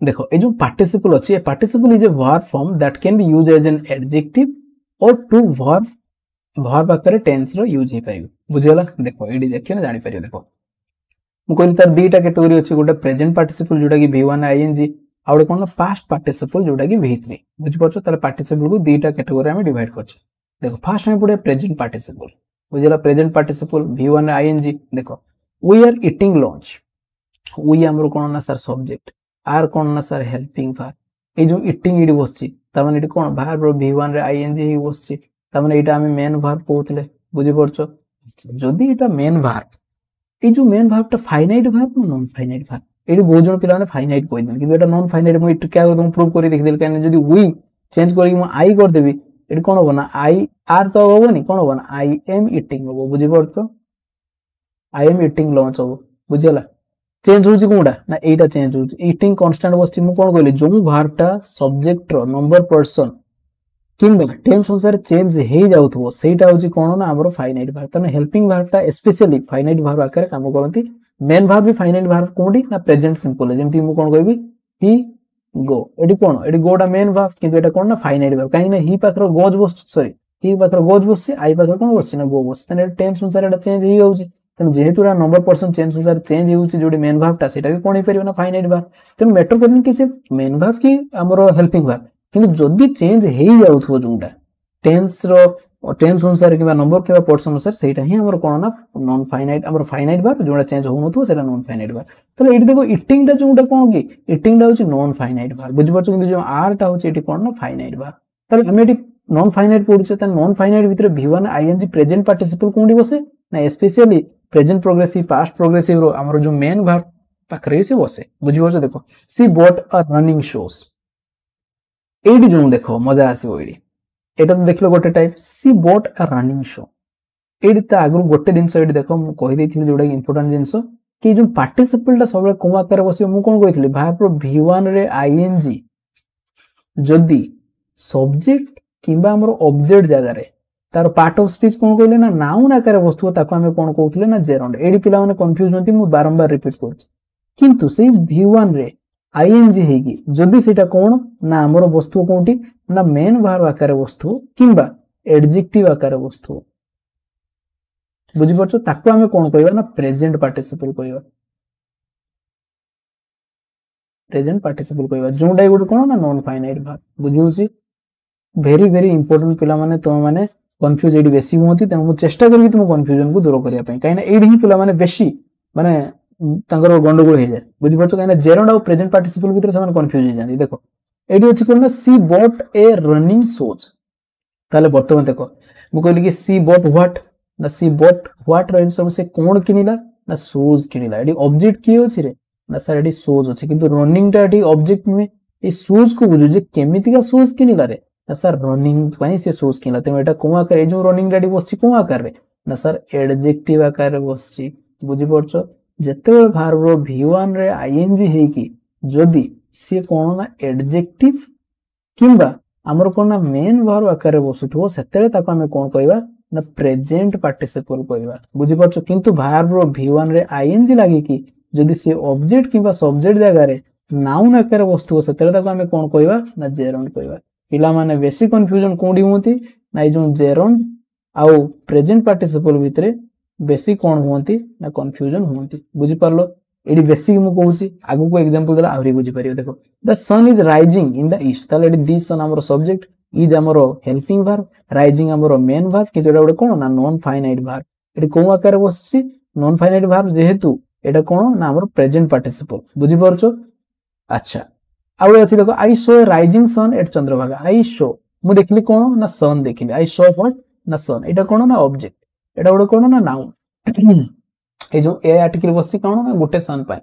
देखो ये जो पार्टिसिपल अछि a participle is a verb form that can be used as an adjective और टू वर्ब आकर टेंस रो यूज हे पाइबो बुझियला देखो एडी देखियो ना जानि परियो देखो मु कहली तार दुईटा कैटेगरी अछि गोटे प्रेजेंट पार्टिसिपल जोटा कि v1 आईएनजी आ गोटे कोन पास्ट पार्टिसिपल जोटा कि v3 बुझि परछो ताले पार्टिसिपल को दुईटा कैटेगरी में डिवाइड करछ देखो फर्स्ट में पड़े प्रेजेंट पार्टिसिपल बुझियला प्रेजेंट पार्टिसिपल v1 आईएनजी देखो we are eating lunch we हमरो कोन ना सर सब्जेक्ट आर कोन ना सर हेल्पिंग वर्ब ए जो ईटिंग इडी बसछि त माने इडी कोन वर्ब v1 रे आईएनजी ही बसछि त माने एटा हमें मेन वर्ब कहउतले बुझि परछो जदी एटा मेन वर्ब ए जो मेन वर्ब ता finite verb non finite verb एडी बहुत जन पिला ने फाइनाइट कहि देन किंतु एटा नॉन फाइनाइट मु इट क्या तुम प्रूव करि देख देल काने जदी वी चेंज करि मु आई कर देबी एडी कोन होबो ना आई आर तो होबोनी कोन होबो ना आई एम ईटिंग होबो बुझि परछो आई एम ईटिंग लंच होबो बुझियला चेंज होची कोडा ना एटा चेंज होची ईटिंग कांस्टेंट बसची मु कोन कहली जो वर्बटा सब्जेक्ट रो नंबर पर्सन किंबा टेंस अनुसार चेंज हे जाउथबो सेटा होची कोन ना हमरो फाइनाइट वर्ब तने हेल्पिंग वर्बटा स्पेशली फाइनाइट वर्ब आकार काम करंती मेन वर्ब भी फाइनाइट वर्ब कोडी ना प्रेजेंट सिंपल जेमति मु कोन कहबी ही गो एडी कोन एडी गोडा मेन वर्ब किंतु एटा कोन ना फाइनाइट वर्ब काई ना ही पाखरो गोज बस सॉरी ही पाखरो गोज बसची आई पाखरो कोन बसची ना गो बस तने टेंस अनुसार एटा चेंज हे जाउची तेन जेहेतु नंबर पर्सन चेंज अनुसार चेंज होउची जोडी मेन वर्ब ता सेटा भी कोन हे परियो ना फाइनाइट वर्ब तेन मैटर करनी कि से मेन वर्ब की हमरो हेल्पिंग वर्ब किंतु जदी चेंज हे जाउथबो जोंडा टेंस अनुसार किबा नंबर किबा पर्सन अनुसार सेटा ही हमरो कोन ना नॉन फाइनाइट हमरो फाइनाइट वर्ब जोडा चेंज होउनथबो सेटा नॉन फाइनाइट वर्ब तले एडी देखो ईटिंग ता जोंडा कोन की ईटिंग ता होची नॉन फाइनाइट वर्ब बुझि परछो किंतु जो आर ता होची एटी कोन ना फाइनाइट वर्ब तले हम एटी नॉन फाइनाइट पढुछे त नॉन फाइनाइट भितर v1 आईएनजी प्रेजेंट पार्टिसिपल कोंडी बसे ना specially present progressive past progressive रो हमरो जो मेन वर्ब पाखरे से बसे बुझि परछो देखो she bought a running shoes एडी जो देखो मजा आसीबो एडी एटा तो देखलो गोटे type she bought a running shoe एडी त आगु गोटे दिन एडी देखो मु कहि देथिली जोडा इंपोर्टेंट जिंस कि जो पार्टिसिपल ता सबले कोम आकार बसियो मु कोन कहिथिली वर्ब रो v1 रे आईएनजी जदी सब्जेक्ट किबा हमरो ऑब्जेक्ट जगह रे तार पार्ट ऑफ स्पीच कोन कहले ना नाउन आकार वस्तु ताको हमें कोन कहउतले ना जेरोंड एडी पिला माने कंफ्यूज होंती मु बारंबार रिपीट करछ किंतु से v1 रे आईएनजी हेगी जदी सेटा कोन ना हमरो वस्तु कोंटी ना मेन वर्ब आकार वस्तु किबा एडजेक्टिव आकार वस्तु बुझि परछो ताको हमें कोन कहबा ना प्रेजेंट पार्टिसिपल कहबा प्रेजेंट पार्टिसिपल कहबा जोंडा गुड कोन ना नॉन फाइनाइट वर्ब बुझिउची वेरी वेरी इंपोर्टेंट पिला माने तो माने कंफ्यूज एडी बेसी होती त मु चेष्टा करबी तुम कंफ्यूजन को दूर करिया पई काइना एडी ही पिला माने बेसी माने तांगर गंडगोल हे जाय बुझि परछो काइना जेरोंड और प्रेजेंट पार्टिसिपल भीतर समान कंफ्यूज हे जांदी देखो एडी अछि कोन ना सी बॉट ए रनिंग शोज ताले वर्तमान देखो मु कहली कि सी बॉट व्हाट ना सी बॉट व्हाट रहिन सब से कोन किनिला ना शोज किनिला एडी ऑब्जेक्ट की अछि रे ना सर एडी शोज अछि किंतु रनिंग टा एडी ऑब्जेक्ट में ए शोज को बुझु जे केमिति का शोज किनिला रे ना सर रनिंग पई से शोज किनिला ते एटा कोन आकार ए जो रनिंग रेडी बसछि कोन आकार रे ना सर एडजेक्टिव आकार रे बसछि बुझि परछो जते वर्ब रो v1 रे आईएनजी हे कि जदी सी कौन ना एडजेक्टिव किंबा आमर कौन ना मेन वर्ब आकार बसुथो सेतेले ताको आमे कौन कहबा ना प्रेजेंट पार्टिसिपल कहबा बुझि परछो किंतु वर्ब रो v1 रे आईएनजी लागि कि जदि सी ऑब्जेक्ट किंबा सब्जेक्ट जगह रे नाउन आकार बसुथो सेतेले ताको आमे कौन कहबा ना जेरंड कहबा पिला माने बेसी कंफ्यूजन कोडी होती ना ए जो जेरंड आउ प्रेजेंट पार्टिसिपल भितरे बेसी कौन होती ना कंफ्यूजन होती बुझि परलो एडी बेसिक मु कहूसी आगु को एग्जांपल देला आउरी बुझि परियो देखो the sun is rising in the east ताले एडी दिस सन हमर सब्जेक्ट इज हमर हेल्पिंग वर्ब राइजिंग हमर मेन वर्ब कि एटा कोन ना नॉन फाइनाइट वर्ब एडी को आकार बससी नॉन फाइनाइट वर्ब जेहेतु एटा कोन ना हमर प्रेजेंट पार्टिसिपल बुझि परछो अच्छा आउ अछि देखो I saw rising sun at Chandrabhaga I saw मु देखली कोन ना सन देखली आई शो व्हाट ना सन एटा कोन ना ऑब्जेक्ट एटा गोटे कोन ना नाउन ए जो ए आर्टिकल बससी कोन ना गोटे सन पाए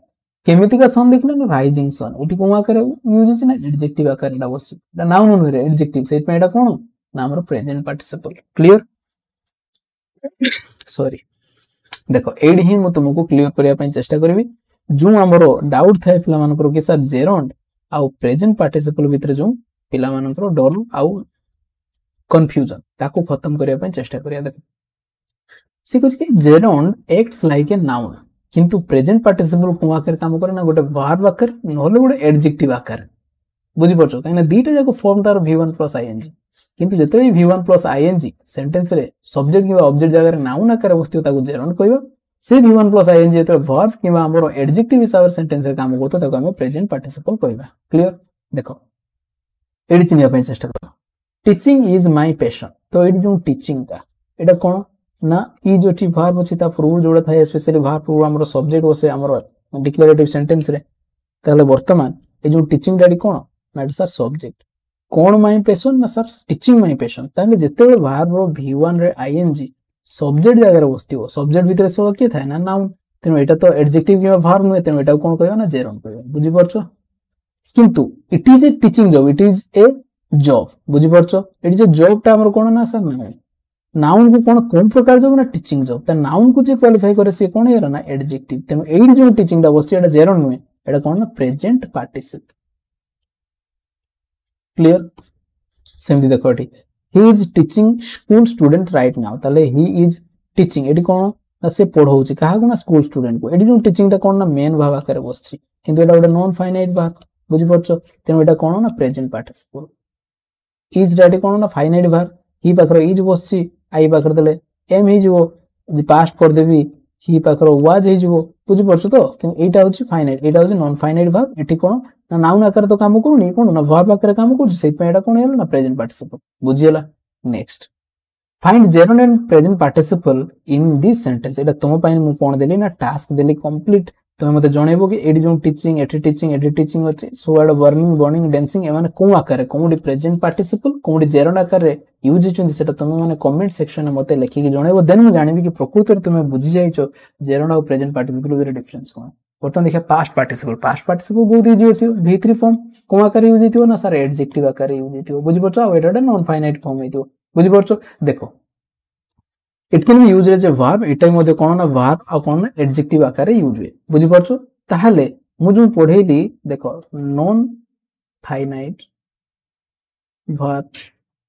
केमिति का सन देखले ना राइजिंग सन एटी को आकार यूज अछि ना एडजेक्टिव आकार एटा बससी एटा नाउन नुरे एडजेक्टिव सेट पे एटा कोन ना हमर प्रेजेंट पार्टिसिपल क्लियर सॉरी देखो एडी ही मु तुमको क्लियर करिया पई चेष्टा करबी जो हमरो डाउट थाए पिला मानकर के सर जेरंड आउ प्रेजेंट पार्टिसिपल भितर जो पिला मानकर डर आउ कंफ्यूजन ताको खत्म करिया पई चेष्टा करिया देखो सी कुछ कि gerund acts like a noun किंतु प्रेजेंट पार्टिसिपल को आकर काम करे ना गोटे वर्ब आकर नहले गोटे एडजेक्टिव आकर बुझि परछो काहे ना दीटा जाको फॉर्म तार v1 + ing किंतु जतरे v1 + ing सेंटेंस रे सब्जेक्ट किबा ऑब्जेक्ट जगह रे नाउन आकर बस्तु ताको जेरंड कहबो से v1 + ing जतरे वर्ब किबा हमरो एडजेक्टिव हिसाब सेंटेंस रे काम करतो ताको हम प्रेजेंट पार्टिसिपल कहबा क्लियर देखो एडी चिनिया पई चेष्टा करो टीचिंग इज माय पैशन तो एडी जो टीचिंग का एटा कोन ना ई जो टी वर्ब अछि ता पूर्व जोड़ा थाए स्पेशली वर्ब पूर्व हमरो सब्जेक्ट होसे हमरो डिक्लेरेटिव सेंटेंस रे ताले वर्तमान ए जो टीचिंग डाडी कोन ना sir subject cone my passion ना सर टीचिंग माय पैशन ताले जते वर्ब रो v1 रे ing सब्जेक्ट जगह रे बस्ती हो सब्जेक्ट भीतर सब के थाए ना नाउन तेनो एटा तो एडजेक्टिव किबा वर्ब नुए तेनो एटा कोन कहयो ना जेरन कहयो बुझि परछो किंतु it is a teaching job it is a job बुझि परछो एडी जे जॉब ता हमर कोन ना सर नाउन नाउन को कोन प्रकार जॉब ना टीचिंग जॉब त नाउन को जे क्वालिफाई करे से कोन हेरा ना एडजेक्टिव तेनो एडी जो टीचिंग दा बस्ती एटा जेरन नुए एटा कोन ना प्रेजेंट पार्टिसिपल क्लियर सेमती देखो eighty he is teaching school student right now ताले ही इज टीचिंग एटी कोन ना से पढाउची काहा को ना स्कूल स्टूडेंट को एटी जो टीचिंग ता कोन ना मेन भाव आकर बसची किंतु एटा गोटे नॉन फाइनाइट वर्ब बुझि परछो तेनो एटा कोन ना प्रेजेंट पार्टिसिपल इज डाटी कोन ना finite verb he Pakhar is बसची आई पाखर देले एम ही जिवो जे पास्ट कर देबी ही पाखर वाज ही जिवो बुझि परछो तो किंतु एटा होची फाइनाइट एटा होची नॉन फाइनाइट वर्ब एटी कोन ना नाउन आकार तो काम करूनी कोन ना वर्ब आकार काम करू सेट पे एटा कोन हेला ना प्रेजेंट पार्टिसिपल बुझियला next find gerund and present participle in this sentence एटा तुम पाइन मु कोन देली ना टास्क देली कंप्लीट तुम मते जणेबो कि एडी जो टीचिंग एटी टीचिंग अछि सो एड बर्निंग बर्निंग डांसिंग एमाने को आकार कोडी प्रेजेंट पार्टिसिपल कोडी जेरंड आकार रे यूज हिचुंदी सेटा तुम माने कमेंट सेक्शन में मते लिखि कि जणेबो देन मु जानिबी कि प्रकृति रे तुम बुझि जाइछो जेरंड और प्रेजेंट पार्टिसिपल रे डिफरेंस कोन बर्तन देखा पास्ट पार्टिसिपल बहुत इजी अछि v3 फॉर्म को आकार यूज हितियो ना सर एडजेक्टिव आकार यूज हितियो बुझि परछो आ एटा नॉन फाइनाइट फॉर्म हितियो बुझि परछो देखो it can be used as a verb एटा मध्ये कोन ना वर्ब आ कोन ना एडजेक्टिव आकार यूज हुए बुझि परछो ताहाले मु जो पढेली देखो नॉन फाइनाइट वर्ब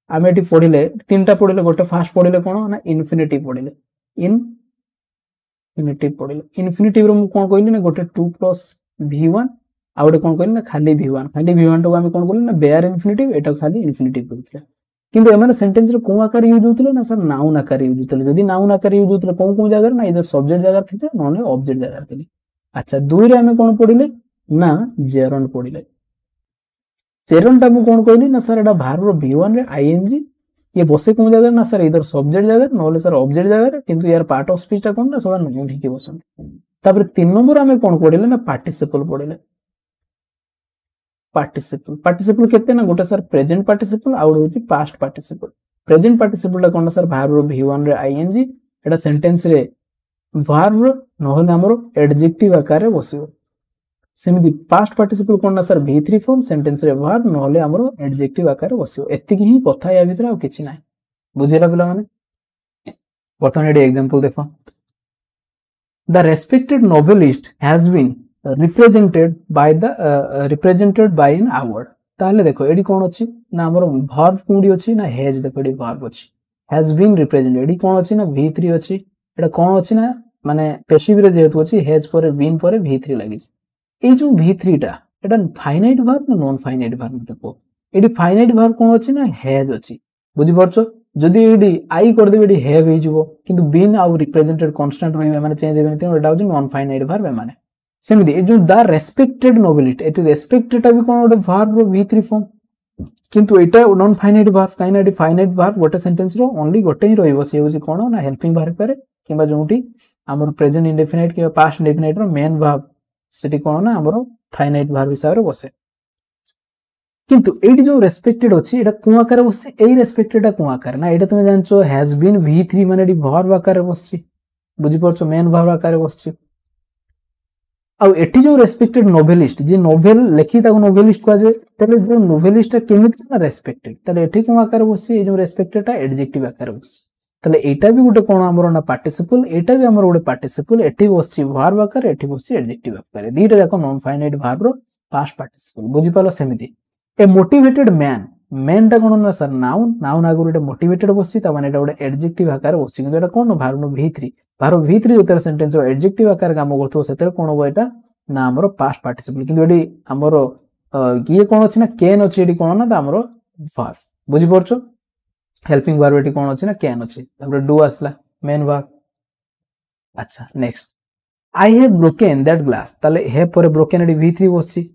आमे एटी पढिले तीनटा पढिले गोटे फास्ट पढिले कोन ना इन्फिनिटिव पढिले इन्फिनिटिव पढिले इन्फिनिटिव रो मु कोन कहली ना गोटे 2 + v1 आ गोटे कोन कहली ना खाली v1 तो आमे कोन कहली ना बेयर इन्फिनिटिव एटा खाली इन्फिनिटिव कहथले किंतु एमाने सेंटेंस रे को आकार यूज होतले ना सर नाउन आकार यूज होतले जदी नाउन आकार यूज होतले कोन जगह ना इधर सब्जेक्ट जगह थिते नने ऑब्जेक्ट जगह थिते अच्छा दुई रे हमें कोन पढिले ना जेरंड पढिले जेरंड ता मु कोन कहली ना सर एटा वर्ब रो v1 रे ing ये बसे कोन जगह ना सर इधर सब्जेक्ट जगह नले सर ऑब्जेक्ट जगह किंतु यार पार्ट ऑफ स्पीच ता कोन ना सोडा नाउन हिके बसन तापर 3 नंबर हमें कोन पढिले ना पार्टिसिपल पढिले पार्टिसिपल केते ना गोटे सर प्रेजेंट पार्टिसिपल आ होची पास्ट पार्टिसिपल प्रेजेंट पार्टिसिपल ला कोन सर वर्ब रो v1 रे ing एटा सेंटेंस रे वर्ब नहले हमरो एडजेक्टिव आकार रे बसियो सेमिति पास्ट पार्टिसिपल कोन ना सर v3 फॉर्म सेंटेंस रे वर्ब नहले हमरो एडजेक्टिव आकार रे बसियो एत्ति की ही कथा या भीतर आ किछि नाही बुझिला पिला माने बर्तन एडी एग्जांपल देखो the respected novelist has been represented by an hour ताहले देखो एडी कोन अछि ना हमर वर्ब कोडी अछि ना हैज देखो एडी वर्ब अछि हैज बीन रिप्रेजेंटेड एडी कोन अछि ना v3 अछि एटा कोन अछि ना माने पैसिव रे जेतु अछि हैज पर बीन पर v3 लागि ए जो v3 टा एटा फाइनाइट वर्ब ना नॉन फाइनाइट वर्ब देखो एडी फाइनाइट वर्ब कोन अछि ना हैज अछि बुझि परछो जदि एडी आई कर देबे एडी हैव हे जिवो किंतु बीन आ रिप्रेजेंटेड कांस्टेंट रहिबे माने चेंज हेबे त एटा अछि नॉन फाइनाइट वर्ब माने सेमि ए जो द रेस्पेक्टेड नोबेलिस्ट एटी रेस्पेक्टेड टा भी कोन ओटे वर्ब v3 फॉर्म किंतु एटा नॉन फाइनाइट वर्ब काइना एटी फाइनाइट वर्ब गोटे सेंटेंस रो ओनली गोटे ही रहिबो से होची कोन ना हेल्पिंग वर्ब करे किबा जोंटी हमर प्रेजेंट इंडेफिनाइट किबा पास्ट इंडेफिनाइट रो मेन वर्ब सेटी कोन ना हमर फाइनाइट वर्ब हिसाब रे बसे किंतु एडी जो रेस्पेक्टेड अछि एटा कोन आकार बसे एई रेस्पेक्टेड टा कोन आकार ना एटा तुमे जानचो हैज बीन v3 माने एडी वर्ब आकार बसछि बुझि परछो मेन वर्ब आकार बसछि आ एठी जो रेस्पेक्टेड नोवेलिस्ट जे नोवेल लेखि ताको नोवेलिस्ट को जे तले जो नोवेलिस्ट टा केमिति ना रेस्पेक्टेड तले एठी कोन आकार बसछि ए जो रेस्पेक्टेड टा एडजेक्टिव आकार बसछि तले एटा भी गुटे कोन हमरो ना पार्टिसिपल एटा भी हमरो गुटे पार्टिसिपल एठी बसछि वर्ब आकार एठी बसछि एडजेक्टिव आकार दीटा जाको नॉन फाइनाइट वर्ब रो पास्ट पार्टिसिपल बुझि पालो सेमिति ए मोटिवेटेड मैन मैन टा कोन ना सर नाउन आगुर एटा मोटिवेटेड बसछि त माने एटा गुटे एडजेक्टिव आकार बसछि किंतु एटा कोन verb no v3 verb v3 जोतर सेंटेंस रो एडजेक्टिव आकार काम करथो सेतर कोन हो एटा ना हमरो पास्ट पार्टिसिपल किंतु एडी हमरो ये कोन अछि ना कैन अछि एडी कोन ना त हमरो वर्ब बुझि परछो हेल्पिंग वर्ब एडी कोन अछि ना कैन अछि तबरे डू आसला मेन वर्ब अच्छा next I have broken that glass तले हैव पर ब्रोकन एडी v3 बसछि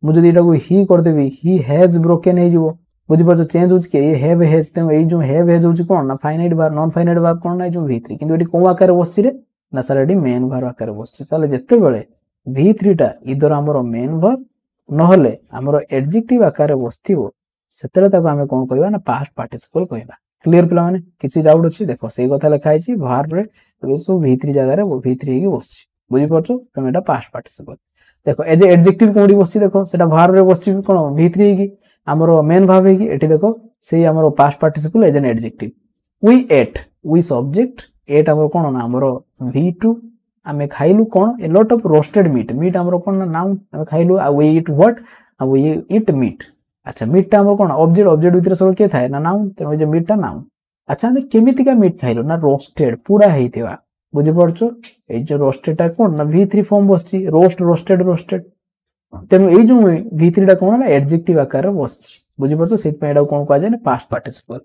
मु जदि एटा को ही कर देबी ही हैज ब्रोकन हे जिवो बुझि परछो चेंज होछि के ये हैव हैज त ए जो हैव हैज होछि कोन ना finite verb non finite verb कोन ना जो v3 किंतु एडी कोन आकार बसछि रे ना सर एडी मेन वर्ब आकार बसछि तले जत्ते बेले v3 टा इधर हमरो मेन वर्ब नहले हमरो एडजेक्टिव आकार बसथिवो सेतले ताको हमें कोन कहबा ना पास्ट पार्टिसिपल कहबा क्लियर पिला माने किछि डाउट अछि देखो सेही कथा लिखा आइछि वर्ब रे सो v3 जगह रे v3 हे बसछि बुझि परछो तमे एटा पास्ट पार्टिसिपल देखो एज एडजेक्टिव कोडी बसछि देखो सेटा वर्ब रे बसछि कोन v3 हे कि हमरो मेन वर्ब हे कि एठी देखो सेही हमरो past participle as an adjective we ate we subject ate हमरो कोन ना हमरो v2 आमे खाइलु कोन a lot of roasted meat meat हमरो कोन ना नाउन आमे खाइलु आ वी ईट व्हाट आ वी ईट मीट अच्छा मीट टा हमरो कोन ऑब्जेक्ट भीतर सब के थाए ना नाउन तेनो जे मीट टा नाउन अच्छा हम केमिति का मीट खाइलु ना रोस्टेड पूरा हेइथिवा बुझि परछो ए जो रोस्टेड टा कोन ना v3 फॉर्म बसछि रोस्टेड तेनु ए जो v3 टा कोन ना एडजेक्टिव आकार रे बसछि बुझि परछो सेत पे एडा कोन कहै जे ना past participle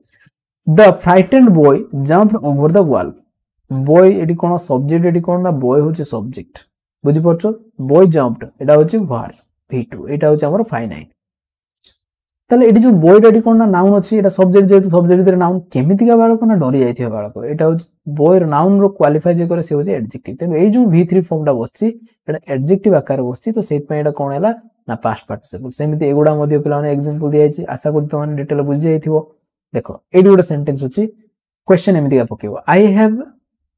the frightened boy jumped over the wall boy एडी कोन सब्जेक्ट एडी कोन ना बॉय होछि सब्जेक्ट बुझि परछो बॉय जंप्ड एडा होछि वर्ब v2 एटा होछि हमर फाइनाइट तले एडी जो बॉय एडी कोन ना नाउन अछि एटा सब्जेक्ट जेतु सब्जेक्ट भीतर नाउन केमिति का बाळको ना डरी जाइथिया बाळको एटा होछि बॉय रो नाउन रो क्वालिफाई जे करे से होछि एडजेक्टिव तेनु ए जो v3 फॉर्म टा बसछि एटा एडजेक्टिव आकार बसछि तो सेत पे एटा कोन हैला ना पास्ट पार्टिसिपल सेमिति एगुडा मध्ये पिला माने एग्जांपल दिया आछि आशा करि तो माने डिटेल बुझि जाइथिबो देखो एडी गोटे सेंटेंस अछि क्वेश्चन एमिति का पकेबो I have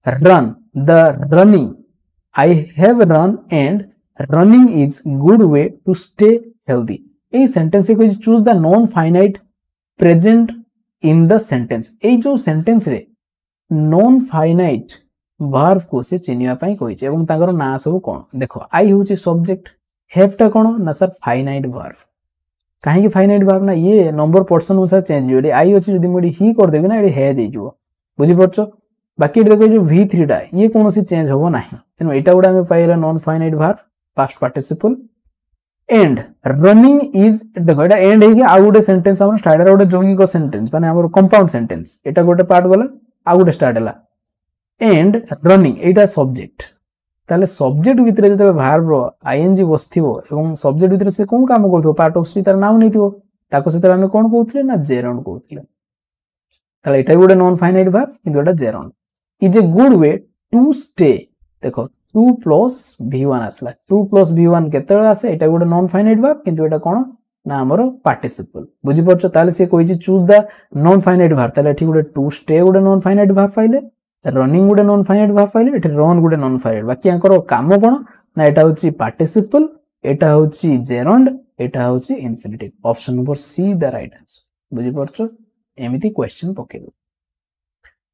run the running I have run and running is good way to stay healthy ए सेंटेंस को choose the non finite present in the sentence ए जो सेंटेंस रे नॉन फाइनाइट वर्ब को से चिनिया पई कहिছে এবং তাଙ୍କର না सब कोन देखो आई होची सब्जेक्ट हैव टा कोन ना सर फाइनाइट वर्ब काहे कि फाइनाइट वर्ब ना ये नंबर पर्सन अनुसार चेंज होडी आई होची जदी मोडी ही कर देबे ना एडी हे दे जो बुझि परछो बाकी देखो जो v3 टा ये कोनोसी चेंज होबो नाही तेनो एटा गुडा में पाइला non finite verb past participle and running is देखो एटा एंड हे कि आ गुडे सेंटेंस हमर स्टार्ट गुडे यौगिक सेंटेंस माने हमर कंपाउंड सेंटेंस एटा गुडे पार्ट गला आ गुडे स्टार्ट हला एंड रनिंग एटा सब्जेक्ट ताले सब्जेक्ट भितरे जते वर्ब रो आईएनजी बसथिबो एवं सब्जेक्ट भितरे से कोन काम करथो पार्ट ऑफ स्पीच तार नाम नैथिबो ताको सेते हम कोन कहउथले ना जेरॉन कहउथले ताले एटा गुडे नॉन फाइनाइट वर्ब किंतु एटा Jeron is a good way to stay देखो 2 plus v1 आसला 2 plus v1 केते आसे एटा गुडे नॉन फाइनाइट वर्ब किंतु एटा कोन ना हमरो पार्टिसिपल बुझि परछो ताले से कहिछि choose the non finite verb ताले एठी गुडे टू स्टे गुडे नॉन फाइनाइट वर्ब पाइले रनिंग गुडे नॉन फाइनाइट वर्ब पाइले एठी रन गुडे नॉन फाइनाइट बाकी आंकर काम कोन ना एटा होछि पार्टिसिपल एटा होछि जेरॉन्ड एटा होछि infinitive option number C the right answer बुझि परछो एमिति क्वेश्चन पकेबो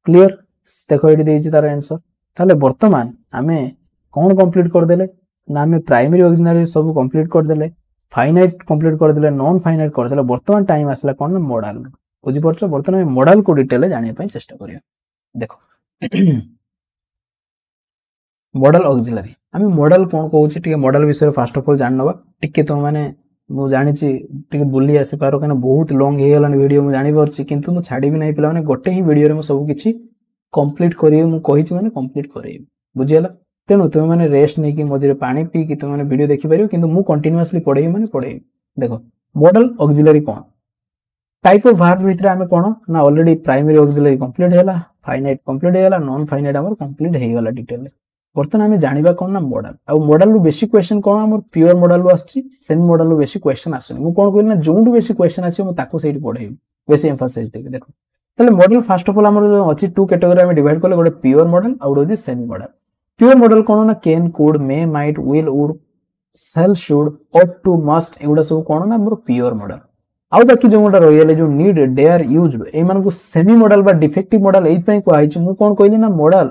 क्लियर देखो ये देइछि तार आंसर ताले वर्तमान आमे कोन कंप्लीट कर देले ना आम प्राइमरी ऑक्सिलरी सब कंप्लीट करदे फाइनाइट कंप्लीट करदे नॉन फाइनाइट करदे बर्तमान टाइम आसला कौन ना मॉडल बुझीपार बर्तमान मॉडल को डिटेल जानापी चेष्टा करिया देखो मॉडल ऑक्सिलरी आम मॉडल कौन कहूँ मॉडल विषय फास्ट ऑफ ऑल जान नवा टिके तुम मैंने मुझे जानी बुली आसी पार कहीं बहुत लॉन्ग हो गलानी वीडियो मुझे जानी किंतु मुझे छाड़ी भी नहीं पिला मैंने गोटे ही वीडियो में सब किसी कंप्लीट करी मुझे मैंने कंप्लीट करें बुझीगला तेणु तुम मैंने रेस्ट नहीं कि मझे पानी पी कि तुम मैंने वीडियो देखिपार कि मुझे कंटिन्यूअसली पढ़ेबी मैंने पढ़ेबी देखो मॉडल ऑक्सिलरी कौन टाइप ऑफ वर्ब भितर आम कौन ना ऑलरेडी प्राइमरी ऑक्सिलरी कंप्लीट है फाइनाइट कंप्लीट है नॉन फाइनाइट आम कंप्लीट होगा डिटेल बर्तमान आम जाना कौन ना मॉडल आ मॉडल रु बेसी क्वेश्चन कौन आम प्योर मॉडल रु सेमी मॉडल रु बेसी क्वेश्चन आसुनी मुझे कौन कहली ना जो बेसी क्वेश्चन आसो मुझे पढ़ेबी बेसी एम्फासाइज देबी देखो ताले मॉडल फास्ट ऑफ ऑल आम अच्छी टू कैटेगरी आम डिवाइड कले गोटे प्योर मॉडल आ गोटे सेमी मॉडल प्योर मॉडल कौन ना can could may might will would shall should ought to must एगुड़ा सब कौन ना मोर प्योर मॉडल आउ बाकी जो गोटा रही जो नीड डेयर यूज ए सेमी मॉडल बा डिफेक्टिव मॉडल एइथपई कहैछि मु कोन कहली ना मॉडल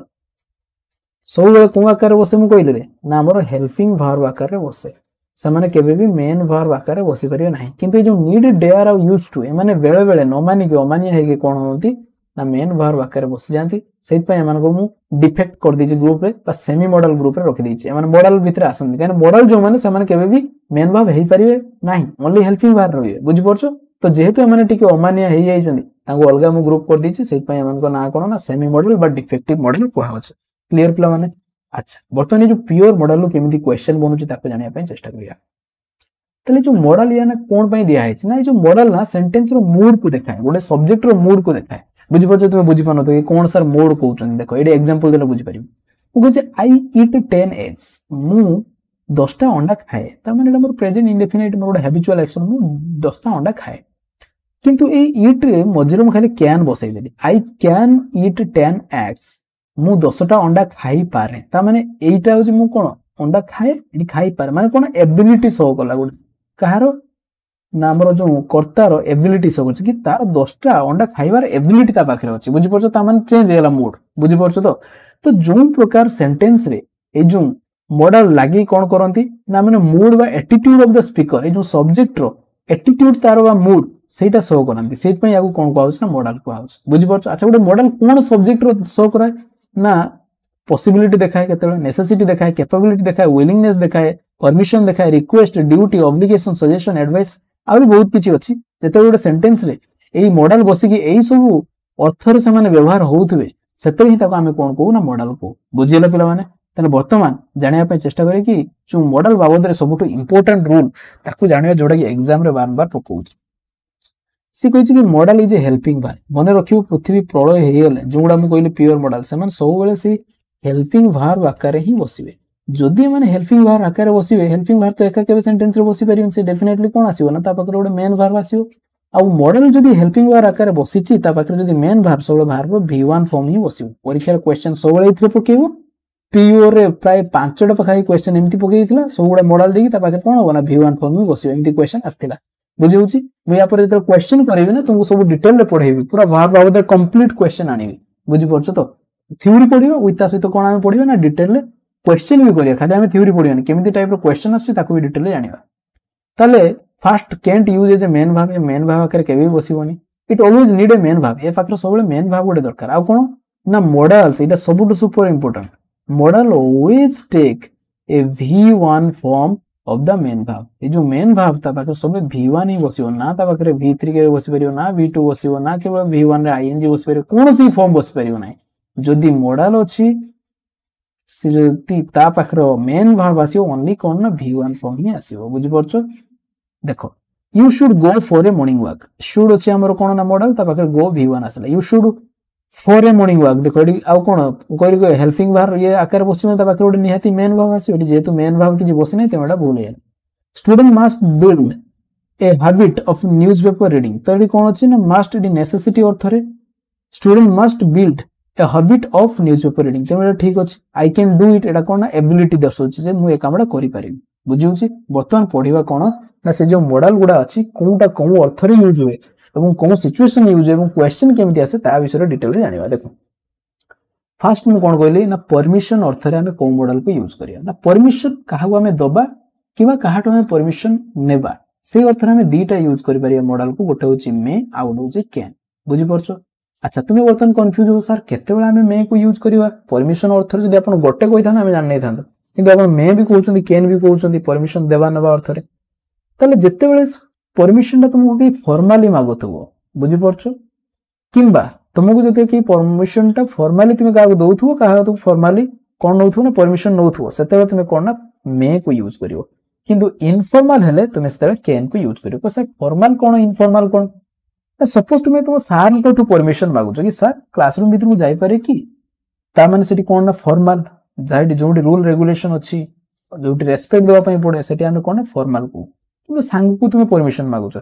सब बेले को आकार बसे मु कहली ना हमर हेल्पिंग वर्ब आकार बसे से माने केबे भी मेन वर्ब आकार बसी परियो नाही किंतु जो नीड डेयर आ यूज टू ए माने बेले बेले न मानि के अमानिया हे के कोन होती ना मेन वर्ब आकार बसी जानती सेत पई एमान को मु डिफेक्ट कर दीची ग्रुप रे बा सेमी मॉडल ग्रुप रे रखि दीची एमान मॉडल भीतर आसन कान मॉडल जो माने से माने केबे भी मेन वर्ब हेई परिबे नाही ओनली हेल्पिंग वर्ब रहिबे बुझि परछो तो जेहेतु एमाने टिके अमानिया हेई जाइछन ताको अलगा मु ग्रुप कर दीची सेत पई एमान को ना कोन ना सेमी मॉडल बा डिफेक्टिव मॉडल कोहा होछ क्लियर प्ला माने अच्छा बर्तमान जो प्योर मॉडल लो केमिति क्वेश्चन बनउची ताको जानिया पई चेष्टा करिया तले जो मॉडल या ना कोन पई दिया है ना जो मॉडल ना सेंटेंस रो मूड को देखाय गोटे सब्जेक्ट रो मूड को देखाय बुझि परछो तुमे बुझि पानो तो कोन सर मूड कहउछन देखो एडी एग्जांपल देले बुझि परिबो मु कहै आई ईट 10 एग्स मु 10 टा अंडा खाए त माने मोर प्रेजेंट इंडेफिनिट मोर हैबिचुअल एक्शन मु 10 टा अंडा खाए किंतु ए ईट रे मझिरो खाली कैन बसै देली आई कैन ईट 10 एग्स मु 10 टा अंडा खाई पारे त माने एइटा होची मु कोन अंडा खाए एडी खाई पारे माने कोन एबिलिटी शो कला गुड कहारो ना हमर जो कर्तार एबिलिटी शो करछ कि तार 10 टा अंडा खाइबार एबिलिटी ता पाखरे अछि बुझि परछ ता माने चेंज हेला मूड बुझि परछ तो जो प्रकार सेंटेंस रे ए जो मॉडल लागि कोन करंती ना माने मूड बा एटीट्यूड ऑफ द स्पीकर ए जो सब्जेक्ट रो एटीट्यूड तार बा मूड सेटा शो करंती सेत पई याकू कोन कहउछ ना मॉडल कहउछ बुझि परछ अच्छा गोटे मॉडल कोन सब्जेक्ट रो शो कराय ना पॉसिबिलिटी देखाय केतले नेसेसिटी देखाय कैपेबिलिटी देखाय विलिंगनेस देखाय परमिशन देखाय request duty obligation suggestion advice आउरी बहुत किछि अछि जेते गोटे सेंटेंस रे एई मॉडल बसी कि एई सब अर्थ रे समान व्यवहार होउथबे सेते ही ताको हमें कोन कहू ना मॉडल को बुझियला पिला माने तने वर्तमान जानिया पे चेष्टा करे कि जो मॉडल बाबद रे सबटु इंपोर्टेंट रूल ताको जानिया जोडा कि एग्जाम रे बार-बार पकोउछ सी कहिछि कि model is a helping verb मने रखियो पृथ्वी प्रलय हेयले जोडा मु कहली प्योर मॉडल समान सब बेले से हेल्पिंग वर्ब आकार ही बसिबे जदि माने हेल्पिंग वर्ब आकार बसिबे हेल्पिंग वर्ब तो एका केबे सेंटेंस रे बसि परियन से डेफिनेटली कोन आसीबो ना ता पाकर गोटे मेन वर्ब आसीबो आ मॉडल जदि हेल्पिंग वर्ब आकार बसिछि ता पाकर जदि मेन वर्ब सब वर्ब V1 फॉर्म ही बसिबो परीक्षा क्वेश्चन सब बेले इथरे पकेबो पीओ रे प्राय 5 टा पखाई क्वेश्चन एमती पकेइथिला सब गोटे मॉडल देकी ता पाकर कोन होबो ना V1 फॉर्म ही बसिबो एमती क्वेश्चन आस्थिला बुझि होछि मु या पर जतर क्वेश्चन करबी ना तुमको सब डिटेल रे पढेबी पूरा वर्ब बाबद कंप्लीट क्वेश्चन आनिबी बुझि परछो तो थ्योरी पढियो विता सहित कोन आमे पढियो ना डिटेल रे क्वेश्चन भी करिया खाली आमे थ्योरी पढियो केमिति टाइप रो क्वेश्चन आछी ताको भी डिटेल रे जानिबा ताले first can't use as a main verb आकर केबे बसिबोनी it always need a main verb ए पाकर सब बेले मेन वर्ब गोटे दरकार आ कोन ना मॉडल्स इटा सबटु super important modal always take a V1 form of the main verb ए जो मेन वर्ब ता पाकर सब V1 ही बसिबो ना ता पाकर V3 के बसि परियो ना V2 बसिबो ना केवल V1 रे ing बसि परियो कोन सी फॉर्म बसि परियो नै जदि मॉडल अछि सिरती ता पाखर मेन वर्ब आसीओ ओनली कोन ना V1 फॉर्म ही आसीओ बुझि परछो देखो you should go for a morning walk should अछि हमर कोन ना मॉडल ता पाखर गो V1 आसला you should for a morning walk देखो एडी आ कोन कोइ को हेल्पिंग वर्ब ये आकार बसिमे ता पाखर ओडी निहाती मेन वर्ब आसीओ एडी जेतु मेन वर्ब कि बसि नै तेमडा भूल हे student must build a habit of newspaper reading तो एडी कोन अछि ना मस्ट एडी नेसेसिटी अर्थ रे student must build a habit of newspaper reading तेमडा ठीक अछि आई कैन डू इट एडा कोन ना एबिलिटी दर्शोछि जे मु ए कामडा करि पारिबी बुझिउछि वर्तमान पढिबा कोन ना से जो मॉडल गुडा अछि कोनटा कोन अर्थ रे यूज होय एवं कोन सिचुएशन यूज एवं क्वेश्चन केमिति आसे ता विषय डिटेल जानिबा देखो फास्ट मु कोन कहली ना परमिशन अर्थ रे हमें को मॉडल को यूज करिया ना परमिशन काहा को हमें दबा किबा काहाटो हमें परमिशन नेबा से अर्थ रे हमें दीटा यूज करि परिया मॉडल को गोटे होची मे आ गोटे होची कैन बुझी परछो। अच्छा तुम्हें बर्तन कंफ्यूज हो सर केते बेला हमें मे को यूज करिवा परमिशन अर्थ रे जदि आपण गोटे कहि थाना हमें जान नै थांतो किंतु आपण मे भी कहउछन्ती कैन भी कहउछन्ती परमिशन देबा नबा अर्थ रे ताले जत्ते बेले परमिशन ता तुमको कि फॉर्मली मागोथबो बुझी परछो किंबा तुमको जते कि परमिशन टा फॉर्मली तुम का दउथबो का तो फॉर्मली कोन नउथबो ना परमिशन नउथबो सेते बेले तुम कोन ना मे को यूज करिवो किंतु इनफॉर्मल हेले तुम सेते कैन को यूज करिवो सर फॉर्मल कोन इनफॉर्मल कोन सपोज तुम तुम सर को टू परमिशन मागुछ कि सर क्लासरूम भीतर को जाई पारे कि ता माने सेठी कोन ना फॉर्मल जाई जोडी रूल रेगुलेशन अछि जोडी रेस्पेक्ट देबा पई पड़े सेठी हम कोन फॉर्मल को तुम सांग को तुम परमिशन मागुछ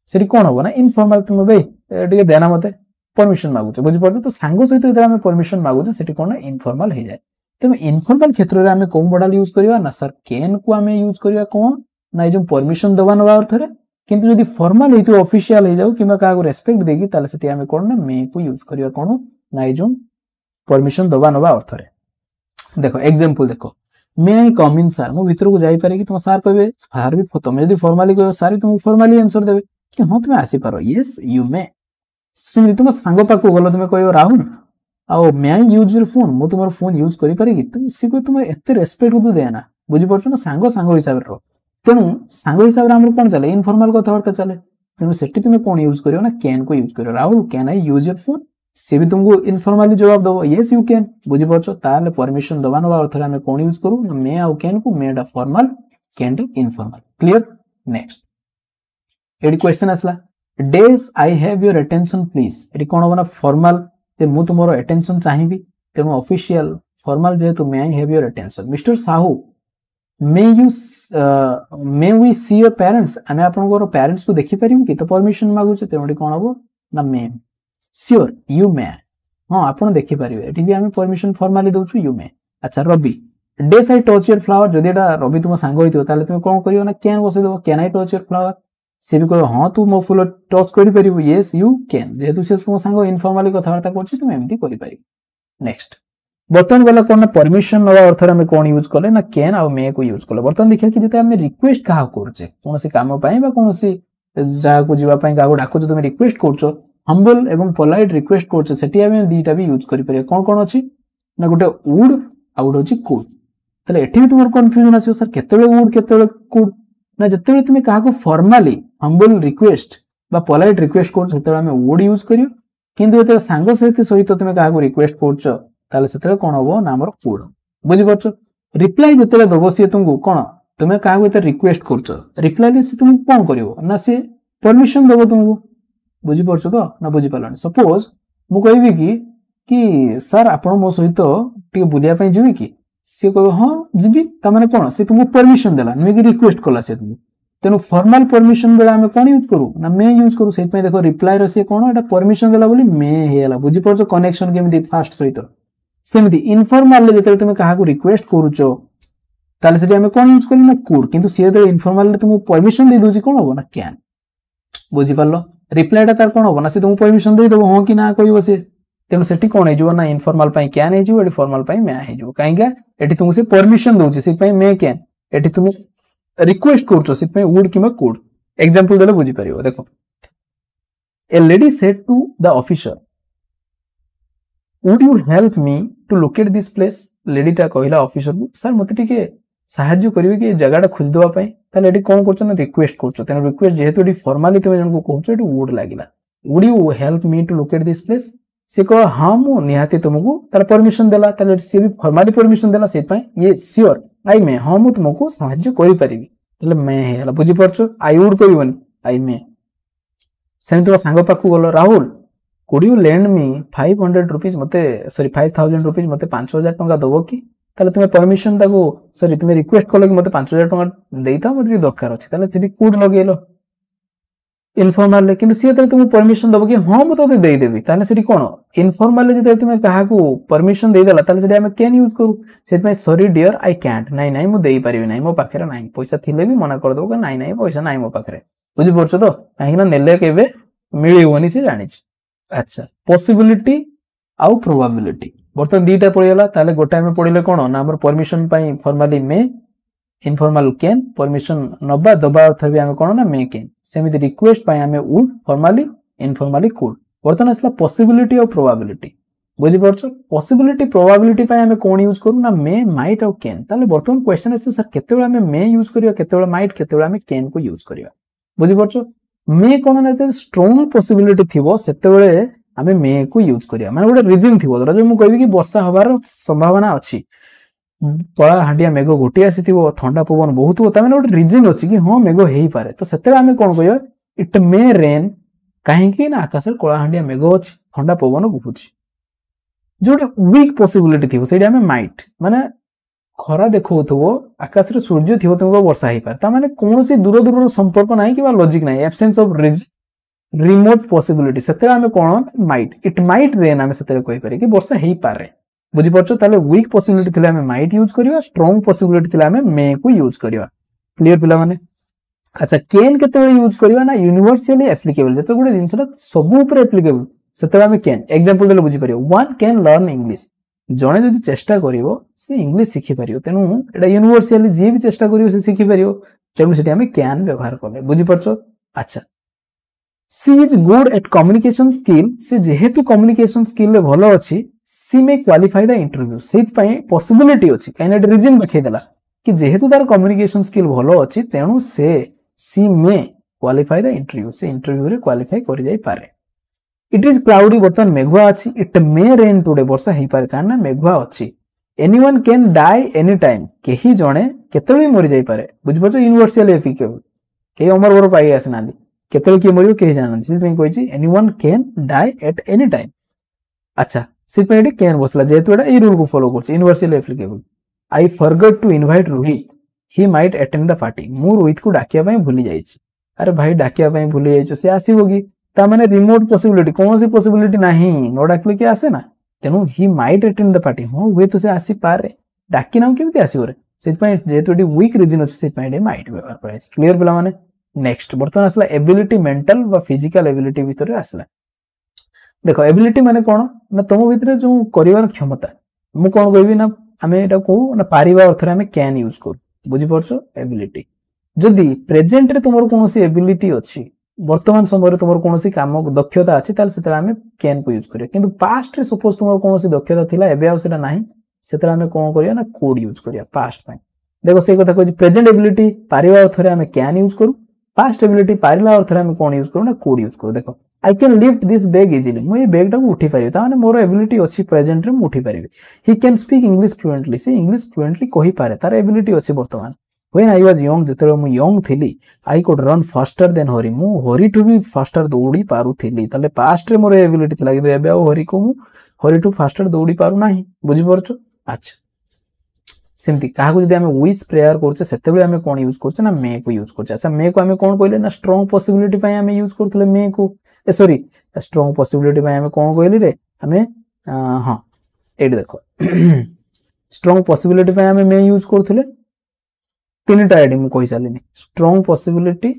सेठी कोन हो ना इनफॉर्मल तुम बे एटिके देना मते परमिशन मागुछ बुझि पड़तो तो सांग सहित जदि हम परमिशन मागुछ सेठी कोन ना इनफॉर्मल हे जाय तुम इनफॉर्मल क्षेत्र रे हमें को मॉडल यूज करिवा ना सर कैन को हमें यूज करिवा कोन ना जो परमिशन दबा नवा अर्थ रे किंतु यदि फॉर्मल हेतु ऑफिशियल हे जाऊ किबा का रेस्पेक्ट देगी ताले सेठी हमें कोन ना मे को यूज करिवा कोन ना जो परमिशन दबा नवा अर्थ रे देखो एग्जांपल देखो मे आई कम इन सर मो भीतर को जाई पारे कि तुम सर कहबे सर भी तुम यदि फॉर्मली कहबो सर तुम फॉर्मली आंसर देबे कि हां तुम आसी पारो यस यू मे सिम तुम सांग पाको गलो तुम कहबो राहुल आ मे आई यूज योर फोन मो तुम फोन यूज करि पारे कि तुम सी को तुम एते रेस्पेक्ट को देना बुझि परछो ना सांग हिसाब रो तेनु सांग हिसाब रे हमर कोन चले इनफॉर्मल कथावार्ता चले तेनु सेठी तुम कोन यूज करियो ना कैन को यूज करियो Rahul can I use your phone से भी तुमको इनफॉर्मली जवाब दबो यस यू कैन बुझि परछो ताले परमिशन दबा नवा अर्थ रे हम कोन यूज करू ना मे आ कैन को मे डा फॉर्मल कैन डा इनफॉर्मल क्लियर। नेक्स्ट एडी क्वेश्चन आसला डेज I have your attention please एडी कोन होना फॉर्मल जे मु तुमरो अटेंशन चाहिबी तेनु ऑफिशियल फॉर्मल जे तो may I have your attention mister Sahu may we see your parents आमे आपन को पेरेंट्स को देखि परिबो कि तो परमिशन मागु छ तेनु कोन होबो ना मे श्योर यू मे हां आपन देखि परिबे एटी भी हमें परमिशन फॉर्मली दउछु यू मे। अच्छा Ravi days I touch your flower जदि एटा रवि तुम सांग होइतो ताले तुम कोन करियो ना कैन बसे देबो can I touch your flower से भी कहो हां तू मो फुल टच करि परिबो यस यू कैन जेतु से तुम सांग इनफॉर्मली कथावार्ता करछि तुम एमती करि परिबो। नेक्स्ट बर्तन गला कोन परमिशन नवा अर्थ रे हम कोन यूज करले ना कैन आ मे को यूज करले बर्तन देखिया कि जते हम रिक्वेस्ट कहा करछे कोनसी काम पई बा कोनसी जा को जीवा पई गागो डाको तुम रिक्वेस्ट करछो हम्बल एवं पोलाइट रिक्वेस्ट करछे सेठी हम दीटा भी यूज करि परिया कोन अछि ना गोटे वुड आ गोटे अछि कुड तले एठी भी तुमर कंफ्यूजन आसी सर केतेबे वुड केतेबे कुड ना जते तुम कहा को फॉर्मली हम्बल रिक्वेस्ट बा पोलाइट रिक्वेस्ट करछो सेते हम वुड यूज करियो किंतु जते सांग सहित तुम कहा को रिक्वेस्ट करछो ताले सेते कोन होबो ना हमर कुड बुझि परछो। रिप्लाई जते दबो से तुमको कोन तुमे कहा को रिक्वेस्ट करछो रिप्लाई से तुम कोन करियो ना से परमिशन दबो तुमको बुझि परछो तो ना बुझि पालनी सपोज मु कहबी कि सर आपण मो सहित टी बुलिया पई जिवि कि से कहबो हां जिबी त माने कोन से तुमको परमिशन देला नुई कि रिक्वेस्ट कला से तुम तेनु फॉर्मल परमिशन बेला हम कोन यूज करू ना मे यूज करू से पई देखो रिप्लाई रो से कोन एटा परमिशन देला बोली मे हेला बुझि परछो कनेक्शन केमिति फास्ट सहित सेमिति इनफॉर्मल जते तुम कहा को रिक्वेस्ट करूचो ताले से हम कोन यूज करी ना कुड किंतु से तो इनफॉर्मल तुम परमिशन दे दोसी कोन हो ना कैन बुझि पालो रिप्लाईटा तार कोन हो ना से तुम परमिशन दे दबो हां कि ना कहबो से तेनु सेठी कोन हे जो ना इनफॉर्मल पई कैन हे जो एडी फॉर्मल पई मे हे जो काहेगा एठी तुम से परमिशन दोची से पई मे कैन एठी तुम रिक्वेस्ट करछो से पई वुड किमा कुड एग्जांपल देले बुझि परिबो देखो a lady said to the officer would you help me to locate this place लेडीटा कहला ऑफिसर को सर मते टिके सहाय्य करिवे कि जगहटा खोज देबा पई ताले एडी कोन करछो ना रिक्वेस्ट करछो तेन रिक्वेस्ट जेहेतु एडी फॉर्मली तुम जन को कहछो एडी वुड लागिला would you help me to locate this place से कह हां मु निहाती तुमको तार परमिशन देला ताले से भी फॉर्मली परमिशन देला से पई ये श्योर आई मे हां मु तुमको सहाय्य करि परिबी ताले मे हेला बुझि परछो I would करिवनी I may same तो सांग पाखु गलो Rahul could you lend me 500 rupees मते सॉरी 5000 rupees मते 5000 टंका दबो कि ताले तुमे परमिशन ताको सॉरी तुमे रिक्वेस्ट कलो कि मते 5000 टंका देइता मते दरकार अछि ताले सिटी कुड लगेलो इनफॉर्मल लेकिन से तरे तुम परमिशन दबो कि हां मु तो दे देबी ताले सिटी कोन इनफॉर्मल जे तुमे कहा को परमिशन दे देला ताले सिटी हम कैन यूज करू सेत में सॉरी डियर आई कांट नाही नाही मु देई परिबी नाही मो पाखरे नाही पैसा थिले भी मना कर दो कि नाही नाही पैसा नाही मो पाखरे बुझि परछो तो काहे ना नेले केबे मिलिवनी से जानि छी। अच्छा पॉसिबिलिटी आउ प्रोबेबिलिटी बर्तमान दीटा पड़ीगला ताले गोटे आम पढ़ले कौन ना आम permission formally may informal can permission नबा दबा अर्थ भी आम कौन ना मे कैन सेमती रिक्वेस्ट आम वुड फॉर्मली इनफॉर्मली कुड बर्तमान आसला पॉसिबिलिटी और प्रोबेबिलिटी बुझी पारछ पॉसिबिलिटी प्रोबेबिलिटी आम कौन यूज करू ना मे माइट और कैन ताले बर्तमान क्वेश्चन आसे सर केते आम मे यूज करिया केते माइट केते आम कैन को यूज करिया बुझी पारछ मे कौन ना स्ट्रांग पॉसिबिलिटी थिबो सेते आम मे को यूज करिया माने गोटे रीजन थिबो धर जो मु कहबी कि वर्षा हबार संभावना अछि कला हांडिया मेघ घोटी आसीथिबो ठंडा पवन बहुत हो तामे गोटे रीजन अछि कि हां मेघ हेई पारे तो सेते आम कोन कहयो इट मे रेन काहे कि ना आकाश कला हांडिया मेघ अछि ठंडा पवन बहुछि जोटे वीक पॉसिबिलिटी थिबो सेडी आम माइट माने खरा देखौथबो आकाश रे सूर्य थिबो तुमको वर्षा हेई पारे ता माने कोनोसी दूर दूर संपर्क नाही कि लॉजिक नाही एब्सेंस ऑफ रिमोट पॉसिबिलिटी सेते आम कोन माइट इट माइट रेन आम सेते कहि पारे कि वर्षा हेई पारे बुझी पारछ ताले वीक पॉसिबिलिटी थिले आम माइट यूज करियो स्ट्रांग पॉसिबिलिटी थिले आम मे को यूज करियो क्लियर पिला माने अच्छा कैन केते यूज करियो ना यूनिवर्सली एप्लीकेबल जते गुडे जिंसटा सब ऊपर एप्लीकेबल सेते आम कैन एग्जांपल देले बुझी पारियो वन कैन लर्न इंग्लिश जणे जदि चेष्टा करिवो से इंग्लिश सिखि पारियो तेनु एटा यूनिवर्सली जे भी चेष्टा करियो से सिखि पारियो तेनु सेठी आम कैन व्यवहार करले बुझी पारछ अच्छा she is good at communication skill से जेहेतु कम्युनिकेशन स्किल ले भलो अछि she may qualify the interview सेत पई पॉसिबिलिटी अछि काइना रीजन देखै देला कि जेहेतु तार कम्युनिकेशन स्किल भलो अछि तेनु से she may qualify the interview से इंटरव्यू रे क्वालिफाई करि जाई पारे इट इज क्लाउडी बर्तमान मेघुआ अछि इट मे रेन टुडे वर्षा हेई पारे काना मेघुआ अछि anyone can die any time केही जणे केतली मरि जाई पारे बुझ पछ यूनिवर्सल एप्लीकेबल के अमर वर पाई आसनांदी केतले की मरियो के जानन सिपई कहछि anyone can die at any time अच्छा सिपई एडी कैन बसला जेतु एडा ए रूल को फॉलो करछि universal applicable I forgot to invite Rohit he might attend the party मु रोहित को डाकिया पई भूली जाईछि अरे भाई डाकिया पई भूली जाईछो से आसीबो की ता माने रिमोट पॉसिबिलिटी कोनोसी पॉसिबिलिटी नाही नो डाकले के आसे ना तेनु he might attend the party हो हुए तो से आसी पारे डाकी नाम केमती आसीबो रे सिपई जेतु एडी वीक रीजन अछि सिपई एडी माइट व्यवहार कराइछि क्लियर पिला माने नेक्स्ट बर्तमान आसला एबिलिटी मेंटल व फिजिकल एबिलिटी भीतर आसला देखो एबिलिटी माने कोन ना तुम भीतर जो करिवार क्षमता मु कोन कहबी ना आमे एटा को ना पारिबा अर्थ रे आमे कैन यूज करू बुझी परछो एबिलिटी जदी प्रेजेंट रे तुमर कोनोसी एबिलिटी अछि वर्तमान समय रे तुमर कोनोसी काम दक्षता अछि ताल सेतरा आमे कैन को यूज करियो किंतु पास्ट रे सपोज तुमर कोनोसी दक्षता थिला एबे आ सेटा नाही सेतरा आमे कोन करियो ना कोड यूज करियो पास्ट पय देखो से कथा कहछि प्रेजेंट एबिलिटी पारिबा अर्थ रे आमे कैन यूज करू पास्ट एबिलिटी पारिला अर्थ रे हम कोन यूज करू ना कोड यूज करू देखो I can lift this bag easily मु ए बैग टा को उठी पारिबे ता माने मोर एबिलिटी अछि प्रेजेंट रे मु उठी पारिबे he can speak English fluently से इंग्लिश फ्लुएंटली कहि पारे तार एबिलिटी अछि वर्तमान व्हेन आई वाज यंग जतरे मु यंग थिली I could run faster than Hari मु हरी टू बी फास्टर दौड़ी पारु थिली ताले पास्ट रे मोर एबिलिटी थिला कि एबे आ हरी को मु हरी टू फास्टर दौड़ी पारु नाही बुझि परछो अच्छा सेमती काहा को जदी हमें विश प्रेयर करछे सेते बेले हमें कोन यूज करछे ना मे को यूज करछे अच्छा मे को हमें कोन कहले ना स्ट्रांग पॉसिबिलिटी पय हमें यूज करथले मे को सॉरी स्ट्रांग पॉसिबिलिटी पय हमें कोन कहली रे हमें हां एडी देखो स्ट्रांग पॉसिबिलिटी पय हमें मे यूज करथले तीनटा एडी मु कहि सालिनी स्ट्रांग पॉसिबिलिटी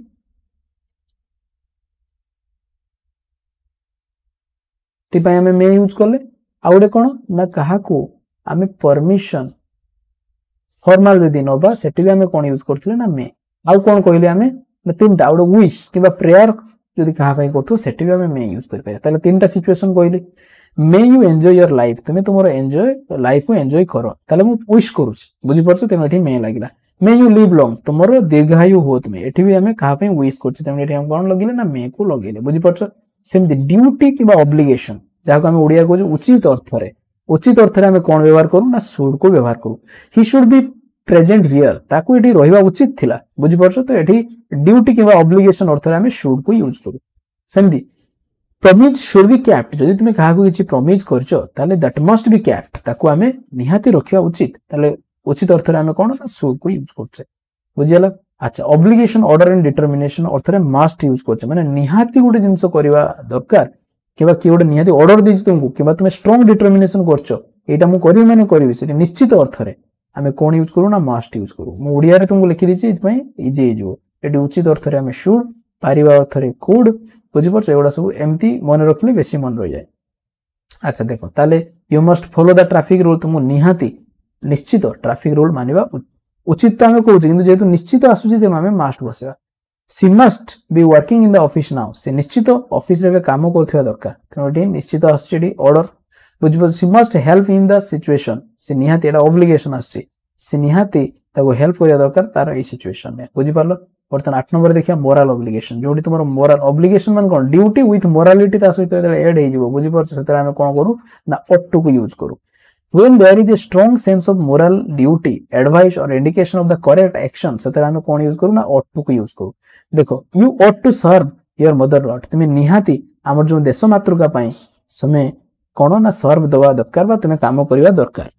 ती पय हमें मे यूज करले आउडे कोन ना काहा को हमें परमिशन फॉर्मल जदी नबा सेटी भी हमें कोन यूज करथले ना मे आउ कोन कहले हमें ना तीनटा आउड विश किबा प्रेयर जदी कहा पय करथो सेटी भी हमें मे यूज कर पारे ताले तीनटा सिचुएशन कहले may you enjoy your life तुमे तुमर एन्जॉय लाइफ को एन्जॉय करो ताले मु विश करूछ बुझि परछ तेमे एठी मे लागिला मे यू लिव लॉन्ग तुमर दीर्घायु हो तुमे एठी भी हमें कहा पय विश करछ तेमे एठी हम कोन लगिले ना मे को लगिले बुझि परछ सेम ड्यूटी किबा ऑब्लिगेशन जाको हमें ओडिया को उचित अर्थ रे हमें कोन व्यवहार करू ना शुड को व्यवहार करू he should be present here ताकू एठी रहिबा उचित थिला बुझि परछ तो एठी ड्यूटी किबा ऑब्लिगेशन अर्थ रे हमें शुड को यूज करू सेमदी प्रॉमिस शुड बी केप्ट जदि तुमे काहा को किछि प्रॉमिस करछो ताले दैट मस्ट बी केप्ट ताकू हमें निहाती रखिबा उचित ताले उचित अर्थ रे हमें कोन ना शुड को यूज करछे बुझियला अच्छा obligation order and determination earth ray must use करछे माने निहाती गुटे जिंस करबा दरकार केबा कि गोटे निहाती ऑर्डर दिस तुमको केबा तुमे स्ट्रांग डिटरमिनेशन करछो एटा मु करी माने करबी से निश्चित अर्थ रे हमें कोन यूज करू ना मस्ट यूज करू मु ओडिया रे तुमको लिखि दिछि इति पई इजी जो एटी उचित अर्थ रे हमें शुड पारिबा अर्थ रे कुड बुझि परछ एगुडा सब एम्ति मन रखले बेसी मन रहि जाय अच्छा देख ताले you must follow the traffic rule तुम निहाती निश्चित ट्रैफिक रूल मानिबा उचित तो आमे कहूँ कि जेहेतु निश्चित आसूची तेणु आमे मस्ट बसवा she must be working in the office now से निश्चित ऑफिस रे काम करथिबा दरकार तेणु निश्चित आसुची ऑर्डर बुझिबो she must help in the situation से निहाती एटा ऑब्लिगेशन आसुची से निहाती ताको हेल्प करिया दरकार तार ए सिचुएशन में बुझि पारलो बर्तमान 8 नंबर देखिया मोरल ऑब्लिगेशन जोडी तुमरो मोरल ऑब्लिगेशन मान कोन ड्यूटी विथ मोरालिटी ता सहित ऐड हे जिवो बुझि परछ सेतरा हम कोन करू ना ought to को यूज करू when there is a strong sense of moral duty advice or indication of the correct action सेतरा हम कोन यूज करू ना ought to को यूज करू देखो you ought to serve your mother lord तुमे निहाती हमर जो देश मातृका पई समय कोन ना सर्व दवा दरकार बा तुमे काम करिवा दरकार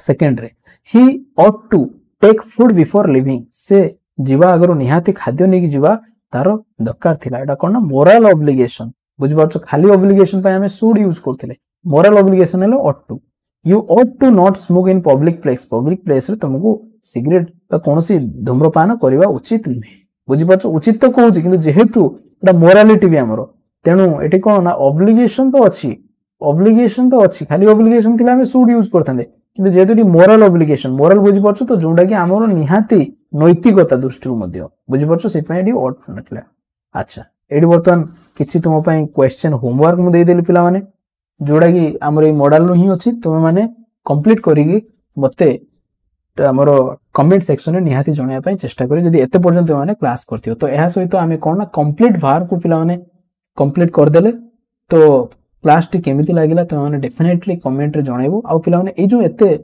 सेकंड रे he ought to take food before leaving से जीवा अगर निहाती खाद्य नहीं जीवा तार दरकार थिला एटा कोन मोरल ऑब्लिगेशन बुझ परछ खाली ऑब्लिगेशन पे हमें शुड यूज करथिले moral obligation hello ought to you ought to not smoke in public place रे तुमको सिगरेट बा कोनोसी धूम्रपान करिवा उचित नहीं बुझ परछ उचित तो कहूची किंतु जेहेतु एटा मोरालिटी भी हमरो तेनु एटी कोन ना ऑब्लिगेशन तो अछि खाली ऑब्लिगेशन थिला हमें शुड यूज करथांदे किंतु जेहेतु मोरल ऑब्लिगेशन मोरल बुझ परछ तो जोंडा कि हमरो निहाती नैतिकता दृष्टि मध्य बुझ परछ से पय एडी ought नथिला अच्छा एडी वर्तमान किछि तुम पय क्वेश्चन होमवर्क मु दे देली पिला माने जोडा कि हमर ए मॉडल हि अछि तुम माने कंप्लीट करिगी मते हमर कमेंट सेक्शन रे निहाती जणाया पय चेष्टा करी जदी एते पर्यंत माने क्लास करथियो तो एहा सहित आमे कोन ना कंप्लीट भार को पिला माने कंप्लीट कर देले तो क्लास टी केमिति लागिला तुम माने डेफिनेटली कमेंट रे जणाइबो आ पिला माने ए जो एते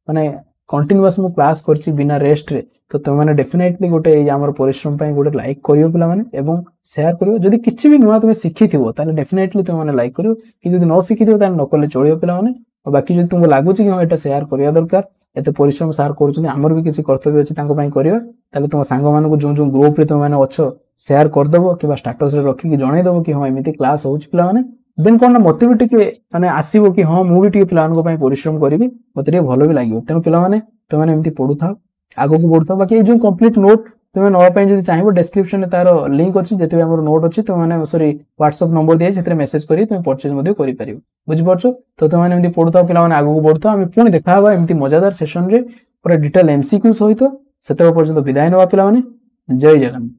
माने कंटीन्यूअस मु क्लास करछि बिना रेस्ट रे तो तुम माने डेफिनेटली गोटे हमर परिश्रम पय गोटे लाइक करियो पिला माने एवं शेयर करियो जदी किछि भी नुवा तुमे सिखिथिबो ताले डेफिनेटली तुम माने लाइक करियो कि जदी न सिखिथिबो ताले न करले चलियो पिला माने और बाकी जदी तुमको लागुछि कि एटा शेयर करिया दरकार एते परिश्रम सार करूछन हमर भी किछि कर्तव्य अछि तांको पय करियो ताले तुम सांग मानको जो जो ग्रुप रे तुम माने अछो शेयर कर दबो कि स्टेटस रे रखि कि जणाइ दबो कि हां एमिति क्लास होउछि पिला माने देन कोन मते भी टिके माने आसीबो कि हां मु भी टिके पिला मानको पय परिश्रम करिवि मते रे भलो भी लागियो तेनु पिला माने तुम माने एमिति पढुथाओ आगो को बढ़ता बाकी जो कंप्लीट नोट तुम नवा पय जदी चाहिबो डिस्क्रिप्शन में तार लिंक अछि जेते हमर नोट अछि तुम माने सॉरी व्हाट्सएप नंबर दिए जेते मेसेज करी तुम परचेज मध्ये करि परिबो बुझि परछो तो तुम माने एमिति पढुता पिला माने आगो को बढ़ता हम पुणी देखा हबा एमिति मजादार सेशन रे पूरा डिटेल एमसीक्यू सहित सेते पर्यंत विदाय नवा पिला माने जय जगन्नाथ।